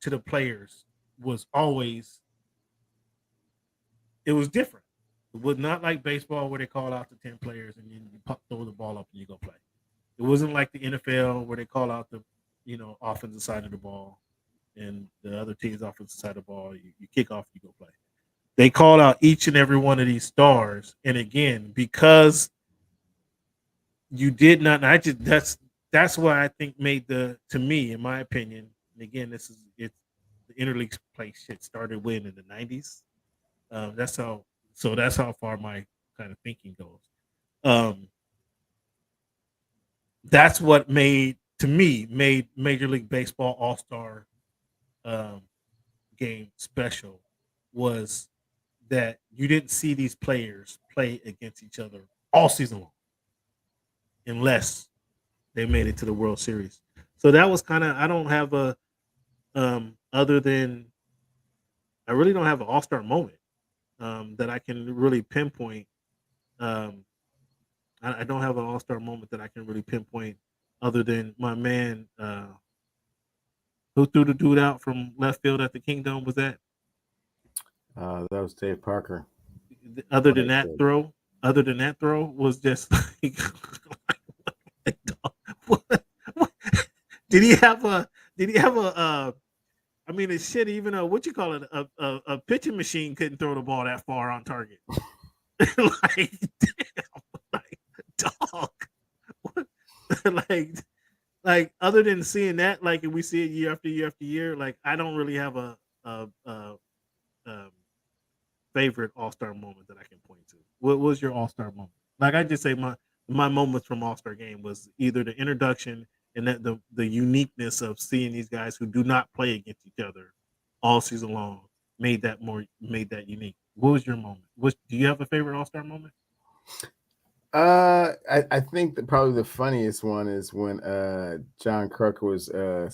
to the players was always, it was different. It was not like baseball where they call out the 10 players and then you throw the ball up and you go play. It wasn't like the NFL where they call out the offensive side of the ball and the other team's offensive side of the ball. You kick off, you go play. They call out each and every one of these stars, and again, because you did not. That's why I think made to me, in my opinion. And again, it's the interleague play shit started when in the 90s. That's how far my kind of thinking goes. That's what made Major League Baseball All-Star game special, was that you didn't see these players play against each other all season long unless they made it to the World Series. So that was kind of, I don't have a other than, I really don't have an All-Star moment that I can really pinpoint. I don't have an All-Star moment that I can really pinpoint other than my man who threw the dude out from left field at the Kingdom. Was that? That was Dave Parker. Other than that throw was just like, what? Did he have a I mean, it's shit. Even what you call it, a pitching machine couldn't throw the ball that far on target. Like, damn, like, dog. What? like other than seeing that, like, and we see it year after year after year. Like, I don't really have a favorite All-Star moment that I can point to. What was your All-Star moment? Like, I just say my moments from All-Star game was either the introduction and that the uniqueness of seeing these guys who do not play against each other all season long made that unique. What was your moment? Do you have a favorite All-Star moment? I think that probably the funniest one is when John Kruk was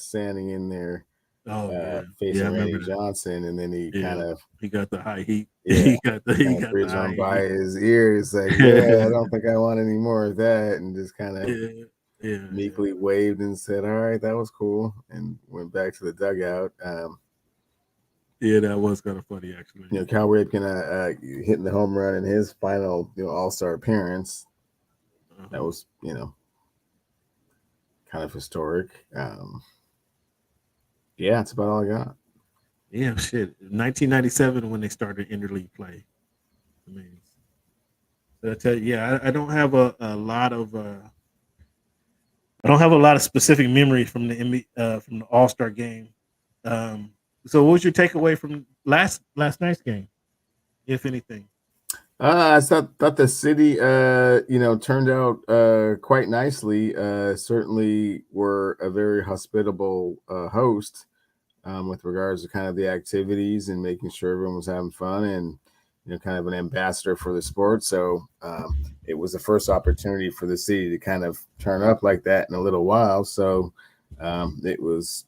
standing in there facing Randy Johnson, and then he got the high heat. Yeah, he got the reach on by eye. his ear. It's like, yeah, I don't think I want any more of that, and just kind of meekly waved and said, "All right, that was cool," and went back to the dugout. Yeah, that was kind of funny, actually. Cal Ripken hitting the home run in his final, All-Star appearance. That was, kind of historic. Yeah, that's about all I got. Yeah, shit. 1997 when they started interleague play. I mean, I tell you, I don't have a lot of specific memories from the All-Star game. So what was your takeaway from last night's game, if anything? I thought the city, turned out quite nicely. Certainly were a very hospitable host with regards to kind of the activities and making sure everyone was having fun and, kind of an ambassador for the sport. So it was the first opportunity for the city to kind of turn up like that in a little while. So it was,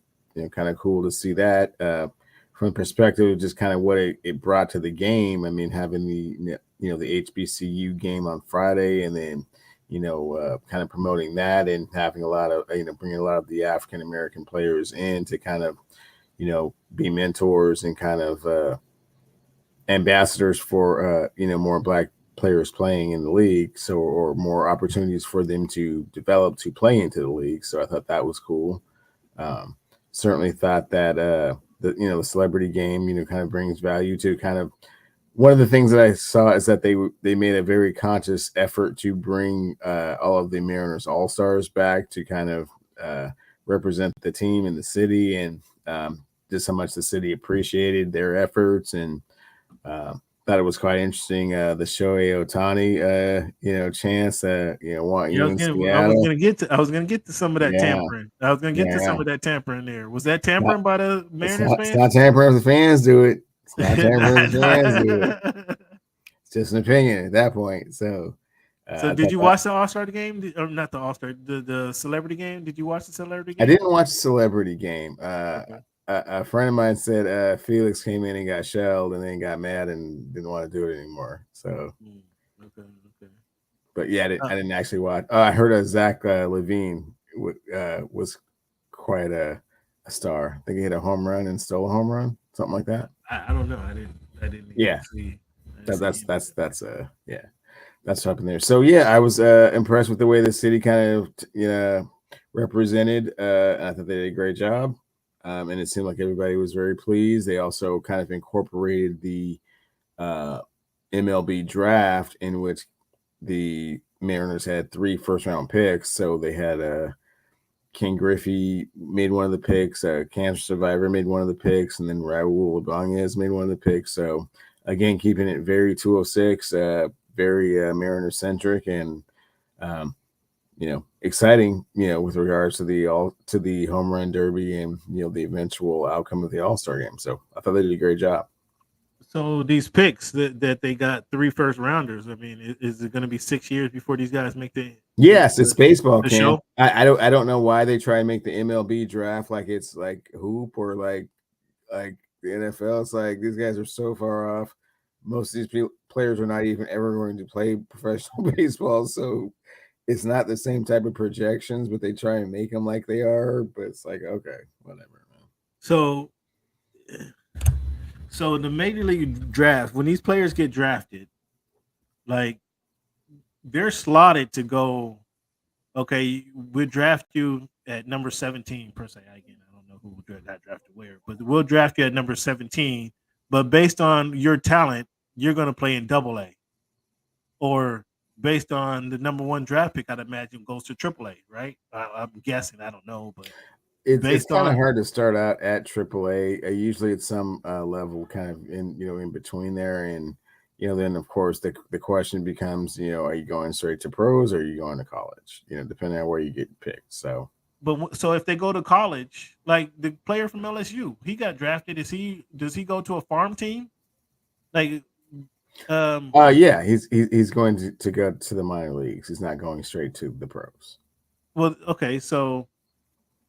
kind of cool to see that from the perspective of just kind of what it brought to the game. I mean, having the HBCU game on Friday and then, kind of promoting that and having a lot of, bringing a lot of the African-American players in to kind of, be mentors and kind of ambassadors for, more Black players playing in the league. So, or more opportunities for them to develop to play into the league. So I thought that was cool. Certainly thought that, the celebrity game, kind of brings value to kind of one of the things that I saw is that they made a very conscious effort to bring all of the Mariners All-Stars back to kind of represent the team in the city and just how much the city appreciated their efforts and thought it was quite interesting. The Shohei Ohtani, chance, want you in Seattle. I was gonna get to some of that tampering. I was gonna get to some of that tampering there. Was that tampering by the Mariners fans? It's not tampering if the fans do it. It's not tampering if the fans do it. It's just an opinion at that point. So did you watch the All-Star game? Or not the All-Star, the celebrity game? Did you watch the celebrity game? I didn't watch the celebrity game. Okay. A friend of mine said Felix came in and got shelled and then got mad and didn't want to do it anymore. So, okay. But yeah, I didn't actually watch. I heard Zach Levine was quite a star. I think he hit a home run and stole a home run, something like that. I don't know. I didn't. See. That's up in there. So yeah, I was impressed with the way the city kind of represented. And I thought they did a great job. And it seemed like everybody was very pleased. They also kind of incorporated the MLB draft in which the Mariners had 3 first-round picks. So they had Ken Griffey made one of the picks, Cancer Survivor made one of the picks, and then Raul Ibanez made one of the picks. So again, keeping it very 206, very Mariner-centric, and exciting, with regards to the home run derby and the eventual outcome of the All-Star game. So I thought they did a great job. So these picks that they got 3 first rounders. I mean, is it going to be 6 years before these guys make the? Yes, it's baseball. Show? I don't know why they try and make the MLB draft like it's like hoop or like the NFL. It's like these guys are so far off. Most of these players are not even ever going to play professional baseball, so it's not the same type of projections, but they try and make them like they are. But it's like, okay, whatever, man. So the major league draft, when these players get drafted, like they're slotted to go. Okay, we'll draft you at number 17 per se. Again, I don't know who got drafted where, but we'll draft you at number 17. But based on your talent, you're going to play in AA, or based on the number 1 draft pick, I'd imagine goes to AAA, right? I'm guessing. I don't know, but it's kind of hard to start out at AAA. Usually, it's some level kind of in between there, and then of course the question becomes, are you going straight to pros or are you going to college? Depending on where you get picked. So if they go to college, like the player from LSU, he got drafted. Does he go to a farm team? Like, yeah, he's going to go to the minor leagues. He's not going straight to the pros. Well, okay,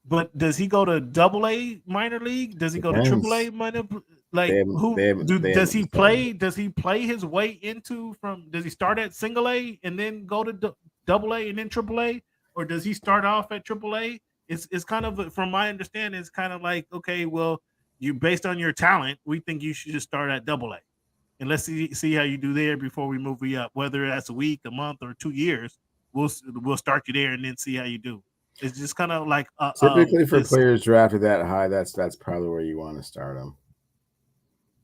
but does he go to AA minor league? Does he go to AAA minor? Like does he started. play? Does he play his way into from? Does he start at single A and then go to double A and then triple A, or does he start off at triple A? It's kind of, from my understanding, it's kind of like, okay, well, you, based on your talent, we think you should just start at double A, and let's see how you do there before we move you up. Whether that's a week, a month, or 2 years, we'll start you there and then see how you do. It's just kind of like typically for players drafted that high, that's probably where you want to start them.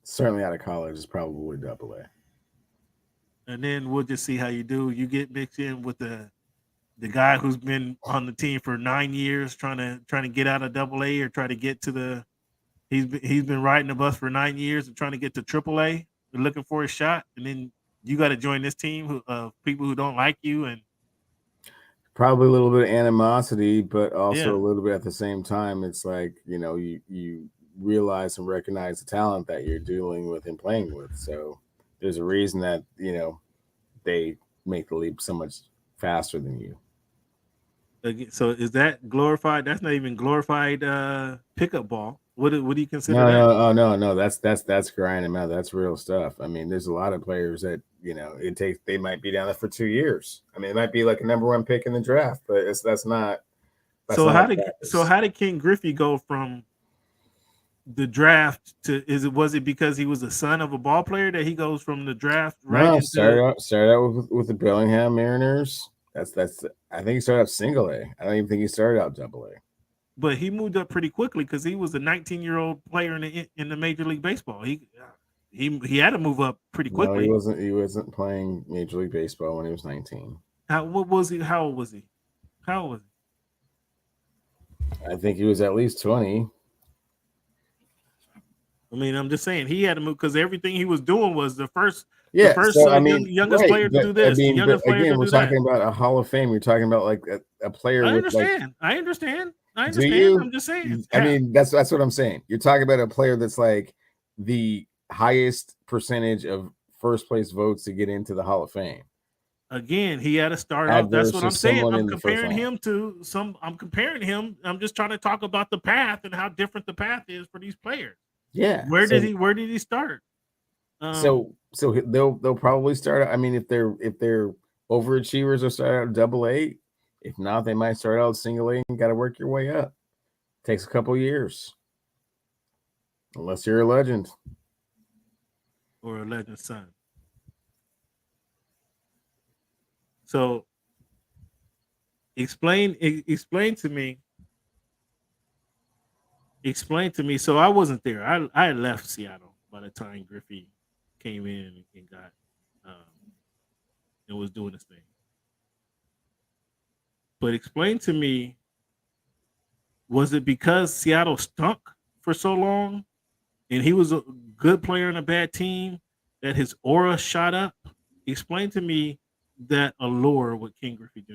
Certainly out of college is probably double A. And then we'll just see how you do. You get mixed in with the guy who's been on the team for 9 years, trying to get out of double A, or try to get to the. He's been riding the bus for 9 years and trying to get to triple A, looking for a shot. And then you got to join this team of people who don't like you, and probably a little bit of animosity, but also Yeah. a little bit at the same time. It's like, you realize and recognize the talent that you're dealing with and playing with. So there's a reason that, they make the leap so much faster than you. So is that glorified? That's not even glorified pickup ball. What do you consider that? No. That's grinding out. That's real stuff. I mean, there's a lot of players that, they might be down there for 2 years. I mean, it might be like a number 1 pick in the draft, but that's not. So how did Ken Griffey go from the draft to was it because he was the son of a ball player that he goes from the draft right started out with the Bellingham Mariners. That's I think he started out single A. I don't even think he started out double A. But he moved up pretty quickly because he was a 19-year-old player in the Major League Baseball. He had to move up pretty quickly. No, he wasn't playing Major League Baseball when he was 19. How old was he? I think he was at least 20. I mean, I'm just saying he had to move because everything he was doing was the first youngest player to do this. We're talking about a Hall of Fame. You're talking about like a player. I understand. I'm just saying. I mean, that's what I'm saying. You're talking about a player that's like the highest percentage of first place votes to get into the Hall of Fame. Again, he had to start off. That's what I'm saying. I'm comparing him to some. I'm comparing him. I'm just trying to talk about the path and how different the path is for these players. Yeah. Where did he start? So they'll probably start. I mean, if they're overachievers, they'll start out double A. If not, they might start out single A and got to work your way up. Takes a couple years, unless you're a legend or a legend's son. So explain to me. So I wasn't there. I had left Seattle by the time Griffey came in and got and was doing his thing. But explain to me, was it because Seattle stunk for so long and he was a good player on a bad team that his aura shot up? Explain to me that allure with Ken Griffey Jr.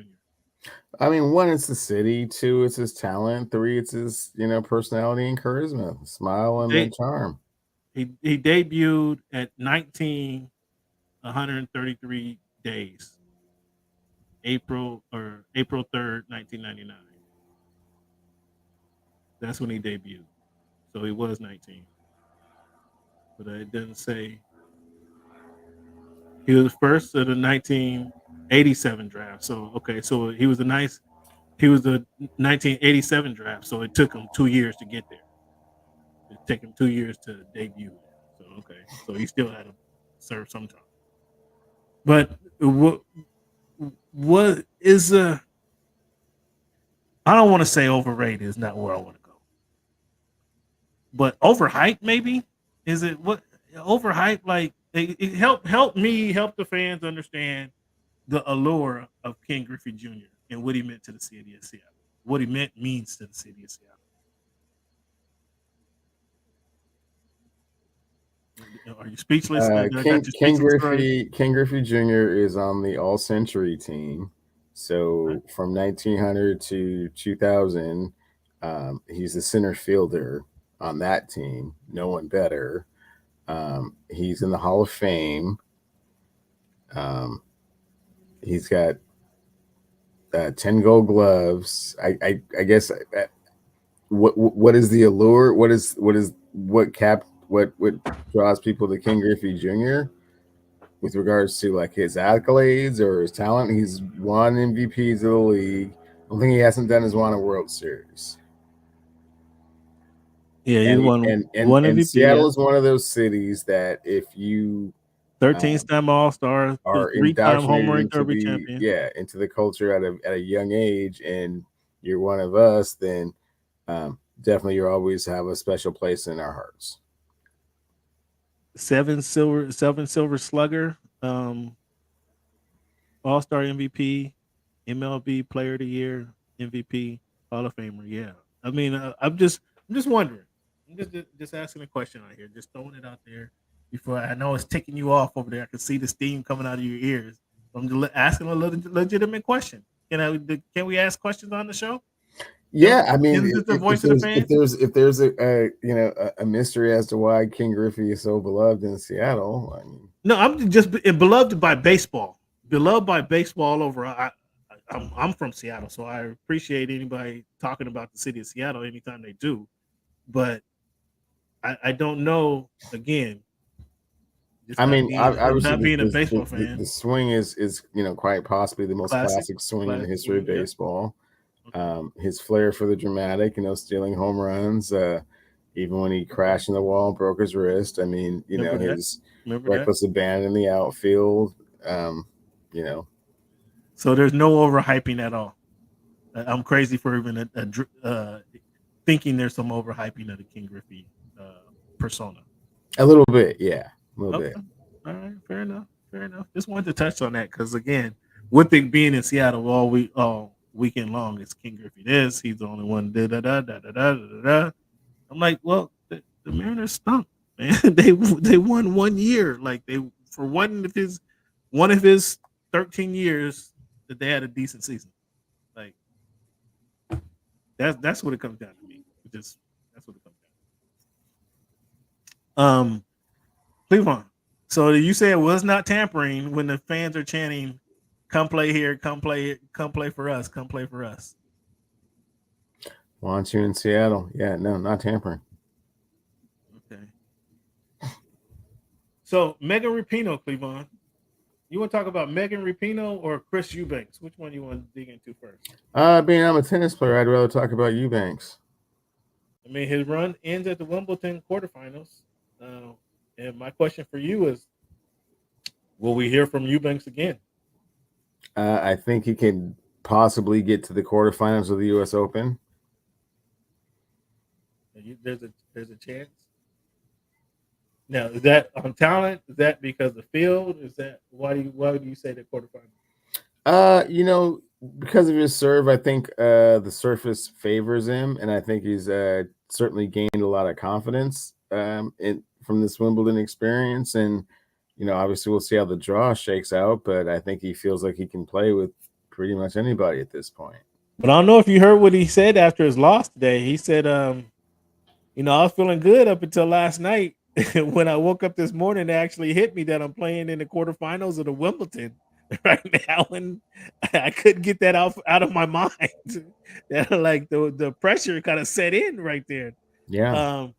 I mean, 1, it's the city. 2, it's his talent. 3, it's his personality and charisma, smile and charm. He debuted at 19, 133 days. April 3rd, 1999. That's when he debuted. So he was 19. But it doesn't say. He was first of the 1987 draft. So so he was the 1987 draft. So it took him 2 years to get there. It took him 2 years to debut. So he still had to serve some time. But what is I don't want to say overrated is not where I want to go. But overhyped maybe? Is it what overhyped? Like it help the fans understand the allure of Ken Griffey Jr. and what he meant to the city of Seattle. What he means to the city of Seattle. Are you speechless? Ken Griffey Jr. is on the All-Century team. So from 1900 to 2000, he's the center fielder on that team. No one better. He's in the Hall of Fame. He's got 10 Gold Gloves. I guess what is the allure? What what draws people to King Griffey Jr. with regards to like his accolades or his talent. He's won MVPs of the league. The only thing he hasn't done is won a World Series. Yeah, he's won and MVP. Seattle is one of those cities that if you 13th-time All-Star, are 3-time home run indoctrinated derby champion. into the culture at a young age, and you're one of us, then definitely you always have a special place in our hearts. 7 silver slugger, All-Star MVP, MLB Player of the Year, MVP, Hall of Famer. Yeah, I mean, I'm just wondering. I'm just asking a question out here, just throwing it out there. Before I know it's ticking you off over there, I can see the steam coming out of your ears. I'm just asking a legitimate question. Can we ask questions on the show? Yeah, I mean, Isn't this the voice of the fans? If there's a mystery as to why King Griffey is so beloved in Seattle, I mean, no, I'm just beloved by baseball, all over. I'm from Seattle, so I appreciate anybody talking about the city of Seattle anytime they do, but I don't know. Again, I mean, obviously, not being a baseball fan, the swing is quite possibly the most classic swing in the history of baseball. His flair for the dramatic, stealing home runs, even when he crashed in the wall and broke his wrist. I mean, his reckless abandon in the outfield. So there's no overhyping at all. I'm crazy for even thinking there's some overhyping of the King Griffey persona. A little bit, yeah, a little bit. All right, fair enough. Just wanted to touch on that because again, with it being in Seattle all weekend long, it's King Griffey. He's the only one. I'm like, well, the Mariners stunk, man. They won 1 year. Like for one of his 13 years that they had a decent season. Like that's what it comes down to me. That's what it comes down. Cleveland. So you say it was not tampering when the fans are chanting, "Come play here, come play for us, come play for us." Want you in Seattle? Yeah, no, not tampering. Okay. So Megan Rapinoe, Cleveland. You want to talk about Megan Rapinoe or Chris Eubanks? Which one you want to dig into first? Being I'm a tennis player, I'd rather talk about Eubanks. I mean, his run ends at the Wimbledon quarterfinals. And my question for you is, will we hear from Eubanks again? I think he can possibly get to the quarterfinals of the U.S. Open. There's a chance. Now, is that on talent? Is that because the field? Is that why do you say the quarterfinals? Because of his serve, I think the surface favors him, and I think he's certainly gained a lot of confidence from this Wimbledon experience. And obviously we'll see how the draw shakes out, but I think he feels like he can play with pretty much anybody at this point. But I don't know if you heard what he said after his loss today. He said, I was feeling good up until last night. When I woke up this morning, it actually hit me that I'm playing in the quarterfinals of the Wimbledon right now, and I couldn't get that out of my mind. That like the pressure kind of set in right there. Yeah.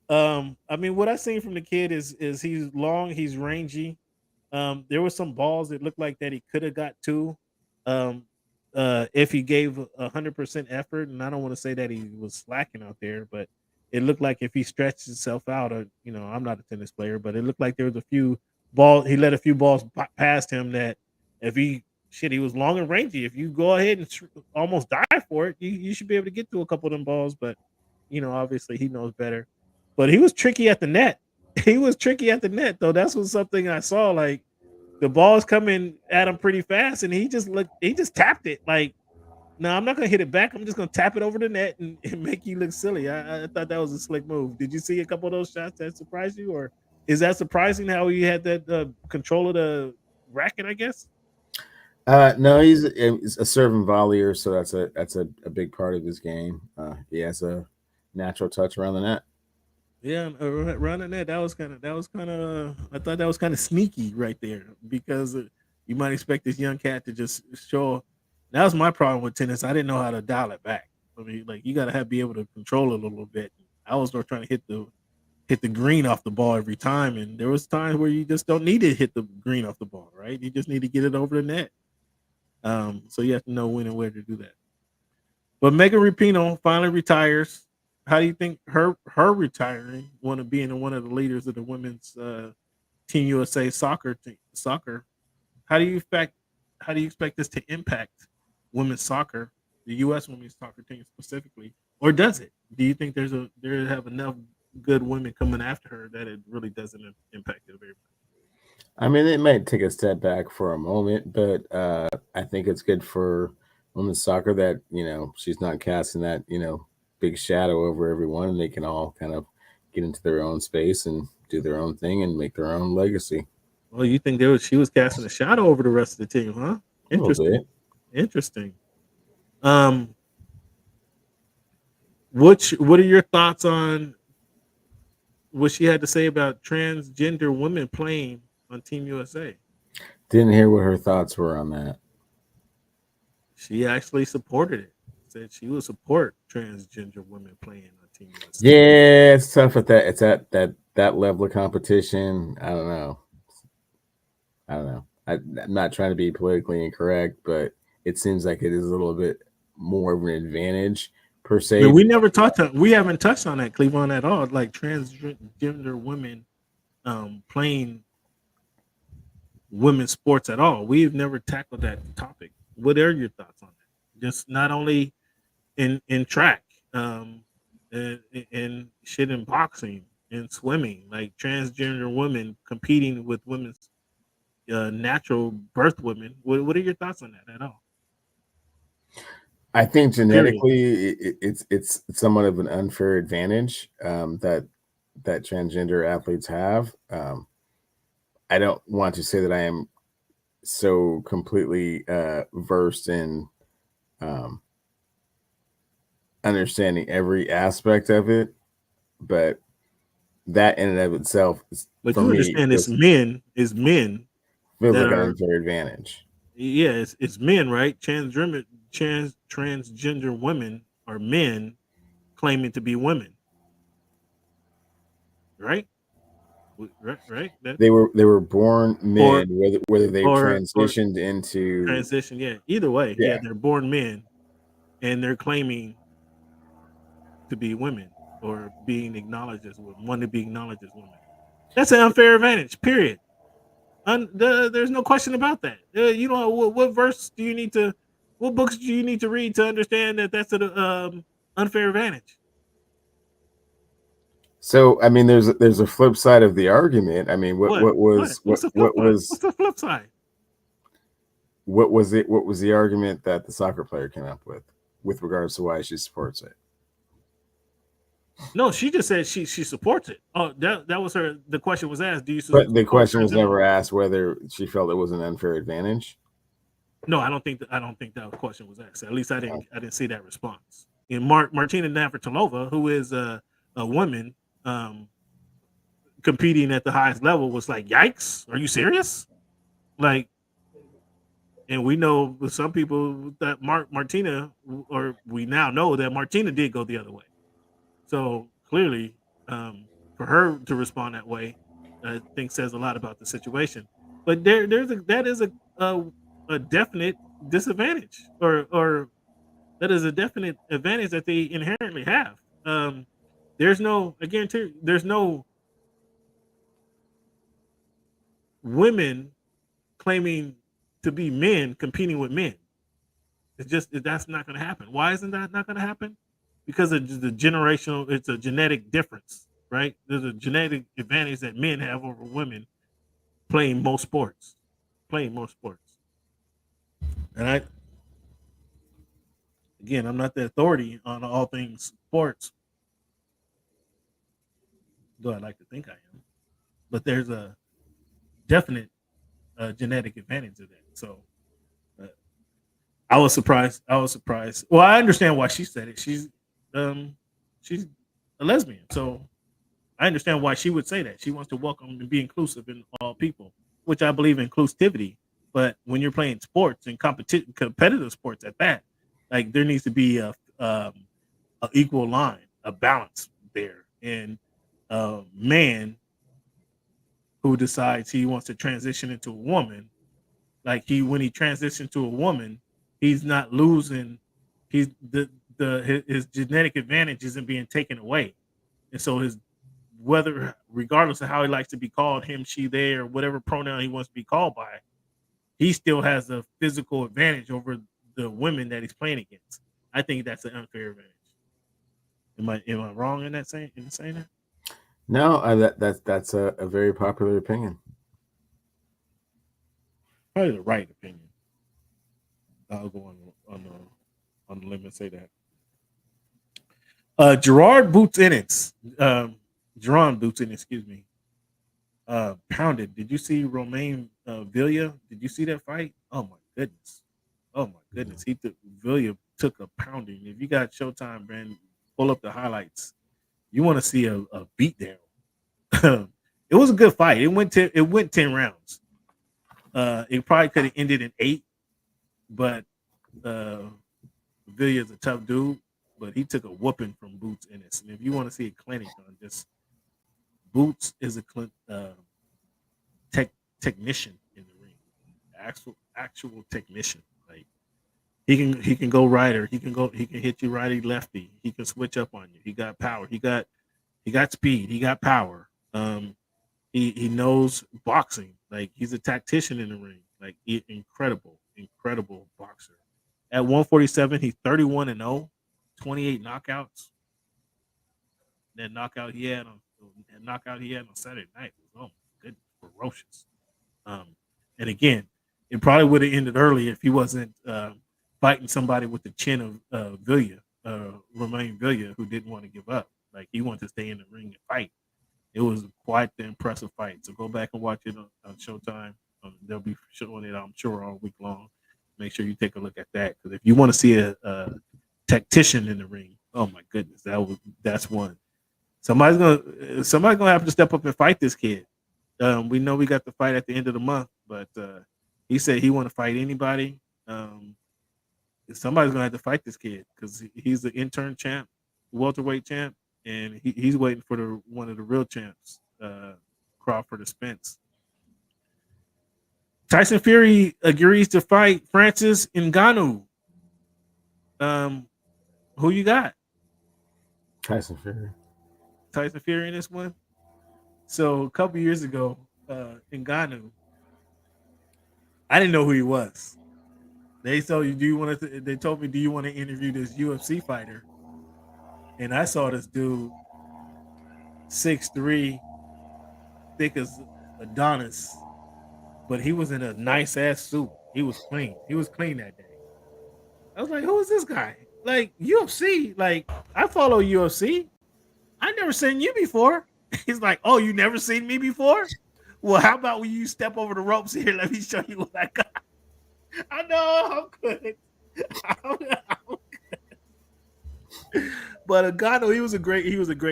I mean, what I've seen from the kid is he's long, he's rangy. There were some balls that looked like that he could have got to, if he gave 100% effort. And I don't want to say that he was slacking out there, but it looked like if he stretched himself out, I'm not a tennis player, but it looked like there was a few balls. He let a few balls past him that if he was long and rangy. If you go ahead and almost die for it, you should be able to get to a couple of them balls. But, obviously he knows better. But he was tricky at the net. Though. That's was something I saw. Like the ball's coming at him pretty fast, and he just tapped it. Like, no, I'm not gonna hit it back. I'm just gonna tap it over the net and make you look silly. I thought that was a slick move. Did you see a couple of those shots that surprised you, or is that surprising how he had that control of the racket? I guess. No, he's a serve and volleyer, so that's a big part of his game. He has a natural touch around the net. Yeah, around the net. That was kind of. I thought that was kind of sneaky right there, because you might expect this young cat to just show. That was my problem with tennis. I didn't know how to dial it back. I mean, like you got to be able to control it a little bit. I was trying to hit the hit the green off the ball every time, and there was times where you just don't need to hit the green off the ball, right? You just need to get it over the net. So you have to know when and where to do that. But Megan Rapinoe finally retires. How do you think her retiring, being one of the leaders of the women's Team USA soccer? How do you expect this to impact women's soccer, the U.S. women's soccer team specifically, or does it? Do you think there have enough good women coming after her that it really doesn't impact it very much? I mean, it might take a step back for a moment, but I think it's good for women's soccer that, she's not casting that, big shadow over everyone, and they can all kind of get into their own space and do their own thing and make their own legacy. Well, you think she was casting a shadow over the rest of the team, huh? Interesting. Interesting. What are your thoughts on what she had to say about transgender women playing on Team USA? Didn't hear what her thoughts were on that. She actually supported it. Said she would support transgender women playing on Team USA. Yeah, it's tough at that. It's at that level of competition. I don't know. I'm not trying to be politically incorrect, but it seems like it is a little bit more of an advantage per se. But we haven't touched on that, Cleveland, at all. Like transgender women playing women's sports at all. We've never tackled that topic. What are your thoughts on that? Just not only in track, and shit in boxing and swimming, like transgender women competing with women's natural birth women. What are your thoughts on that at all? I think genetically it's somewhat of an unfair advantage that transgender athletes have. I don't want to say that I am so completely versed in understanding every aspect of it, but that in and of itself is, but you understand it's men feels like an unfair advantage. Yeah, it's men, right? Transgender women are men claiming to be women, right? Right. They were born men, whether they transitioned into transition. Yeah, either way, yeah, they're born men, and they're claiming to be women or being acknowledged as women, want to be acknowledged as women. That's an unfair advantage. Period. There's no question about that. What verse do you need to? What books do you need to read to understand that that's an unfair advantage? So, I mean, there's a flip side of the argument. I mean, what's the flip side? What was it? What was the argument that the soccer player came up with regards to why she supports it? No, she just said she supports it. Oh, that was her. The question was asked. Do you support? But the question was never asked whether she felt it was an unfair advantage. No, I don't think that question was asked. At least I didn't see that response. And Martina Navratilova, who is a woman competing at the highest level, was like, "Yikes! Are you serious?" Like, and we know with some people that Martina, or we now know that Martina did go the other way. So clearly, for her to respond that way, I think says a lot about the situation. But that is a definite disadvantage, or that is a definite advantage that they inherently have. I guarantee there's no women claiming to be men competing with men. That's not going to happen. Why isn't that not going to happen? Because of the generational, it's a genetic difference, right? There's a genetic advantage that men have over women playing most sports. And I'm not the authority on all things sports, though I'd like to think I am. But there's a definite genetic advantage of that. So I was surprised. Well, I understand why she said it. She's a lesbian, so I understand why she would say that. She wants to welcome and be inclusive in all people, which I believe in inclusivity. But when you're playing sports and competitive sports at that, like there needs to be a equal line, a balance there. And a man who decides he wants to transition into a woman, like when he transitions to a woman, he's not losing. He's his genetic advantage isn't being taken away, and so regardless of how he likes to be called, him, she, they, or whatever pronoun he wants to be called by, he still has a physical advantage over the women that he's playing against. I think that's an unfair advantage. Am I wrong in saying that? No, that's a very popular opinion. Probably the right opinion. I'll go on the limb and say that. Gerard Boots Ennis, Jerron Boots Ennis, excuse me. Pounded. Did you see Romain Villa? Did you see that fight? Oh my goodness. Villa took a pounding. If you got Showtime, Brand, pull up the highlights. You want to see a beatdown. It was a good fight. It went 10 rounds. It probably could have ended in 8, but Villa's a tough dude, but he took a whooping from Boots Ennis. And if you want to see a clinic on this, Boots is a technician in the ring, actual technician. Like he can go righter, he can hit you righty lefty, he can switch up on you. He got power, he got speed, he got power. He knows boxing. Like he's a tactician in the ring. Like incredible boxer. At 147, he's 31-0, 28 knockouts. That knockout he had on Saturday night was, oh my goodness, ferocious. And again, it probably would have ended early if he wasn't fighting somebody with the chin of Villa, Romain Villa, who didn't want to give up. Like he wanted to stay in the ring and fight. It was quite the impressive fight. So go back and watch it on Showtime. They'll be showing it, I'm sure, all week long. Make sure you take a look at that, because if you want to see a tactician in the ring, oh my goodness, that's one. Somebody's gonna have to step up and fight this kid. We know we got the fight at the end of the month, but he said he want to fight anybody. Somebody's gonna have to fight this kid because he's the intern champ, welterweight champ, and he's waiting for one of the real champs, Crawford or Spence. Tyson Fury agrees to fight Francis Ngannou. Who you got? Tyson Fury In this one. So a couple years ago, Ngannou, I didn't know who he was. They told me, do you want to interview this UFC fighter? And I saw this dude, 6'3", thick as Adonis, but he was in a nice ass suit. He was clean. He was clean that day. I was like, who is this guy? Like UFC, like I follow UFC. I never seen you before. He's like, oh, you never seen me before? Well, how about when you step over the ropes here? Let me show you what I got. I know, I'm good. I'm good. But Ngannou, he was a great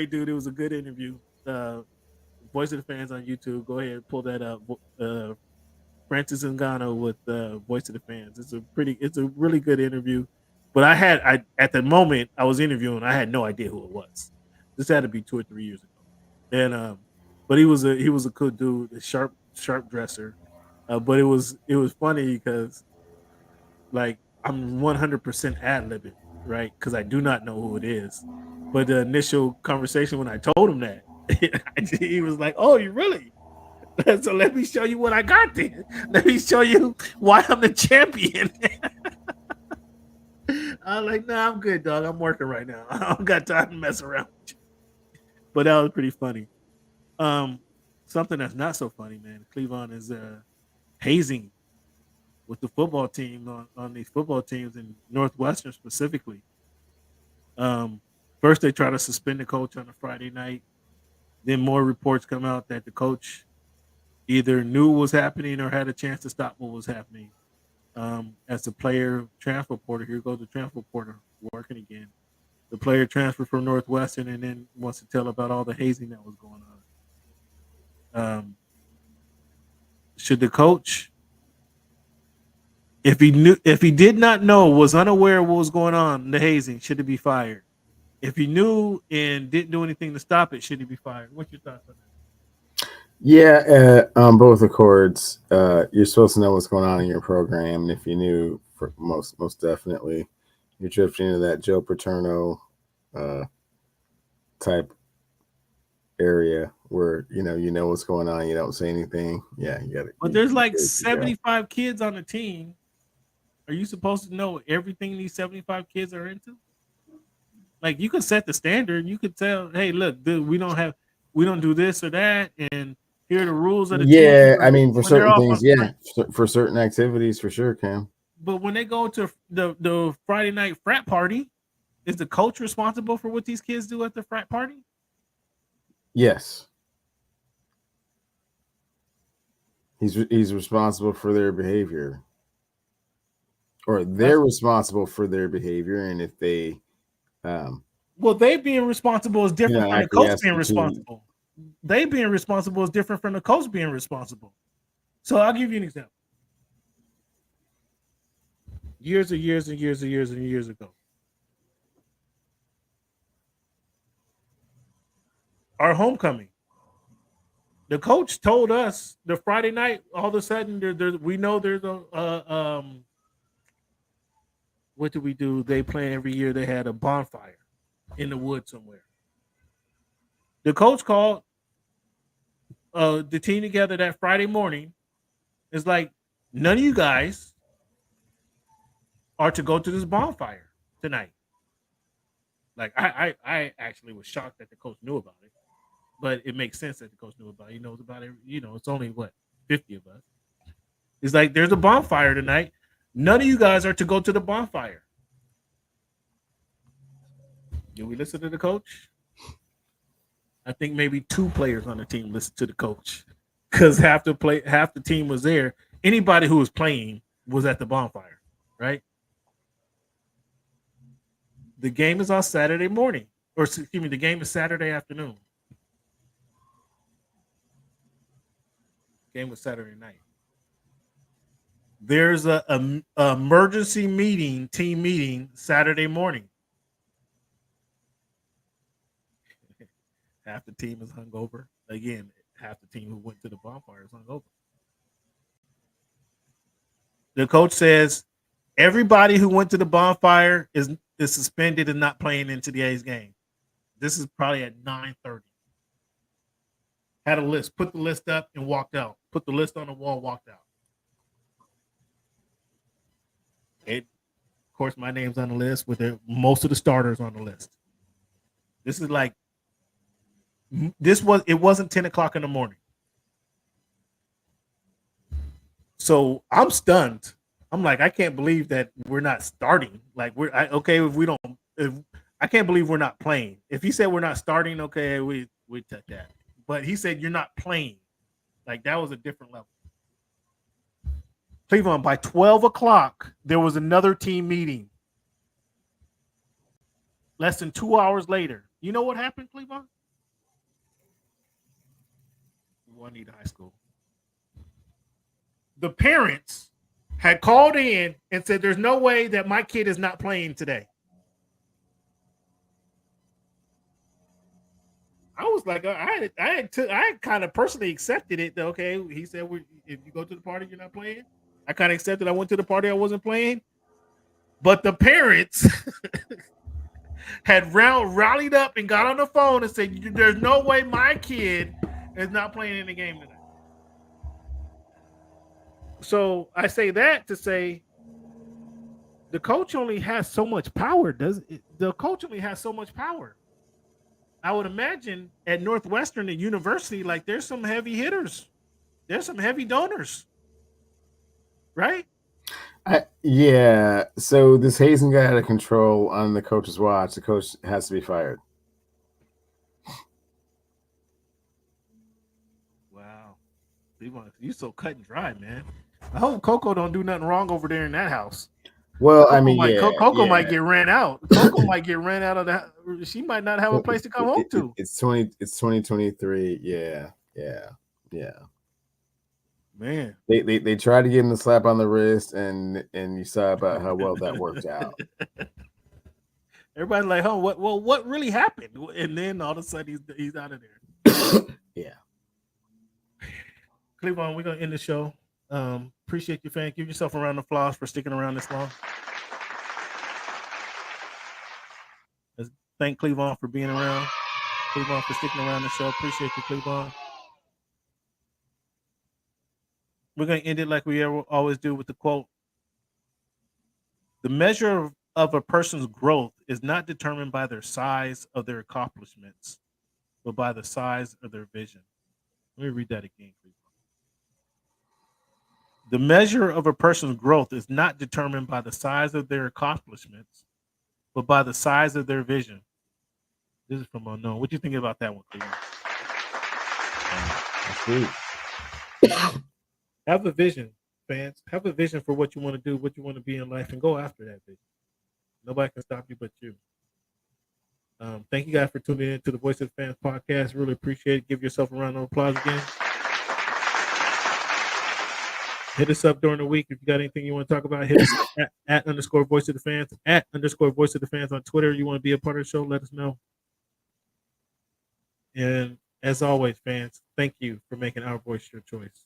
dude. It was a good interview. Voice of the Fans on YouTube. Go ahead and pull that up. Francis Ngannou with Voice of the Fans. It's a really good interview. But I at the moment I was interviewing, I had no idea who it was. This had to be 2 or 3 years ago. And but he was a cool dude, a sharp dresser. But it was funny because like I'm 100% ad-libbing, right? Because I do not know who it is. But the initial conversation when I told him that, he was like, "Oh, you really? So let me show you what I got then. Let me show you why I'm the champion." I was like, "Nah, I'm good, dog. I'm working right now. I don't got time to mess around with you." But that was pretty funny. Something that's not so funny, man. Cleveland is hazing with the football team on these football teams in Northwestern specifically. First, they try to suspend the coach on a Friday night. Then more reports come out that the coach either knew what was happening or had a chance to stop what was happening. As the player transfer reporter, here goes the transfer reporter working again. The player transferred from Northwestern and then wants to tell about all the hazing that was going on. Should the coach, if he did not know, was unaware of what was going on, the hazing, should it be fired? If he knew and didn't do anything to stop it, should he be fired? What's your thoughts on that? Yeah, on both accords, you're supposed to know what's going on in your program, and if you knew, for most definitely, you're drifting into that Joe Paterno type area where you know what's going on, you don't say anything. Yeah, you got it. But there's like 75 kids on the team. Are you supposed to know everything these 75 kids are into? Like, you could set the standard. You could tell, hey, look, dude, we don't do this or that, and here are the rules of the team. Yeah, I mean, for certain things, yeah, for certain activities, for sure, Cam. But when they go to the Friday night frat party, is the coach responsible for what these kids do at the frat party? Yes. He's responsible for their behavior. Or they're responsible for their behavior, and if they well, they being responsible is different from the coach being responsible. They being responsible is different from the coach being responsible. So I'll give you an example. Years ago, our homecoming, the coach told us the Friday night, all of a sudden we know there's a what do we do? They plan every year. They had a bonfire in the woods somewhere. The coach called the team together that Friday morning. It's like, none of you guys are to go to this bonfire tonight. Like, I actually was shocked that the coach knew about it, but it makes sense that the coach knew about it. He knows about it. You know, it's only 50 of us. It's like, there's a bonfire tonight. None of you guys are to go to the bonfire. Did we listen to the coach? I think maybe 2 players on the team listened to the coach, because half the team was there. Anybody who was playing was at the bonfire, right? The game is on Saturday morning, or excuse me, the game is Saturday afternoon. Game was Saturday night. There's a emergency team meeting Saturday morning. Half the team is hungover. Again, half the team who went to the bonfire is hungover. The coach says everybody who went to the bonfire is suspended and not playing in today's game. This is probably at 9:30. Had a list, put the list up and walked out. Put the list on the wall, walked out. Of course, my name's on the list with most of the starters on the list. This is like, it wasn't 10 o'clock in the morning. So I'm stunned. I'm like, I can't believe that we're not starting. Like, I can't believe we're not playing. If he said we're not starting, okay, we took that. But he said you're not playing. Like, that was a different level. Cleveland, by 12 o'clock, there was another team meeting. Less than 2 hours later. You know what happened, Cleveland? Juanita High School. The parents had called in and said, there's no way that my kid is not playing today. I was like, I kind of personally accepted it. Okay, he said, if you go to the party, you're not playing. I kind of accepted. I went to the party, I wasn't playing. But the parents had rallied up and got on the phone and said, there's no way my kid is not playing in the game tonight. So I say that to say the coach only has so much power. The coach only has so much power. I would imagine at Northwestern, at university, like, there's some heavy hitters. There's some heavy donors. Right? Yeah. So this hazing got out of control on the coach's watch. The coach has to be fired. Wow. You so cut and dry, man. I hope Coco don't do nothing wrong over there in that house. Well, Coco I mean, Coco might get ran out. Coco might get ran out of that. She might not have a place to come home to. It's 2023. Yeah. Man, they tried to give him the slap on the wrist, and you saw about how well that worked out. Everybody's like, "Oh, what really happened?" And then all of a sudden, he's out of there. Yeah. Cleveland, we're gonna end the show. Appreciate you, fan. Give yourself a round of applause for sticking around this long. Let's thank Cleveland for being around. Cleveland for sticking around the show. Appreciate you, Cleveland. We're gonna end it like we always do with the quote. The measure of a person's growth is not determined by their size of their accomplishments, but by the size of their vision. Let me read that again, Cleveland. The measure of a person's growth is not determined by the size of their accomplishments, but by the size of their vision. This is from Unknown. What do you think about that one, Cleveland? Have a vision, fans. Have a vision for what you want to do, what you want to be in life, and go after that vision. Nobody can stop you but you. Thank you guys for tuning in to the Voice of the Fans podcast. Really appreciate it. Give yourself a round of applause again. Hit us up during the week if you got anything you want to talk about. Hit us up at _ Voice of the Fans, at _ Voice of the Fans on Twitter. You want to be a part of the show, let us know. And as always, fans, thank you for making our voice your choice.